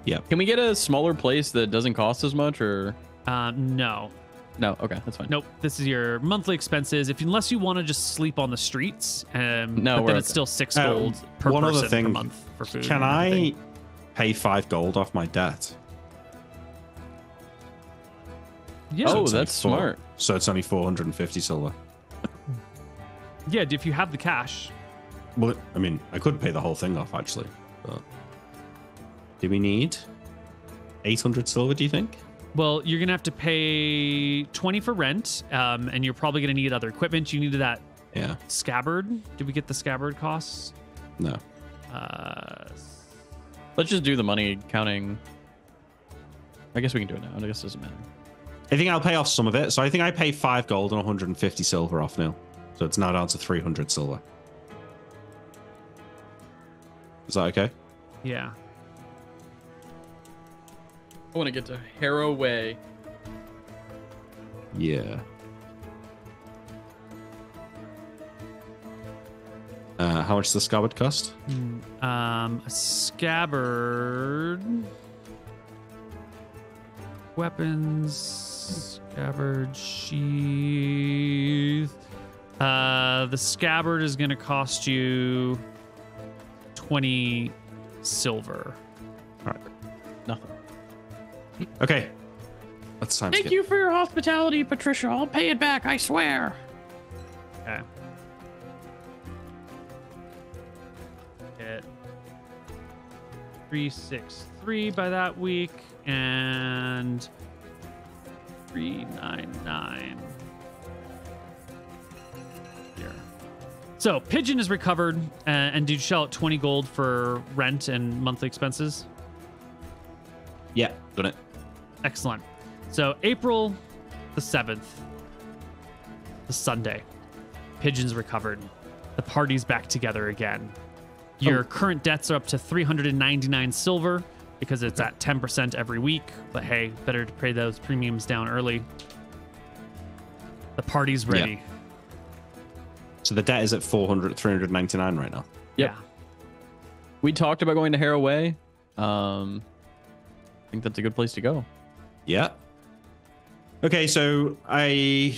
Yeah. Can we get a smaller place that doesn't cost as much, or? No. No, okay, that's fine. Nope. This is your monthly expenses. Unless you want to just sleep on the streets, No, but then we're it's still 6 gold per one person other thing, per month for food. Can and I everything. pay 5 gold off my debt? Yeah. Oh, it's only that's smart. So it's only 450 silver. Yeah. If you have the cash. Well, I mean, I could pay the whole thing off actually. But do we need 800 silver? Do you think? Well, you're gonna have to pay 20 for rent, and you're probably gonna need other equipment. You needed that Yeah. scabbard. Did we get the scabbard costs? No. Let's just do the money counting. I guess we can do it now. I guess it doesn't matter. I think I'll pay off some of it. So I think I pay 5 gold and 150 silver off now. So it's now down to 300 silver. Is that okay? Yeah. I want to get to Harrow Way. Yeah. How much does the scabbard cost? A scabbard. Weapons. Scabbard sheath. The scabbard is going to cost you 20 silver. All right. Nothing. Okay. That's time. Thank you for your hospitality, Patricia. I'll pay it back, I swear. Okay. Get 363 by that week and 399 here. So Pigeon is recovered, and did you shell out 20 gold for rent and monthly expenses? Yeah, done it. Excellent. So April the 7th, the Sunday, Pigeon's recovered. The party's back together again. Your current debts are up to 399 silver because it's at 10% every week. But hey, better to pay those premiums down early. The party's ready. Yeah. So the debt is at 399 right now. Yep. Yeah. We talked about going to Harrow Way. I think that's a good place to go. Yeah. Okay, so I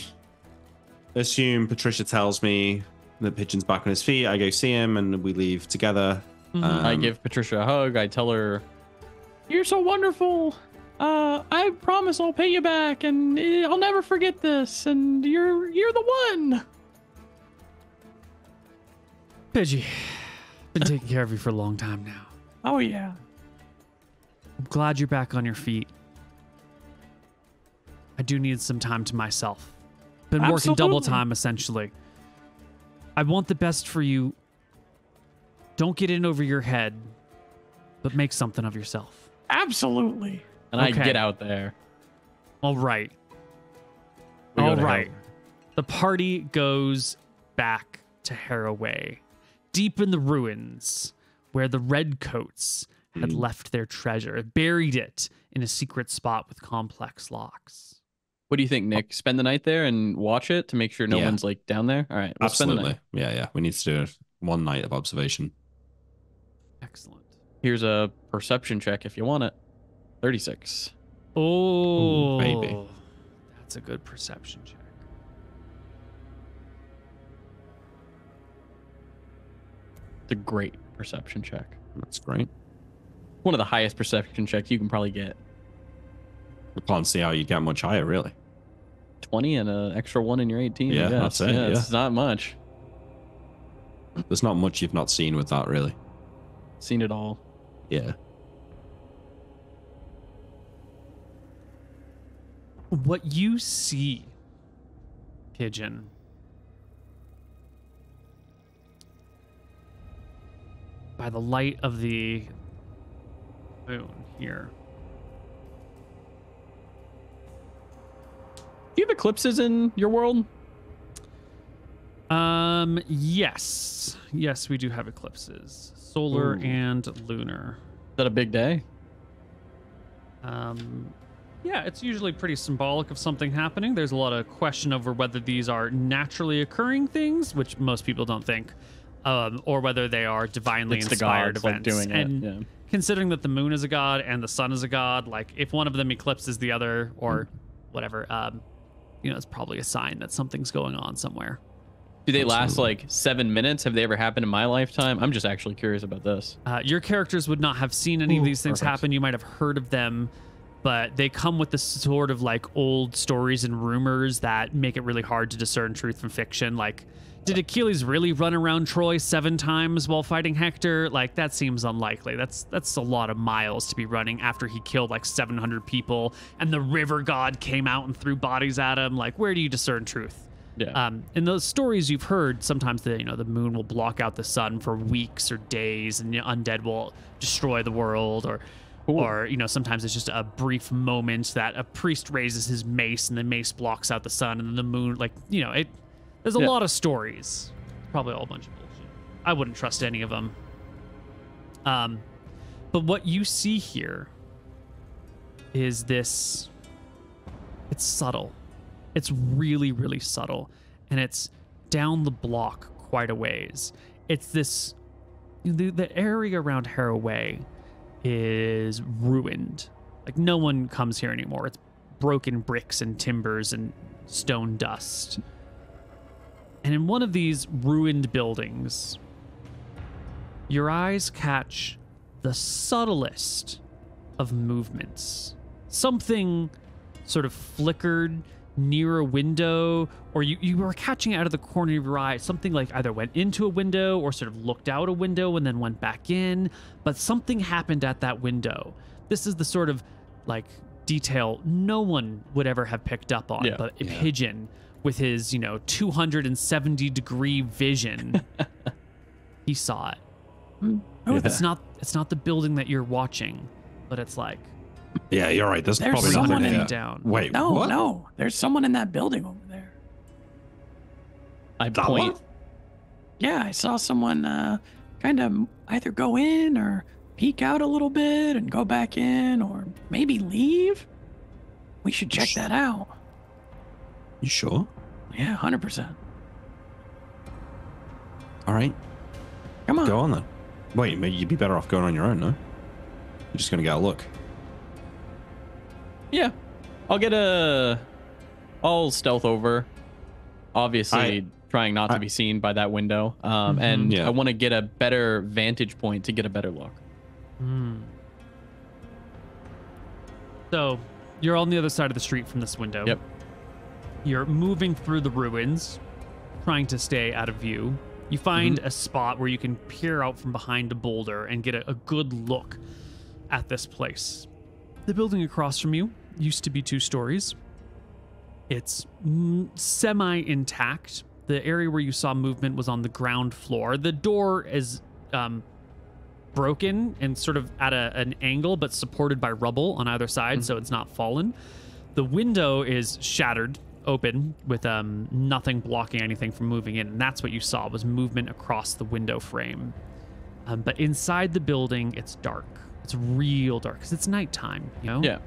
assume Patricia tells me that Pigeon's back on his feet. I go see him and we leave together. I give Patricia a hug. I tell her, You're so wonderful. I promise I'll pay you back, and I'll never forget this. And you're the one. Pidgey, been taking care of you for a long time now. Oh, yeah. I'm glad you're back on your feet. I do need some time to myself. Been working double time, essentially. I want the best for you. Don't get in over your head, but make something of yourself. Absolutely. And I get out there. All right. We go All to right. Harrow. The party goes back to Harroway, deep in the ruins where the Redcoats had left their treasure, buried it in a secret spot with complex locks. What do you think, Nick? Spend the night there and watch it to make sure no one's like down there? All right. We'll spend the night. Yeah. We need to do one night of observation. Excellent. Here's a perception check if you want it. 36. Oh, baby. That's a good perception check. It's a great perception check. That's great. One of the highest perception checks you can probably get. I can't see how you get much higher, really. 20 and an extra 1 in your 18. Yeah, I guess. that's it, yeah. It's not much. There's not much you've not seen with that, really. Seen it all. Yeah. What you see, Pigeon, by the light of the moon here. Do you have eclipses in your world? Yes. Yes, we do have eclipses. Solar and lunar. Is that a big day? Yeah, it's usually pretty symbolic of something happening. There's a lot of question over whether these are naturally occurring things, which most people don't think, or whether they are divinely It's inspired the gods, events. like, doing it, and yeah. considering that the moon is a god and the sun is a god, like if one of them eclipses the other or whatever, it's probably a sign that something's going on somewhere. Do they last like 7 minutes? Have they ever happened in my lifetime? I'm just actually curious about this. Your characters would not have seen any of these things perfect. happen. You might have heard of them, but they come with this sort of like old stories and rumors that make it really hard to discern truth from fiction. Like, did Achilles really run around Troy 7 times while fighting Hector? Like, that seems unlikely. That's a lot of miles to be running after he killed like 700 people and the river god came out and threw bodies at him. Like, where do you discern truth? Yeah. In those stories you've heard, sometimes the moon will block out the sun for weeks or days, and undead will destroy the world, or sometimes it's just a brief moment that a priest raises his mace and the mace blocks out the sun, and then the moon, there's a lot of stories. Probably all a bunch of bullshit. I wouldn't trust any of them. But what you see here is this. It's subtle. It's really, really subtle, and it's down the block quite a ways. It's this, the area around Harroway is ruined. Like, no one comes here anymore. It's broken bricks and timbers and stone dust. And in one of these ruined buildings, your eyes catch the subtlest of movements. Something sort of flickered near a window, or you were catching it out of the corner of your eye. Something like either went into a window or sort of looked out a window and then went back in, but something happened at that window. This is the sort of like detail no one would ever have picked up on, but a Pigeon with his 270-degree vision, he saw it. It's not the building that you're watching, but it's like, yeah, you're right. There's probably someone nothing there. down. Wait, No, what? no. There's someone in that building over there. I That point. one? Yeah, I saw someone kind of either go in or peek out a little bit and go back in, or maybe leave. We should check that out. You sure? Yeah, 100%. All right, Come on. go on then. Wait, maybe you'd be better off going on your own, no? You're just gonna get a look. Yeah. I'll stealth over. Obviously, trying not to be seen by that window. And Yeah. I want to get a better vantage point to get a better look. So you're on the other side of the street from this window. Yep. You're moving through the ruins, trying to stay out of view. You find a spot where you can peer out from behind a boulder and get a good look at this place. The building across from you used to be 2 stories. It's semi-intact. The area where you saw movement was on the ground floor. The door is broken and sort of at an angle, but supported by rubble on either side, so it's not fallen. The window is shattered open with nothing blocking anything from moving in, and that's what you saw was movement across the window frame. But inside the building, it's dark. It's real dark because it's nighttime, you know? Yeah.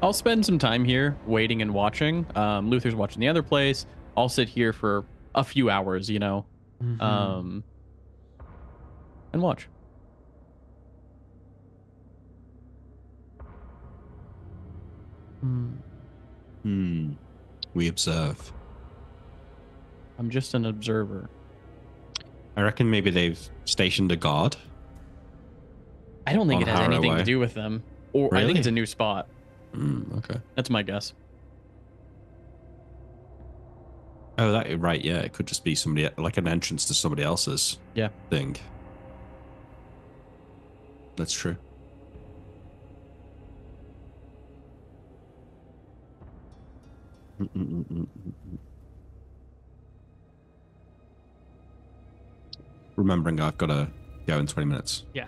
I'll spend some time here waiting and watching. Luther's watching the other place. I'll sit here for a few hours, you know, and watch. We observe. I'm just an observer. I reckon maybe they've stationed a guard. I don't think it has anything to do with them. Or I think Really? it's a new spot. Okay. That's my guess. Oh, that right. Yeah, it could just be somebody, like an entrance to somebody else's thing. That's true. Remembering I've got to go in 20 minutes. Yeah.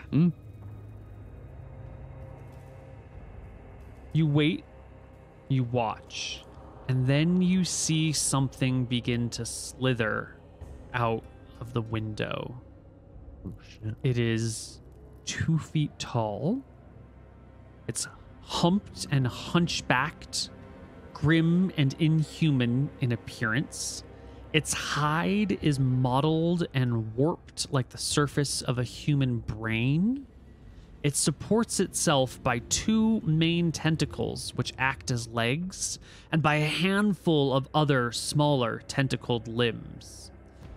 You wait, you watch, and then you see something begin to slither out of the window. Oh, shit. It is 2 feet tall. It's humped and hunchbacked, grim and inhuman in appearance. Its hide is mottled and warped like the surface of a human brain. It supports itself by 2 main tentacles, which act as legs, and by a handful of other smaller tentacled limbs.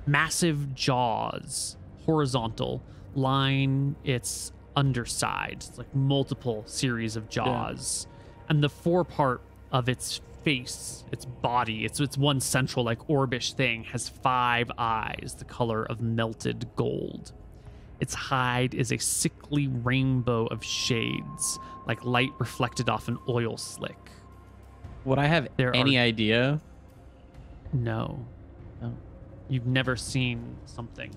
Massive jaws, horizontal, line its underside. It's like multiple series of jaws. And the forepart of its face, its body, it's one central like orbish thing, has 5 eyes, the color of melted gold. Its hide is a sickly rainbow of shades, like light reflected off an oil slick. Would I have any idea? No. No. You've never seen something.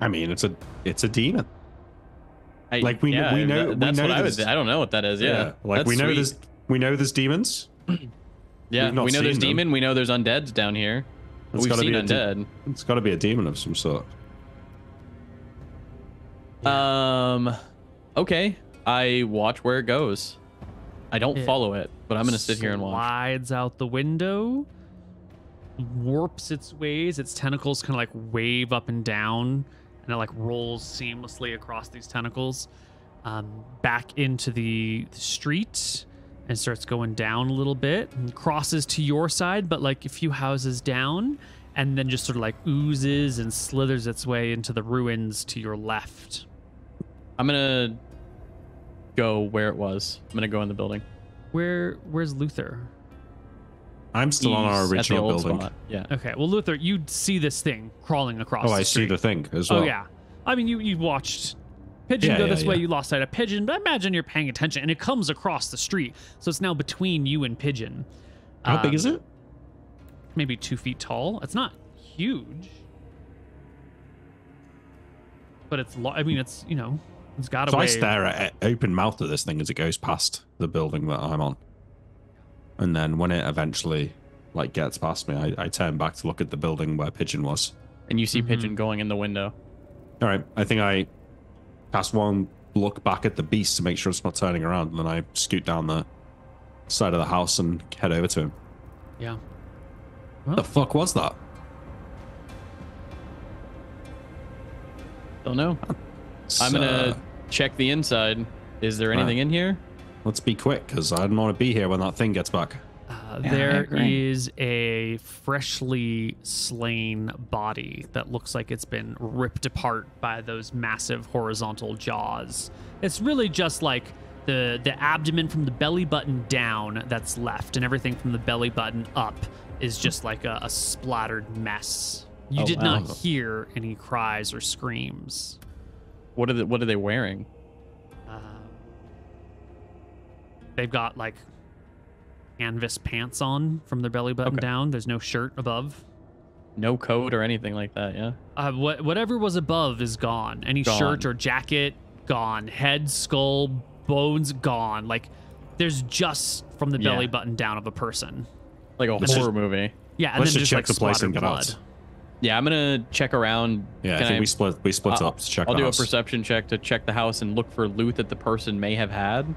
I mean, it's a demon. Like we know That's we know what I would. there's- I don't know what that is. Yeah. Like That's we know sweet. there's demons. Yeah, We've not we know there's seen them. demon. We know there's undeads down here. It's We've gotta seen be a undead. It's got to be a demon of some sort. Okay. I watch where it goes. I don't It then it, but I'm gonna sit here and watch. Slides out the window, warps its ways. Its tentacles kind of like wave up and down, and it like rolls seamlessly across these tentacles, back into the street, and starts going down a little bit, and crosses to your side, but like a few houses down, and then just sort of like oozes and slithers its way into the ruins to your left. I'm gonna go where it was. I'm gonna go in the building. Where's Luther? I'm still on our He's at the original old building. spot. Yeah. Okay, well, Luther, you see this thing crawling across Oh, the I street. see the thing as well. Oh, yeah. I mean, you watched Pigeon go this way, you lost sight of Pigeon, but I imagine you're paying attention, and it comes across the street, so it's now between you and Pigeon. How big is it? Maybe 2 feet tall. It's not huge. But it's, I mean, it's, you know, it's got a So way. I stare at open mouth at this thing as it goes past the building that I'm on. And then when it eventually like gets past me, I turn back to look at the building where Pigeon was. And you see Pigeon going in the window. All right. I think I cast one look back at the beast to make sure it's not turning around. And then I scoot down the side of the house and head over to him. Yeah. What the fuck was that? Don't know. I'm gonna check the inside. Is there anything in here? Let's be quick, because I don't want to be here when that thing gets back. There is a freshly slain body that looks like it's been ripped apart by those massive horizontal jaws. It's really just like the abdomen from the belly button down that's left, and everything from the belly button up is just like a splattered mess. You did not hear any cries or screams. What are they wearing? They've got like canvas pants on from their belly button down. There's no shirt above. No coat or anything like that, yeah? Whatever was above is gone. Any shirt or jacket, gone. Head, skull, bones, gone. Like, there's just from the belly button down of a person. Like a horror movie. Yeah, and let's then just just check like the place and splattered get blood. out. Yeah, I'm gonna check around. Yeah, I think we split up to check I'll the do house. a perception check to check the house and look for loot that the person may have had.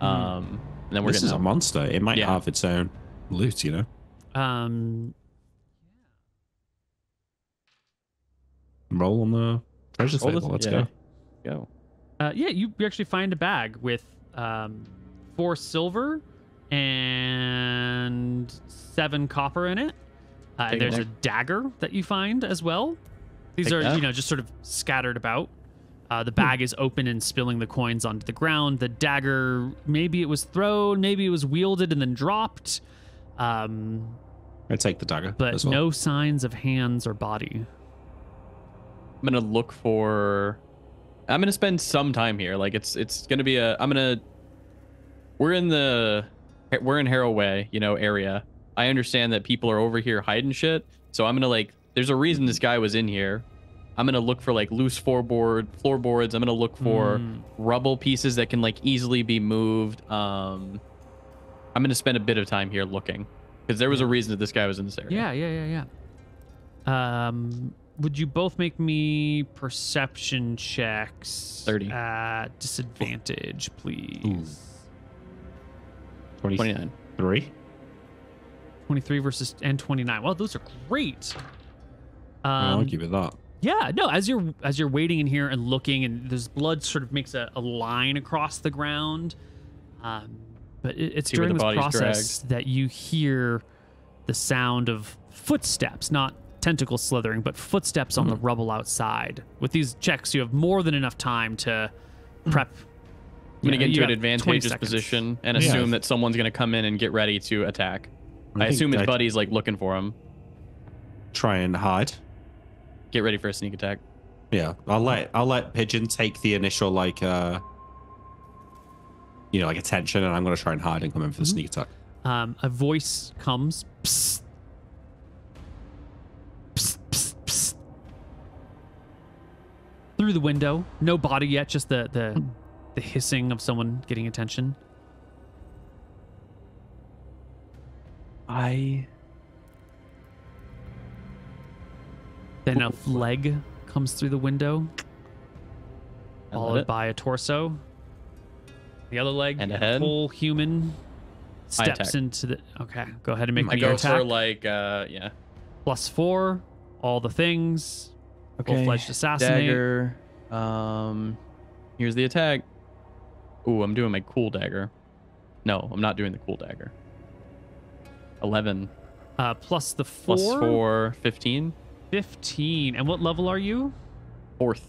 And then we're This is a monster. It might Yeah. have its own loot, you know? Roll on the treasure table. Let's go. Go. Yeah, you actually find a bag with 4 silver and 7 copper in it. Take it There's there. a dagger that you find as well. These Take are, that. just sort of scattered about. The bag is open and spilling the coins onto the ground. The dagger, maybe it was thrown, maybe it was wielded and then dropped. I take the dagger But as well. no signs of hands or body. I'm gonna look for. I'm gonna spend some time here. Like it's gonna be a. We're in Harrow Way, area. I understand that people are over here hiding shit. So I'm gonna there's a reason this guy was in here. I'm gonna look for loose floorboards. I'm gonna look for rubble pieces that can easily be moved. I'm gonna spend a bit of time here looking because there was a reason that this guy was in this area. Yeah. Would you both make me perception checks? 30. At disadvantage, please. 29. 3. 23 versus and 29. Well, those are great. I'll give it that. Yeah, no, as you're waiting in here and looking, and this blood sort of makes a line across the ground. But it's See where during the this body's process that you hear the sound of footsteps, not tentacle slithering, but footsteps on the rubble outside. With these checks, you have more than enough time to prep. I'm going to get you into an have 20 advantageous seconds. position and assume that someone's going to come in and get ready to attack. I assume his buddy's looking for him. Try and hide. Get ready for a sneak attack. Yeah, I'll let Pigeon take the initial attention, and I'm gonna try and hide and come in for the sneak attack. A voice comes. Psst. Psst, psst, psst. Through the window. No body yet, just the hissing of someone getting attention. Then a leg comes through the window, followed by a torso. The other leg, And a head. full human, I steps attack. into the. Okay, go ahead and make I me your go attack. for +4, all the things. Full-fledged assassinate. Dagger. Here's the attack. Ooh, I'm doing my cool dagger. No, I'm not doing the cool dagger. 11 Plus the 4. plus 4, 15. 15. And what level are you? 4th.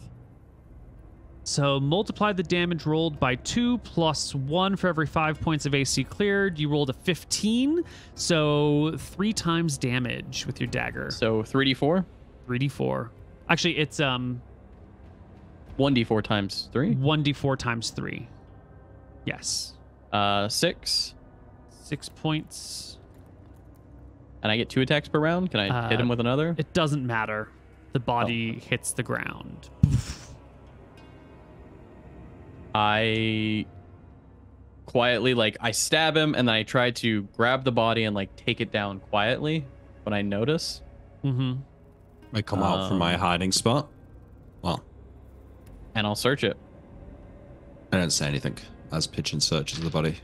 So multiply the damage rolled by 2 plus 1 for every 5 points of AC cleared. You rolled a 15, so 3 times damage with your dagger. So 3d4. 3d4. Actually, it's 1d4 times 3. 1d4 times 3. Yes. 6. 6 points. And I get 2 attacks per round. Can I hit him with another? It doesn't matter. The body hits the ground. I quietly, I stab him and then I try to grab the body and, take it down quietly when I notice. Mm-hmm. I come out from my hiding spot. Well, And I'll search it. I don't say anything as Pigeon searches the body.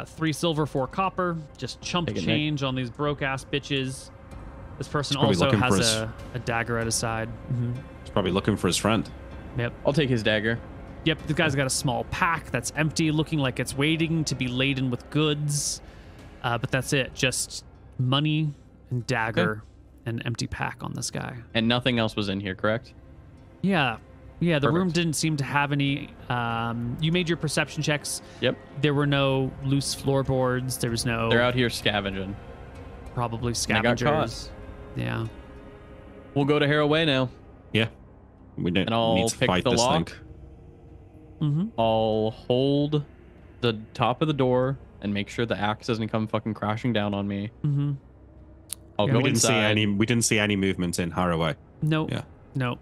3 silver, 4 copper. Just chump Take it, Nick. change on these broke-ass bitches. This person He's probably also looking for has his- a dagger at his side. Mm-hmm. He's probably looking for his friend. Yep. I'll take his dagger. Yep, the guy's got a small pack that's empty, looking like it's waiting to be laden with goods. But that's it. Just money and dagger and empty pack on this guy. And nothing else was in here, correct? Yeah. Yeah, the room Perfect. didn't seem to have any. You made your perception checks. Yep. There were no loose floorboards. There was no. They're out here scavenging. Probably They got caught. scavengers. Yeah. We'll go to Harrow Way now. Yeah. We don't And I'll need to pick fight the this lock. thing. Mm-hmm. I'll hold the top of the door and make sure the axe doesn't come fucking crashing down on me. Mm-hmm. I'll Yeah, go We didn't see inside. any. We didn't see any movement in Haraway. No. Yeah. No.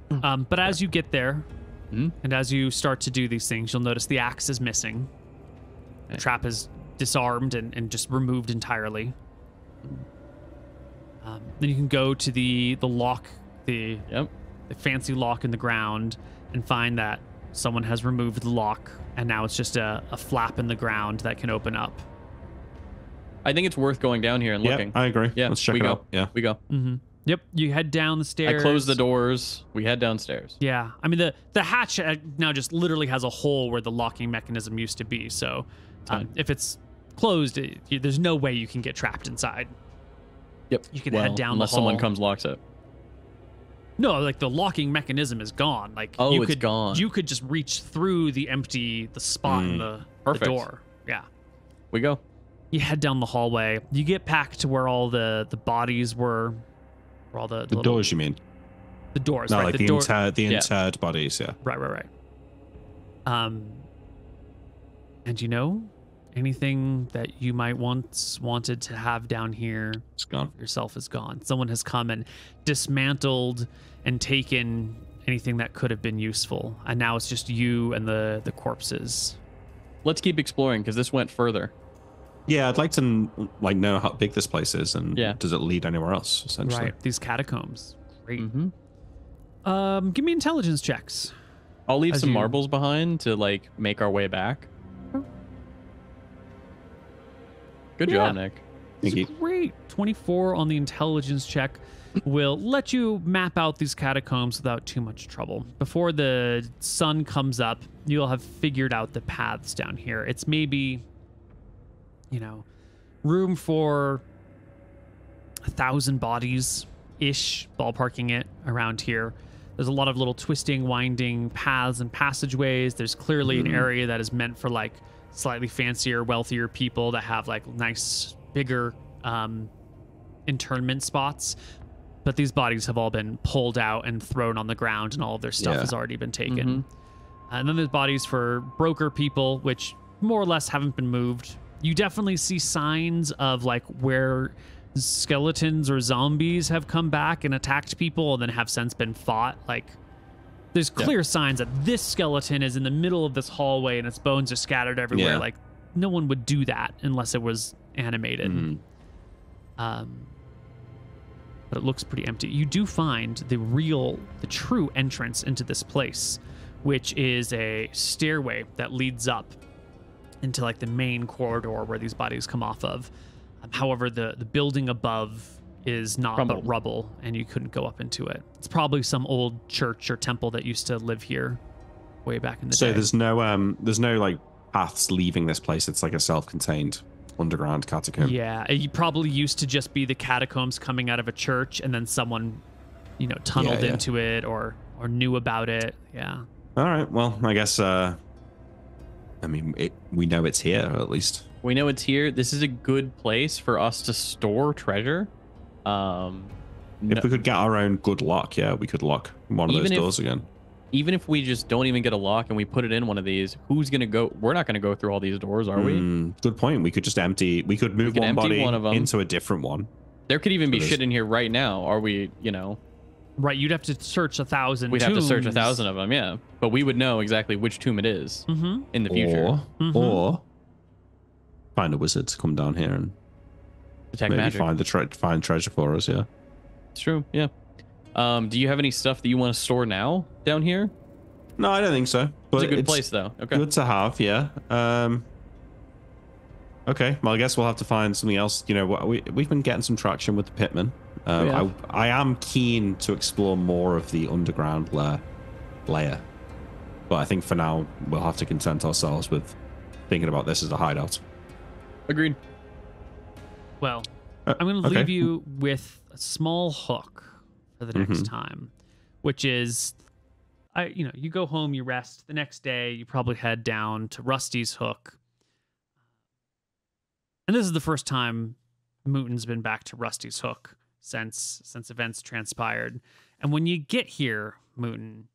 But as you get there, Mhm. and as you start to do these things, you'll notice the axe is missing. The Okay. trap is disarmed and just removed entirely. Then you can go to the lock, the Yep. fancy lock in the ground, and find that someone has removed the lock, and now it's just a flap in the ground that can open up. I think it's worth going down here and Yeah, looking. I agree. Yeah, Let's check we it go. out. Yeah. We go. Mm-hmm. Yep. You head down the stairs. I close the doors. We head downstairs. Yeah, I mean the hatch now just literally has a hole where the locking mechanism used to be. So Fine. if it's closed, there's no way you can get trapped inside. Yep. You can Well, head down unless the hall. someone comes locks it. No, like the locking mechanism is gone. Like Oh, you it's could, gone. You could just reach through the spot in the Perfect. door. Yeah. We go. You head down the hallway. You get back to where all the bodies were. Where all the The little- doors, you mean? The doors. No, right? like the door. Yeah. interred bodies. Yeah. Right. And you know, anything that you might once wanted to have down here It's gone. yourself is gone. Someone has come and dismantled and taken anything that could have been useful, and now it's just you and the corpses. Let's keep exploring because this went further. Yeah, I'd like to know how big this place is and Yeah. does it lead anywhere else? Essentially. Right, these catacombs. Great. Mm-hmm. Give me intelligence checks. I'll leave As some you- marbles behind to like make our way back. Good Yeah. job, Nick. Thank you. It's great. 24 on the intelligence check will let you map out these catacombs without too much trouble. Before the sun comes up, you'll have figured out the paths down here. It's maybe, room for 1,000 bodies-ish, ballparking it around here. There's a lot of little twisting, winding paths and passageways. There's clearly an area that is meant for like slightly fancier, wealthier people that have like nice, bigger internment spots. But these bodies have all been pulled out and thrown on the ground, and all of their stuff Yeah. has already been taken. And then there's bodies for broker people, which more or less haven't been moved. You definitely see signs of like where skeletons or zombies have come back and attacked people and then have since been fought. Like there's clear signs that this skeleton is in the middle of this hallway and its bones are scattered everywhere. Yeah. Like no one would do that unless it was animated. Mhm. But it looks pretty empty. You do find the true entrance into this place, which is a stairway that leads up into like the main corridor where these bodies come off of. However, the building above is not but Crumbled. rubble, and you couldn't go up into it. It's probably some old church or temple that used to live here way back in the So day. there's no like paths leaving this place. It's like a self-contained underground catacomb. Yeah, it probably used to just be the catacombs coming out of a church, and then someone, tunneled Yeah. into it or knew about it. Yeah. All right. Well, I guess. We know it's here at least. We know it's here. This is a good place for us to store treasure. If we could get our own good lock, yeah, we could lock one of those Even if- doors again. Even if we just don't even get a lock and we put it in one of these, who's gonna go? We're not gonna go through all these doors, are we? Good point. We could just empty. We could move could one empty body one of them. into a different one. There could even be there's- shit in here right now. Are we? Right, you'd have to search 1,000 We'd have to search tombs. 1,000 of them, yeah. But we would know exactly which tomb it is Mm-hmm. in the future. Or find a wizard to come down here and Detect maybe magic. find treasure for us. Yeah. It's true, yeah. Do you have any stuff that you want to store now down here? No, I don't think so. But It's a good place, though. Okay. Good to have. Yeah. Okay. Well, I guess we'll have to find something else. We've been getting some traction with the pitmen. Yeah. I am keen to explore more of the underground layer, but I think for now we'll have to content ourselves with thinking about this as a hideout. Agreed. Well, I'm going to okay. leave you with a small hook for the next time, which is you go home, you rest. The next day, you probably head down to Rusty's Hook. And this is the first time Mooton's been back to Rusty's Hook since events transpired. And when you get here, Mooton,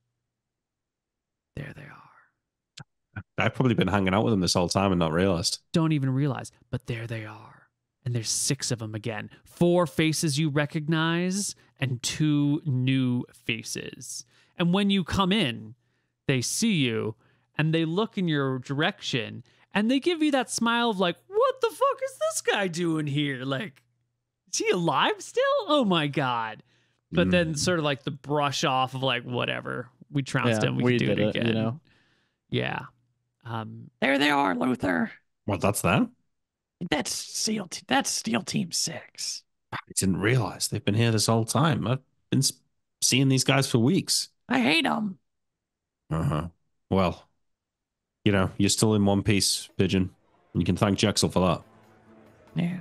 there they are. I've probably been hanging out with them this whole time and not realized. Don't even realize, but there they are. And there's 6 of them again. 4 faces you recognize and 2 new faces. And when you come in, they see you and they look in your direction and they give you that smile of like, what the fuck is this guy doing here? Like, is he alive still? Oh my God. But then sort of like the brush off of like, whatever. We trounced him. We can do it again. You know? Yeah. There they are, Luther. What, that's them? That's Steel Team 6. I didn't realize they've been here this whole time. I've been seeing these guys for weeks. I hate them. Uh-huh. Well, you're still in one piece, Pigeon. You can thank Jexel for that. Yeah.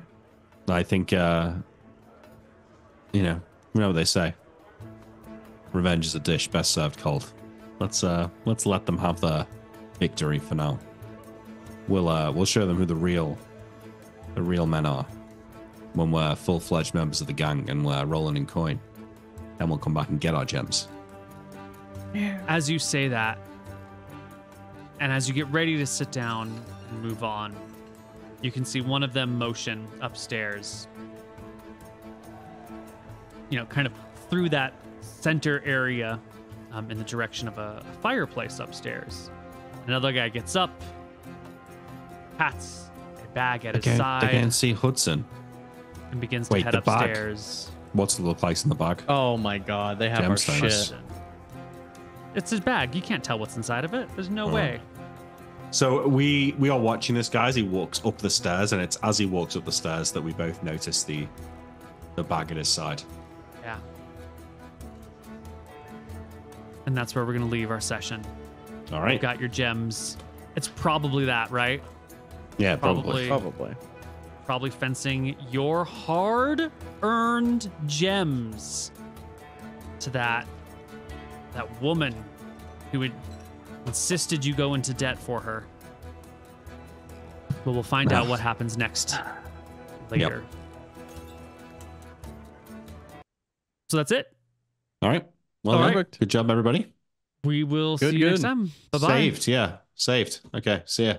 I think, you know what they say. Revenge is a dish best served cold. Let's let them have their victory for now. We'll show them who the real men are when we're full-fledged members of the gang and we're rolling in coin. Then we'll come back and get our gems. Yeah. As you say that, and as you get ready to sit down and move on, you can see one of them motion upstairs. Kind of through that center area in the direction of a fireplace upstairs. Another guy gets up, pats a bag at his side. I can't see Hudson. And begins to head the bag. upstairs. What's the little place in the bag? Oh my God, they have our Gemstones. shit. It's his bag. You can't tell what's inside of it. There's no way. So we are watching this guy as he walks up the stairs, and it's as he walks up the stairs that we both notice the bag at his side. Yeah. And that's where we're going to leave our session. All right. You got your gems. It's probably that, right? Yeah, Probably. probably. Probably fencing your hard-earned gems to that woman who had insisted you go into debt for her. But we'll find out what happens next later. So that's it. All right. Well, All right. Good job, everybody. We will see you next time. Bye-bye. Saved. Okay. See ya.